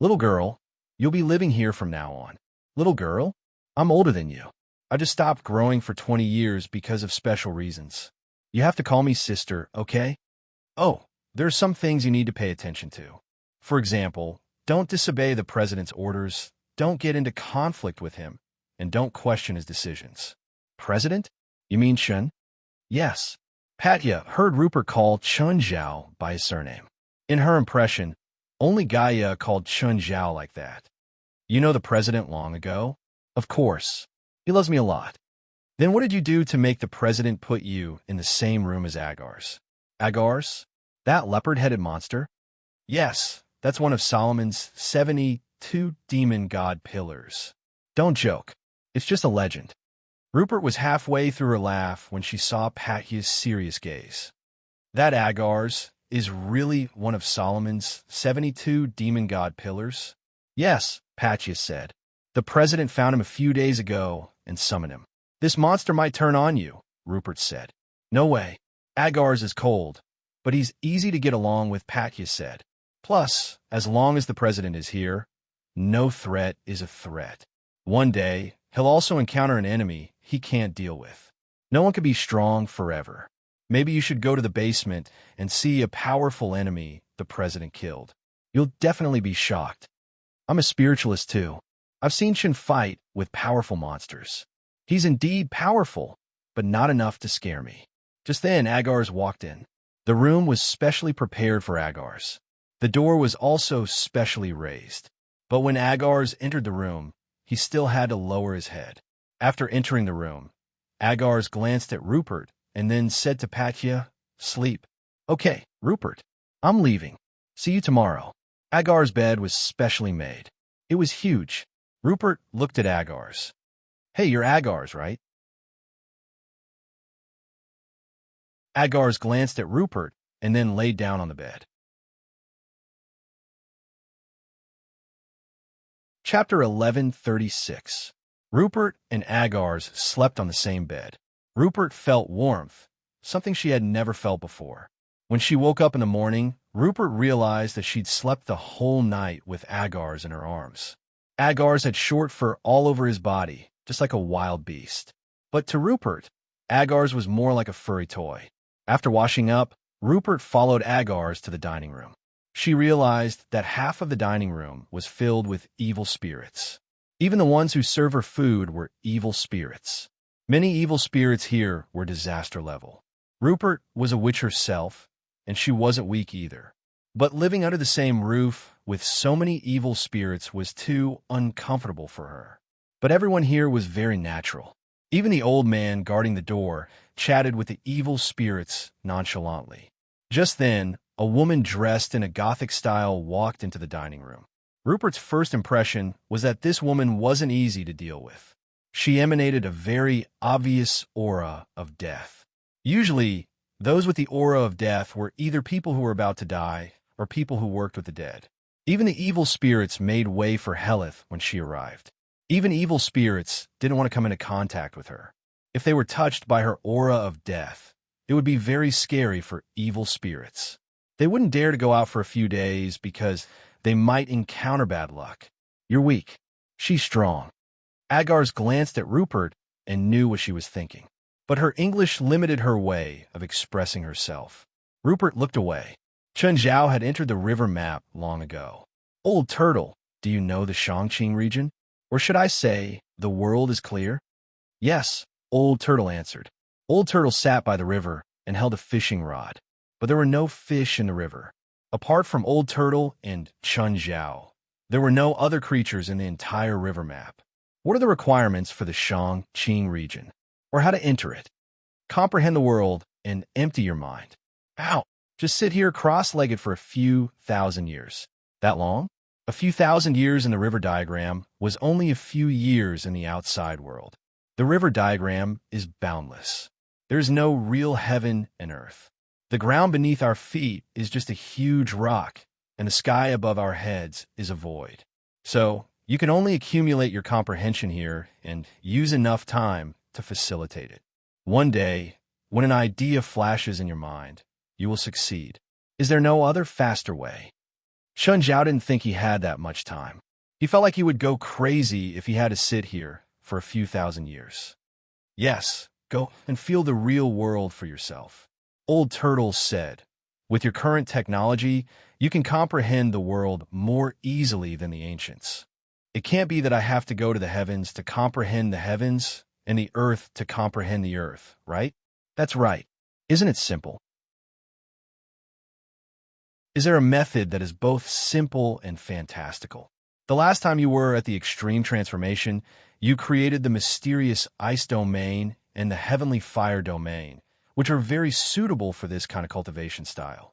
Little girl, you'll be living here from now on. Little girl? I'm older than you. I just stopped growing for 20 years because of special reasons. You have to call me sister, okay? Oh, there are some things you need to pay attention to. For example, don't disobey the president's orders, don't get into conflict with him, and don't question his decisions. President? You mean Chun? Yes. Patya heard Rupert call Chun Zhao by his surname. In her impression, only Gaia called Chun Zhao like that. You know the president long ago? Of course. He loves me a lot. Then what did you do to make the president put you in the same room as Agars? Agars? That leopard-headed monster? Yes, that's one of Solomon's 72 demon god pillars. Don't joke. It's just a legend. Rupert was halfway through her laugh when she saw Patya's serious gaze. That Agars is really one of Solomon's 72 demon god pillars? Yes, Patya said. The president found him a few days ago and summoned him. This monster might turn on you, Rupert said. No way. Agars is cold, but he's easy to get along with, Patya said. Plus, as long as the president is here, no threat is a threat. One day, he'll also encounter an enemy he can't deal with. No one can be strong forever. Maybe you should go to the basement and see a powerful enemy the president killed. You'll definitely be shocked. I'm a spiritualist too. I've seen Shin fight with powerful monsters. He's indeed powerful, but not enough to scare me. Just then, Agars walked in. The room was specially prepared for Agars. The door was also specially raised. But when Agars entered the room, he still had to lower his head. After entering the room, Agars glanced at Rupert and then said to Patya, "Sleep." "Okay, Rupert, I'm leaving. See you tomorrow." Agar's bed was specially made. It was huge. Rupert looked at Agars. "Hey, you're Agars, right?" Agars glanced at Rupert and then laid down on the bed. Chapter 1136. Rupert and Agars slept on the same bed. Rupert felt warmth, something she had never felt before. When she woke up in the morning, Rupert realized that she'd slept the whole night with Agars in her arms. Agars had short fur all over his body, just like a wild beast. But to Rupert, Agars was more like a furry toy. After washing up, Rupert followed Agars to the dining room. She realized that half of the dining room was filled with evil spirits. Even the ones who serve her food were evil spirits. Many evil spirits here were disaster level. Rupert was a witch herself, and she wasn't weak either. But living under the same roof with so many evil spirits was too uncomfortable for her. But everyone here was very natural. Even the old man guarding the door chatted with the evil spirits nonchalantly. Just then, a woman dressed in a Gothic style walked into the dining room. Rupert's first impression was that this woman wasn't easy to deal with. She emanated a very obvious aura of death. Usually, those with the aura of death were either people who were about to die or people who worked with the dead. Even the evil spirits made way for Helith when she arrived. Even evil spirits didn't want to come into contact with her. If they were touched by her aura of death, it would be very scary for evil spirits. They wouldn't dare to go out for a few days because they might encounter bad luck. "You're weak. She's strong." Agars glanced at Rupert and knew what she was thinking. But her English limited her way of expressing herself. Rupert looked away. Chun Zhao had entered the river map long ago. "Old Turtle, do you know the Shangqing region? Or should I say, the world is clear?" "Yes," Old Turtle answered. Old Turtle sat by the river and held a fishing rod. But there were no fish in the river. Apart from Old Turtle and Chun Zhao, there were no other creatures in the entire river map. What are the requirements for the Shangqing region? Or how to enter it? Comprehend the world and empty your mind. Ow! Just sit here cross-legged for a few thousand years. That long? A few thousand years in the river diagram was only a few years in the outside world. The river diagram is boundless. There is no real heaven and earth. The ground beneath our feet is just a huge rock, and the sky above our heads is a void. So, you can only accumulate your comprehension here and use enough time to facilitate it. One day, when an idea flashes in your mind, you will succeed. Is there no other faster way? Chun Zhao didn't think he had that much time. He felt like he would go crazy if he had to sit here for a few thousand years. Yes, go and feel the real world for yourself. Old Turtle said, "With your current technology, you can comprehend the world more easily than the ancients. It can't be that I have to go to the heavens to comprehend the heavens and the earth to comprehend the earth, right?" "That's right. Isn't it simple?" Is there a method that is both simple and fantastical? The last time you were at the extreme transformation, you created the mysterious ice domain and the heavenly fire domain, which are very suitable for this kind of cultivation style.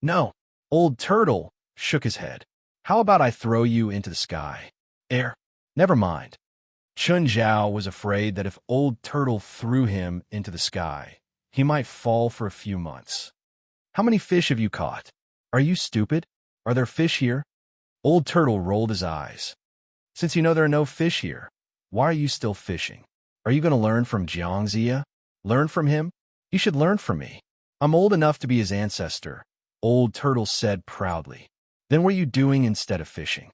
No, Old Turtle shook his head. "How about I throw you into the sky? Air? Never mind." Chun Zhao was afraid that if Old Turtle threw him into the sky, he might fall for a few months. "How many fish have you caught? Are you stupid? Are there fish here?" Old Turtle rolled his eyes. "Since you know there are no fish here, why are you still fishing? Are you going to learn from Jiangxia? Learn from him? You should learn from me. I'm old enough to be his ancestor," Old Turtle said proudly. Then what are you doing instead of fishing?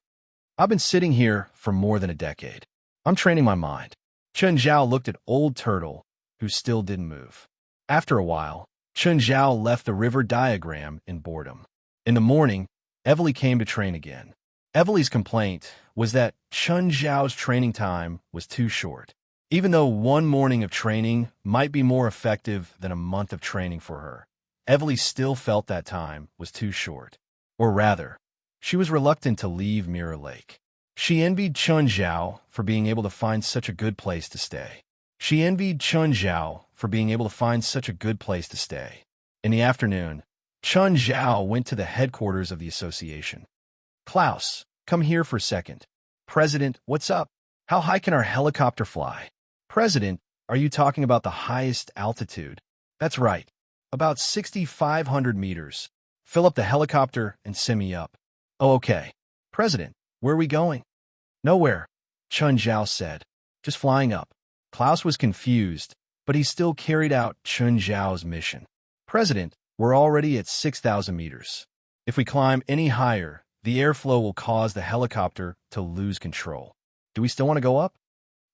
I've been sitting here for more than a decade. I'm training my mind. Chen Zhao looked at Old Turtle, who still didn't move. After a while, Chen Zhao left the river diagram in boredom. In the morning, Evely came to train again. Evely's complaint was that Chen Zhao's training time was too short. Even though one morning of training might be more effective than a month of training for her, Evely still felt that time was too short. Or rather, she was reluctant to leave Mirror Lake. She envied Chen Zhao for being able to find such a good place to stay. In the afternoon, Chen Zhao went to the headquarters of the association. Klaus, come here for a second. President, what's up? How high can our helicopter fly? President, are you talking about the highest altitude? That's right, about 6,500 meters. Fill up the helicopter and send me up. Oh, okay. President, where are we going? Nowhere, Chen Zhao said. Just flying up. Klaus was confused, but he still carried out Chen Zhao's mission. President, we're already at 6,000 meters. If we climb any higher, the airflow will cause the helicopter to lose control. Do we still want to go up?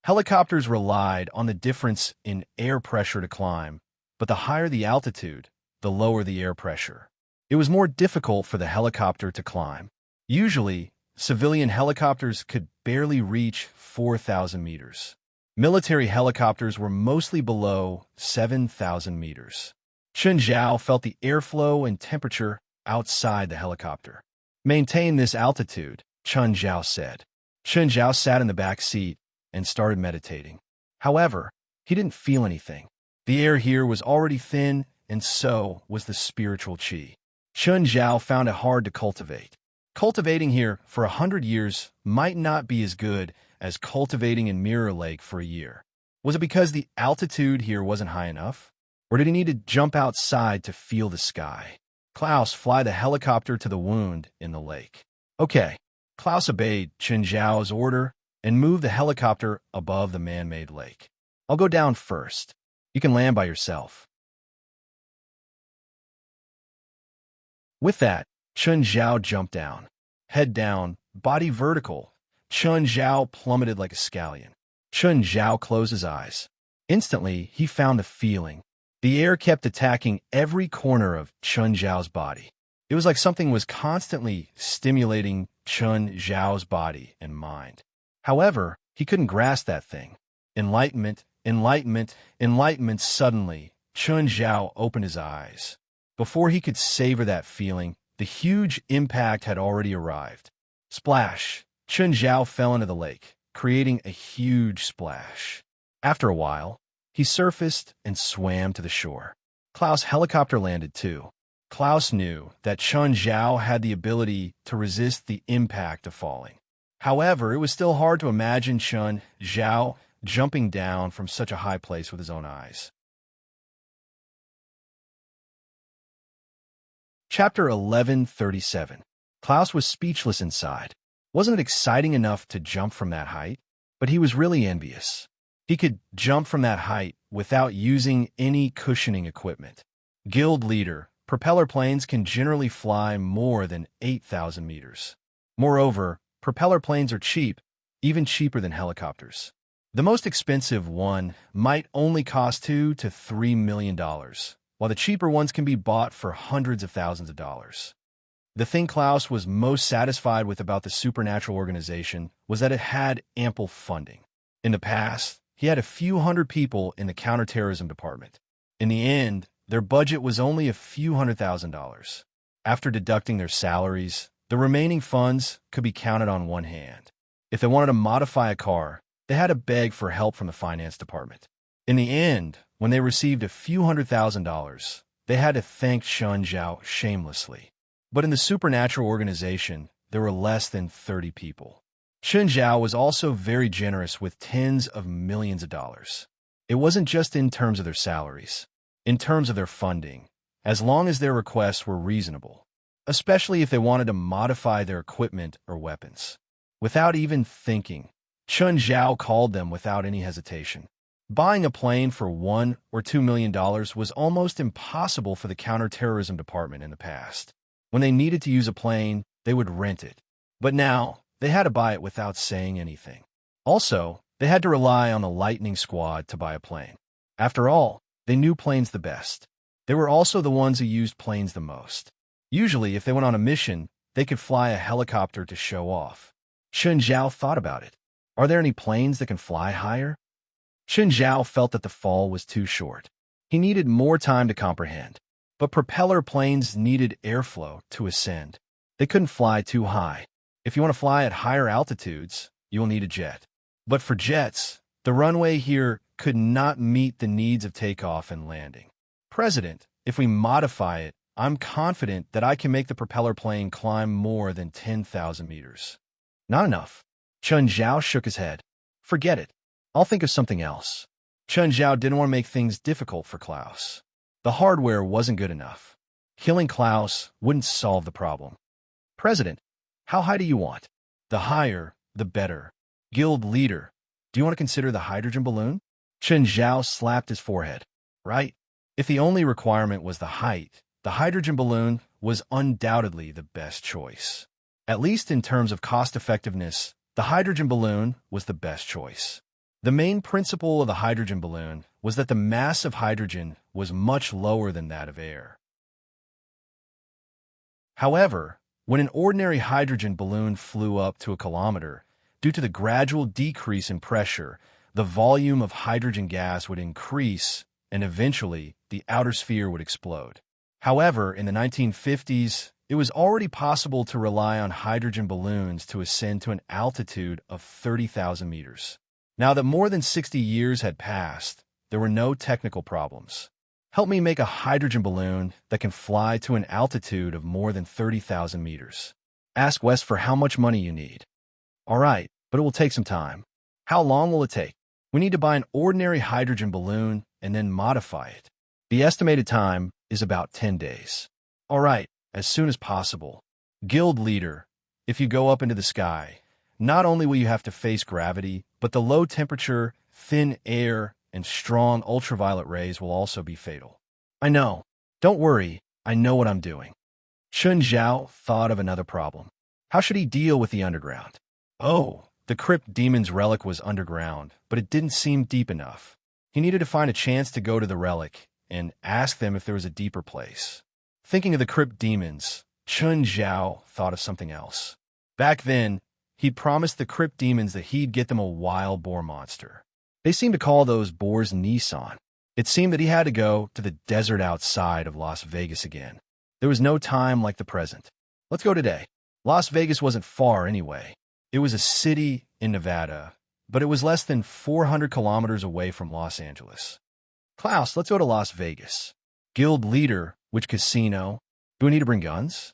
Helicopters relied on the difference in air pressure to climb, but the higher the altitude, the lower the air pressure. It was more difficult for the helicopter to climb. Usually, civilian helicopters could barely reach 4,000 meters. Military helicopters were mostly below 7,000 meters. Chen Zhao felt the airflow and temperature outside the helicopter. Maintain this altitude, Chen Zhao said. Chen Zhao sat in the back seat and started meditating. However, he didn't feel anything. The air here was already thin, and so was the spiritual qi. Chen Zhao found it hard to cultivate. Cultivating here for 100 years might not be as good as cultivating in Mirror Lake for a year. Was it because the altitude here wasn't high enough? Or did he need to jump outside to feel the sky? Klaus, fly the helicopter to the wound in the lake. Okay. Klaus obeyed Chen Zhao's order and moved the helicopter above the man-made lake. I'll go down first. You can land by yourself. With that, Chen Zhao jumped down. Head down, body vertical. Chen Zhao plummeted like a scallion. Chen Zhao closed his eyes. Instantly, he found a feeling. The air kept attacking every corner of Chen Zhao's body. It was like something was constantly stimulating Chen Zhao's body and mind. However, he couldn't grasp that thing. Enlightenment. Suddenly, Chen Zhao opened his eyes. Before he could savor that feeling, the huge impact had already arrived. Splash! Chen Zhao fell into the lake, creating a huge splash. After a while, he surfaced and swam to the shore. Klaus' helicopter landed too. Klaus knew that Chen Zhao had the ability to resist the impact of falling. However, it was still hard to imagine Chen Zhao jumping down from such a high place with his own eyes. Chapter 1137. Klaus was speechless inside. Wasn't it exciting enough to jump from that height? But he was really envious. He could jump from that height without using any cushioning equipment. Guild leader, propeller planes can generally fly more than 8,000 meters. Moreover, propeller planes are cheap, even cheaper than helicopters. The most expensive one might only cost $2 to $3 million, while the cheaper ones can be bought for hundreds of thousands of dollars. The thing Klaus was most satisfied with about the supernatural organization was that it had ample funding. In the past, he had a few hundred people in the counterterrorism department. In the end, their budget was only a few $100,000. After deducting their salaries, the remaining funds could be counted on one hand. If they wanted to modify a car, they had to beg for help from the finance department. In the end, when they received a few $100,000, they had to thank Chen Zhao shamelessly. But in the supernatural organization, there were less than 30 people. Chen Zhao was also very generous with tens of millions of dollars. It wasn't just in terms of their salaries, in terms of their funding, as long as their requests were reasonable, especially if they wanted to modify their equipment or weapons. Without even thinking, Chen Zhao called them without any hesitation. Buying a plane for $1 or $2 million was almost impossible for the counterterrorism department in the past. When they needed to use a plane, they would rent it. But now, they had to buy it without saying anything. Also, they had to rely on the Lightning Squad to buy a plane. After all, they knew planes the best. They were also the ones who used planes the most. Usually, if they went on a mission, they could fly a helicopter to show off. Chen Zhao thought about it. Are there any planes that can fly higher? Chen Zhao felt that the fall was too short. He needed more time to comprehend. But propeller planes needed airflow to ascend. They couldn't fly too high. If you want to fly at higher altitudes, you will need a jet. But for jets, the runway here could not meet the needs of takeoff and landing. President, if we modify it, I'm confident that I can make the propeller plane climb more than 10,000 meters. Not enough. Chen Zhao shook his head. Forget it. I'll think of something else. Chen Zhao didn't want to make things difficult for Klaus. The hardware wasn't good enough. Killing Klaus wouldn't solve the problem. President, how high do you want? The higher, the better. Guild leader, do you want to consider the hydrogen balloon? Chen Zhao slapped his forehead. Right. If the only requirement was the height, the hydrogen balloon was undoubtedly the best choice. At least in terms of cost-effectiveness, the hydrogen balloon was the best choice. The main principle of the hydrogen balloon was that the mass of hydrogen was much lower than that of air. However, when an ordinary hydrogen balloon flew up to a kilometer, due to the gradual decrease in pressure, the volume of hydrogen gas would increase, and eventually, the outer sphere would explode. However, in the 1950s, it was already possible to rely on hydrogen balloons to ascend to an altitude of 30,000 meters. Now that more than 60 years had passed, there were no technical problems. Help me make a hydrogen balloon that can fly to an altitude of more than 30,000 meters. Ask Wes for how much money you need. All right, but it will take some time. How long will it take? We need to buy an ordinary hydrogen balloon and then modify it. The estimated time is about 10 days. All right, as soon as possible. Guild leader, if you go up into the sky, not only will you have to face gravity, but the low temperature, thin air, and strong ultraviolet rays will also be fatal. I know. Don't worry, I know what I'm doing. Chen Zhao thought of another problem. How should he deal with the underground? Oh, the crypt demon's relic was underground, but it didn't seem deep enough. He needed to find a chance to go to the relic and ask them if there was a deeper place. Thinking of the crypt demons, Chen Zhao thought of something else. Back then, he'd promised the crypt demons that he'd get them a wild boar monster. They seemed to call those boars Nissan. It seemed that he had to go to the desert outside of Las Vegas again. There was no time like the present. Let's go today. Las Vegas wasn't far anyway. It was a city in Nevada, but it was less than 400 kilometers away from Los Angeles. Klaus, let's go to Las Vegas. Guild leader, which casino? Do we need to bring guns?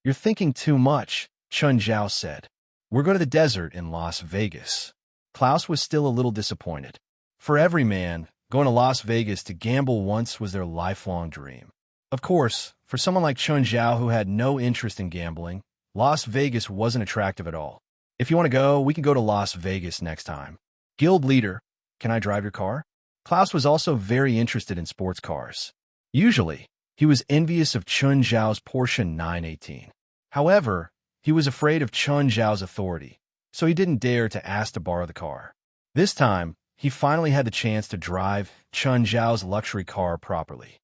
You're thinking too much, Chen Zhao said. We're going to the desert in Las Vegas. Klaus was still a little disappointed. For every man, going to Las Vegas to gamble once was their lifelong dream. Of course, for someone like Chen Zhao who had no interest in gambling, Las Vegas wasn't attractive at all. If you want to go, we can go to Las Vegas next time. Guild leader, can I drive your car? Klaus was also very interested in sports cars. Usually, he was envious of Chen Zhao's Porsche 918. However, he was afraid of Chen Zhao's authority, so he didn't dare to ask to borrow the car. This time, he finally had the chance to drive Chen Zhao's luxury car properly.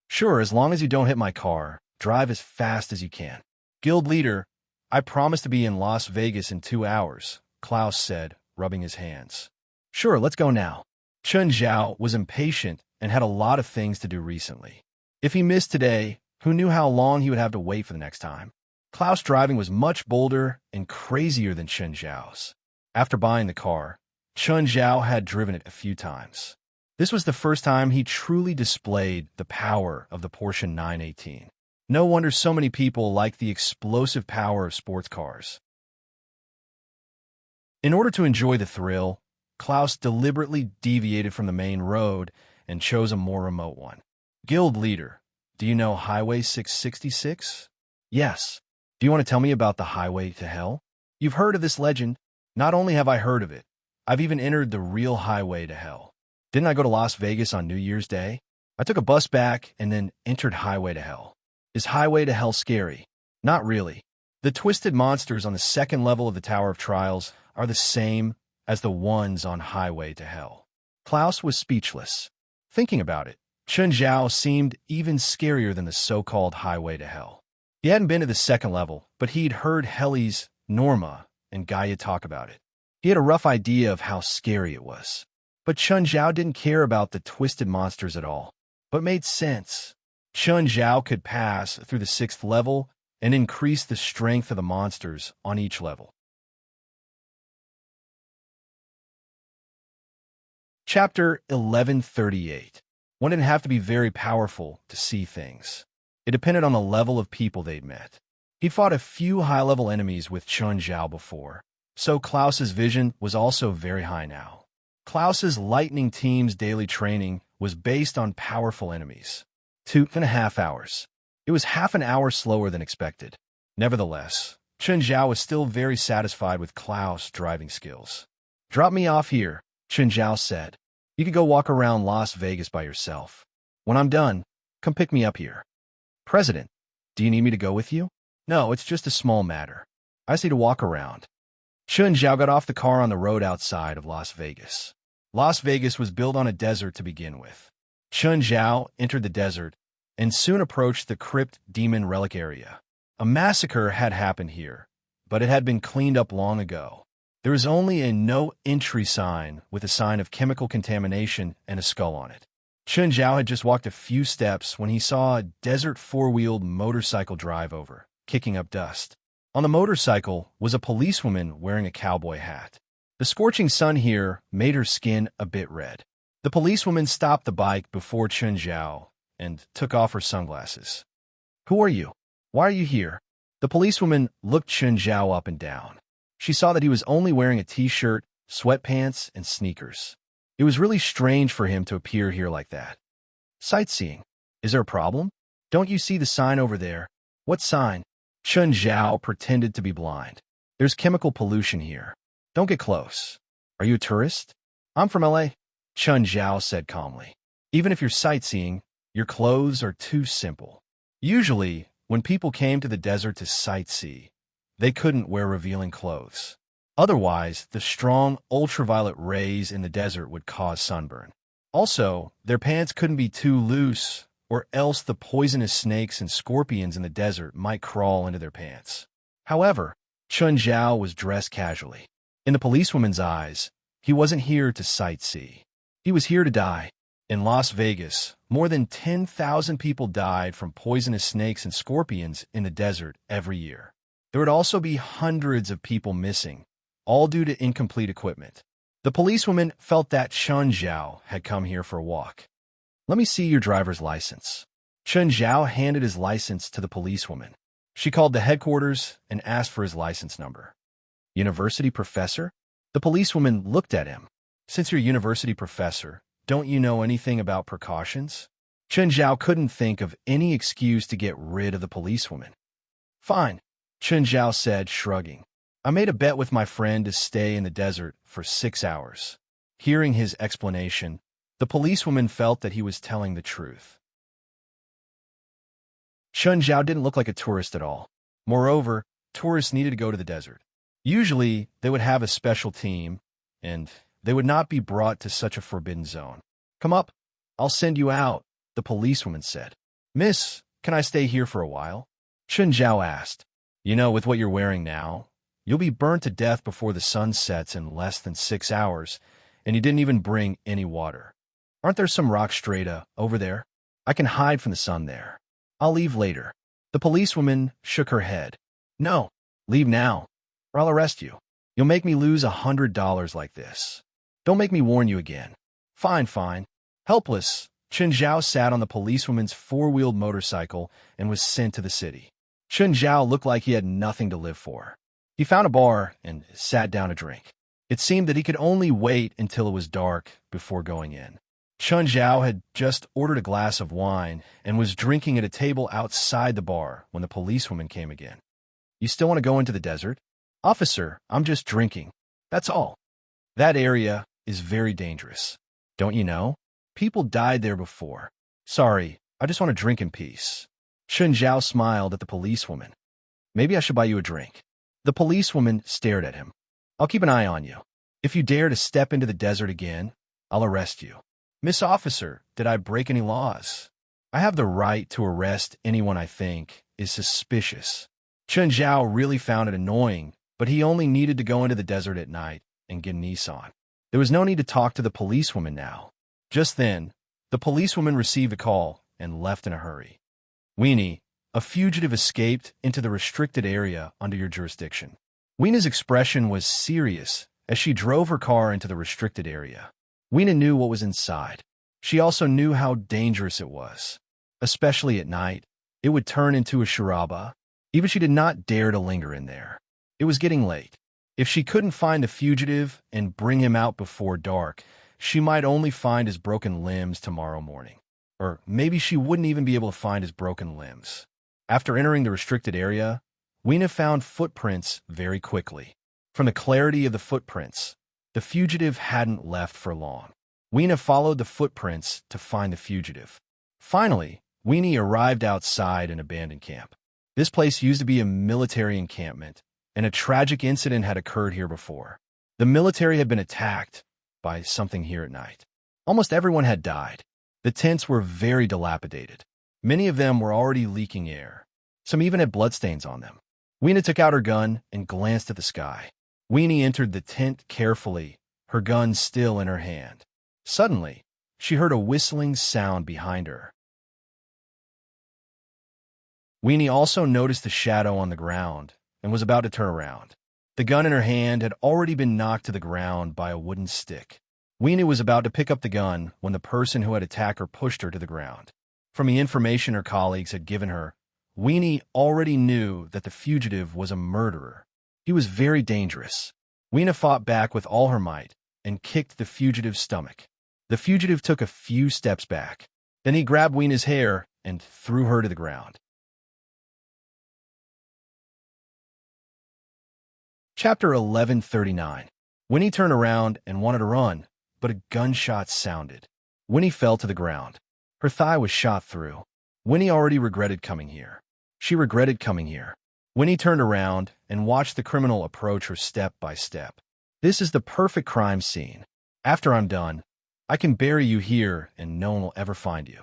Sure, as long as you don't hit my car, drive as fast as you can. Guild leader, I promise to be in Las Vegas in 2 hours, Klaus said, rubbing his hands. Sure, let's go now. Chen Zhao was impatient and had a lot of things to do recently. If he missed today, who knew how long he would have to wait for the next time? Klaus' driving was much bolder and crazier than Chen Zhao's. After buying the car, Chen Zhao had driven it a few times. This was the first time he truly displayed the power of the Porsche 918. No wonder so many people like the explosive power of sports cars. In order to enjoy the thrill, Klaus deliberately deviated from the main road and chose a more remote one. Guild leader, do you know Highway 666? Yes. Do you want to tell me about the Highway to Hell? You've heard of this legend. Not only have I heard of it, I've even entered the real Highway to Hell. Didn't I go to Las Vegas on New Year's Day? I took a bus back and then entered Highway to Hell. Is Highway to Hell scary? Not really. The twisted monsters on the second level of the Tower of Trials are the same as the ones on Highway to Hell. Klaus was speechless. Thinking about it, Chun Zhao seemed even scarier than the so-called Highway to Hell. He hadn't been to the second level, but he'd heard Helly's, Norma, and Gaia talk about it. He had a rough idea of how scary it was. But Chun Zhao didn't care about the twisted monsters at all. But made sense. Chun Zhao could pass through the 6th level and increase the strength of the monsters on each level. Chapter 1138. One didn't have to be very powerful to see things. It depended on the level of people they'd met. He'd fought a few high-level enemies with Chun Zhao before, so Klaus's vision was also very high now. Klaus's Lightning Team's daily training was based on powerful enemies. 2.5 hours. It was half an hour slower than expected. Nevertheless, Chun Zhao was still very satisfied with Klaus' driving skills. "Drop me off here," Chun Zhao said. "You could go walk around Las Vegas by yourself. When I'm done, come pick me up here." "President, do you need me to go with you?" "No, it's just a small matter. I just need to walk around." Chun Zhao got off the car on the road outside of Las Vegas. Las Vegas was built on a desert to begin with. Chun Zhao entered the desert and soon approached the Crypt Demon Relic area. A massacre had happened here, but it had been cleaned up long ago. There was only a no-entry sign with a sign of chemical contamination and a skull on it. Chun Zhao had just walked a few steps when he saw a desert four-wheeled motorcycle drive over, kicking up dust. On the motorcycle was a policewoman wearing a cowboy hat. The scorching sun here made her skin a bit red. The policewoman stopped the bike before Chun Zhao and took off her sunglasses. "Who are you? Why are you here?" The policewoman looked Chun Zhao up and down. She saw that he was only wearing a t-shirt, sweatpants, and sneakers. It was really strange for him to appear here like that. "Sightseeing. Is there a problem? Don't you see the sign over there?" "What sign?" Chun Zhao pretended to be blind. "There's chemical pollution here. Don't get close." "Are you a tourist?" "I'm from LA," Chun Zhao said calmly. "Even if you're sightseeing, your clothes are too simple." Usually, when people came to the desert to sightsee, they couldn't wear revealing clothes. Otherwise, the strong ultraviolet rays in the desert would cause sunburn. Also, their pants couldn't be too loose, or else the poisonous snakes and scorpions in the desert might crawl into their pants. However, Chun Zhao was dressed casually. In the policewoman's eyes, he wasn't here to sightsee. He was here to die. In Las Vegas, more than 10,000 people died from poisonous snakes and scorpions in the desert every year. There would also be hundreds of people missing, all due to incomplete equipment. The policewoman felt that Chun Zhao had come here for a walk. "Let me see your driver's license." Chun Zhao handed his license to the policewoman. She called the headquarters and asked for his license number. "University professor?" The policewoman looked at him. "Since you're a university professor, don't you know anything about precautions?" Chun Zhao couldn't think of any excuse to get rid of the policewoman. "Fine," Chun Zhao said, shrugging. "I made a bet with my friend to stay in the desert for 6 hours." Hearing his explanation, the policewoman felt that he was telling the truth. Chun Zhao didn't look like a tourist at all. Moreover, tourists needed to go to the desert. Usually, they would have a special team, and they would not be brought to such a forbidden zone. "Come up, I'll send you out," the policewoman said. "Miss, can I stay here for a while?" Chun Zhao asked. "You know, with what you're wearing now, you'll be burnt to death before the sun sets in less than 6 hours, and you didn't even bring any water. Aren't there some rock strata over there? I can hide from the sun there. I'll leave later." The policewoman shook her head. "No, leave now, or I'll arrest you. You'll make me lose $100 like this. Don't make me warn you again." "Fine, fine." Helpless, Chun Zhao sat on the policewoman's four-wheeled motorcycle and was sent to the city. Chun Zhao looked like he had nothing to live for. He found a bar and sat down to drink. It seemed that he could only wait until it was dark before going in. Chun Zhao had just ordered a glass of wine and was drinking at a table outside the bar when the policewoman came again. "You still want to go into the desert?" "Officer, I'm just drinking. That's all. That area is very dangerous. Don't you know? People died there before. Sorry, I just want to drink in peace." Chun Zhao smiled at the policewoman. Maybe I should buy you a drink. The policewoman stared at him. I'll keep an eye on you. If you dare to step into the desert again, I'll arrest you. Miss Officer, did I break any laws? I have the right to arrest anyone I think is suspicious. Chen Zhao really found it annoying, but he only needed to go into the desert at night and get an Nissan. There was no need to talk to the policewoman now. Just then, the policewoman received a call and left in a hurry. Weenie, a fugitive escaped into the restricted area under your jurisdiction. Weena's expression was serious as she drove her car into the restricted area. Weena knew what was inside. She also knew how dangerous it was. Especially at night, it would turn into a charaba. Even she did not dare to linger in there. It was getting late. If she couldn't find the fugitive and bring him out before dark, she might only find his broken limbs tomorrow morning. Or maybe she wouldn't even be able to find his broken limbs. After entering the restricted area, Weena found footprints very quickly. From the clarity of the footprints, the fugitive hadn't left for long. Weena followed the footprints to find the fugitive. Finally, Weenie arrived outside an abandoned camp. This place used to be a military encampment, and a tragic incident had occurred here before. The military had been attacked by something here at night. Almost everyone had died. The tents were very dilapidated. Many of them were already leaking air. Some even had bloodstains on them. Weena took out her gun and glanced at the sky. Weenie entered the tent carefully, her gun still in her hand. Suddenly, she heard a whistling sound behind her. Weenie also noticed the shadow on the ground and was about to turn around. The gun in her hand had already been knocked to the ground by a wooden stick. Weenie was about to pick up the gun when the person who had attacked her pushed her to the ground. From the information her colleagues had given her, Weenie already knew that the fugitive was a murderer. He was very dangerous. Weena fought back with all her might and kicked the fugitive's stomach. The fugitive took a few steps back. Then he grabbed Weena's hair and threw her to the ground. Chapter 1139. Winnie turned around and wanted to run, but a gunshot sounded. Winnie fell to the ground. Her thigh was shot through. Winnie already regretted coming here. She regretted coming here. Winnie turned around and watched the criminal approach her step by step. This is the perfect crime scene. After I'm done, I can bury you here and no one will ever find you.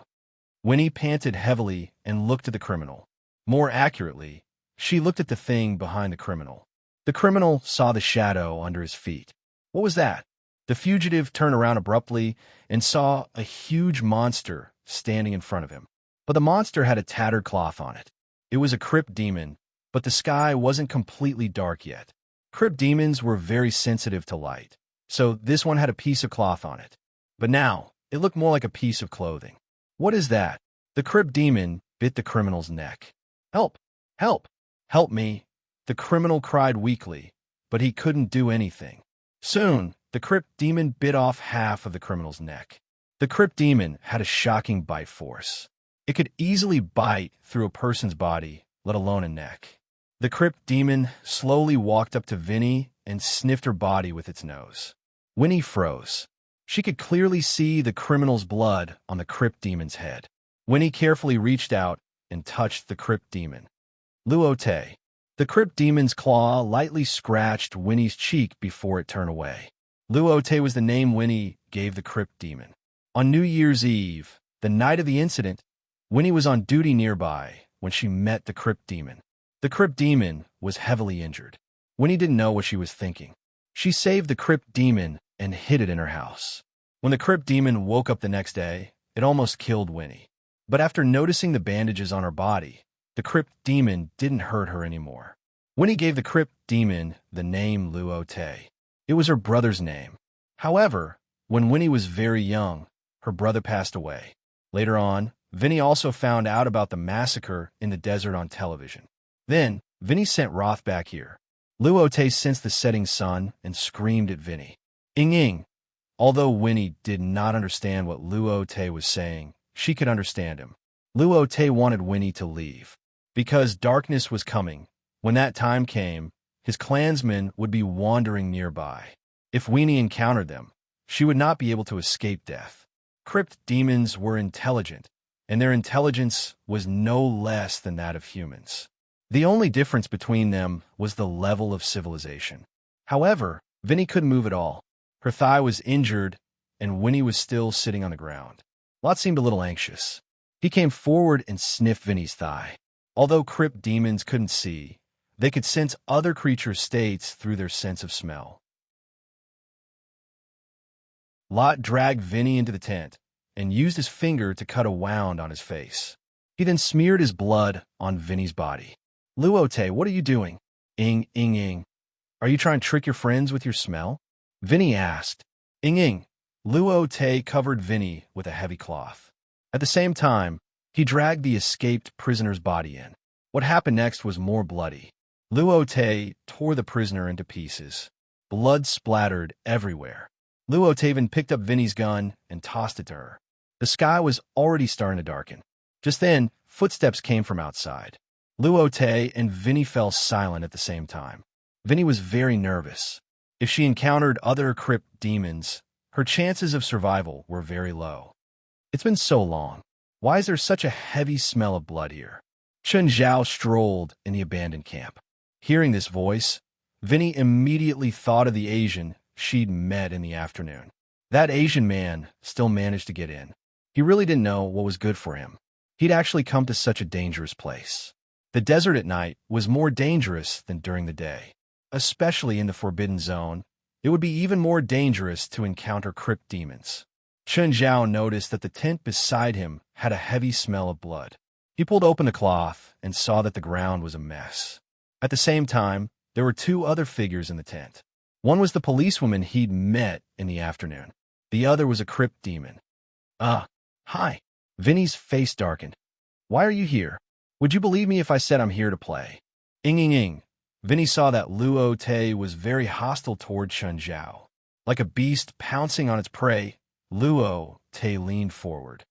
Winnie panted heavily and looked at the criminal. More accurately, she looked at the thing behind the criminal. The criminal saw the shadow under his feet. What was that? The fugitive turned around abruptly and saw a huge monster standing in front of him. But the monster had a tattered cloth on it. It was a crypt demon, but the sky wasn't completely dark yet. Crypt demons were very sensitive to light, so this one had a piece of cloth on it. But now, it looked more like a piece of clothing. What is that? The crypt demon bit the criminal's neck. Help! Help! Help me! The criminal cried weakly, but he couldn't do anything. Soon, the crypt demon bit off half of the criminal's neck. The crypt demon had a shocking bite force. It could easily bite through a person's body, let alone a neck. The crypt demon slowly walked up to Vinnie and sniffed her body with its nose. Winnie froze. She could clearly see the criminal's blood on the crypt demon's head. Winnie carefully reached out and touched the crypt demon. Luote. The crypt demon's claw lightly scratched Winnie's cheek before it turned away. Luote was the name Winnie gave the crypt demon. On New Year's Eve, the night of the incident, Winnie was on duty nearby when she met the crypt demon. The crypt demon was heavily injured. Winnie didn't know what she was thinking. She saved the crypt demon and hid it in her house. When the crypt demon woke up the next day, it almost killed Winnie. But after noticing the bandages on her body, the crypt demon didn't hurt her anymore. Winnie gave the crypt demon the name Luote. It was her brother's name. However, when Winnie was very young, her brother passed away. Later on, Vinnie also found out about the massacre in the desert on television. Then, Vinnie sent Roth back here. Luote sensed the setting sun and screamed at Vinnie. Ing. Although Winnie did not understand what Luote was saying, she could understand him. Luote wanted Winnie to leave. Because darkness was coming, when that time came, his clansmen would be wandering nearby. If Winnie encountered them, she would not be able to escape death. Crypt demons were intelligent, and their intelligence was no less than that of humans. The only difference between them was the level of civilization. However, Vinny couldn't move at all. Her thigh was injured, and Winnie was still sitting on the ground. Lot seemed a little anxious. He came forward and sniffed Vinny's thigh. Although crypt demons couldn't see, they could sense other creatures' states through their sense of smell. Lot dragged Vinny into the tent and used his finger to cut a wound on his face. He then smeared his blood on Vinny's body. Luote, what are you doing? Ing. Are you trying to trick your friends with your smell? Vinny asked. Ing. Luote covered Vinny with a heavy cloth. At the same time, he dragged the escaped prisoner's body in. What happened next was more bloody. Luote tore the prisoner into pieces. Blood splattered everywhere. Luote even picked up Vinny's gun and tossed it to her. The sky was already starting to darken. Just then, footsteps came from outside. Luote and Vinny fell silent at the same time. Vinny was very nervous. If she encountered other crypt demons, her chances of survival were very low. It's been so long. Why is there such a heavy smell of blood here? Chen Zhao strolled in the abandoned camp. Hearing this voice, Vinny immediately thought of the Asian she'd met in the afternoon. That Asian man still managed to get in. He really didn't know what was good for him. He'd actually come to such a dangerous place. The desert at night was more dangerous than during the day. Especially in the Forbidden Zone, it would be even more dangerous to encounter crypt demons. Chen Zhao noticed that the tent beside him had a heavy smell of blood. He pulled open the cloth and saw that the ground was a mess. At the same time, there were two other figures in the tent. One was the policewoman he'd met in the afternoon. The other was a crypt demon. Hi. Vinny's face darkened. Why are you here? Would you believe me if I said I'm here to play? Ing. Vinny saw that Luote was very hostile toward Chen Zhao. Like a beast pouncing on its prey, Luote leaned forward.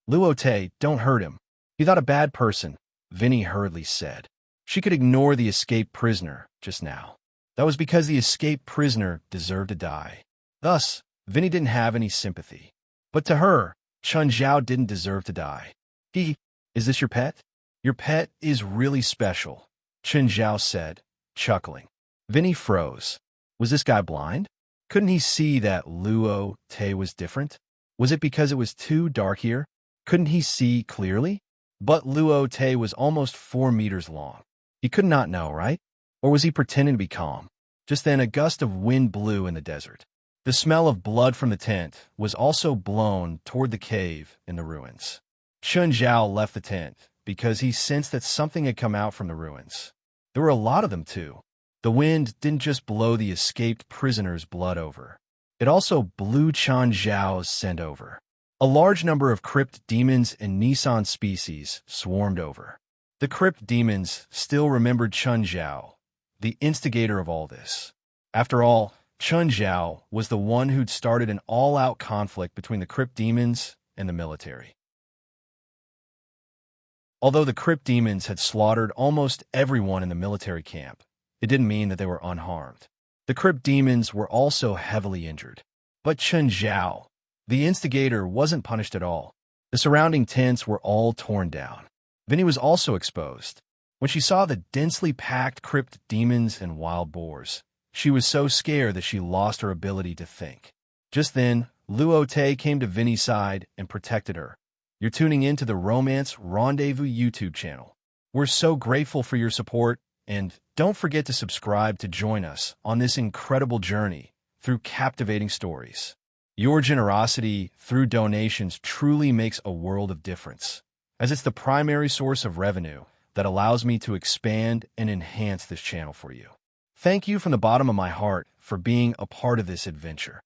Luote, don't hurt him. He's not a bad person, Vinny hurriedly said. She could ignore the escaped prisoner just now. That was because the escaped prisoner deserved to die. Thus, Vinny didn't have any sympathy. But to her, Chen Zhao didn't deserve to die. Is this your pet? Your pet is really special, Chen Zhao said, chuckling. Vinny froze. Was this guy blind? Couldn't he see that Luote was different? Was it because it was too dark here? Couldn't he see clearly? But Luote was almost 4 meters long. He could not know, right? Or was he pretending to be calm? Just then, a gust of wind blew in the desert. The smell of blood from the tent was also blown toward the cave in the ruins. Chen Zhao left the tent because he sensed that something had come out from the ruins. There were a lot of them, too. The wind didn't just blow the escaped prisoner's blood over. It also blew Chen Zhao's scent over. A large number of crypt demons and Nissan species swarmed over. The crypt demons still remembered Chen Zhao, the instigator of all this. After all, Chen Zhao was the one who'd started an all-out conflict between the crypt demons and the military. Although the crypt demons had slaughtered almost everyone in the military camp, it didn't mean that they were unharmed. The crypt demons were also heavily injured. But Chen Zhao, the instigator, wasn't punished at all. The surrounding tents were all torn down. Vinny was also exposed. When she saw the densely packed crypt demons and wild boars, she was so scared that she lost her ability to think. Just then, Luote came to Vinny's side and protected her. You're tuning in to the Romance Rendezvous YouTube channel. We're so grateful for your support, and don't forget to subscribe to join us on this incredible journey through captivating stories. Your generosity through donations truly makes a world of difference, as it's the primary source of revenue that allows me to expand and enhance this channel for you. Thank you from the bottom of my heart for being a part of this adventure.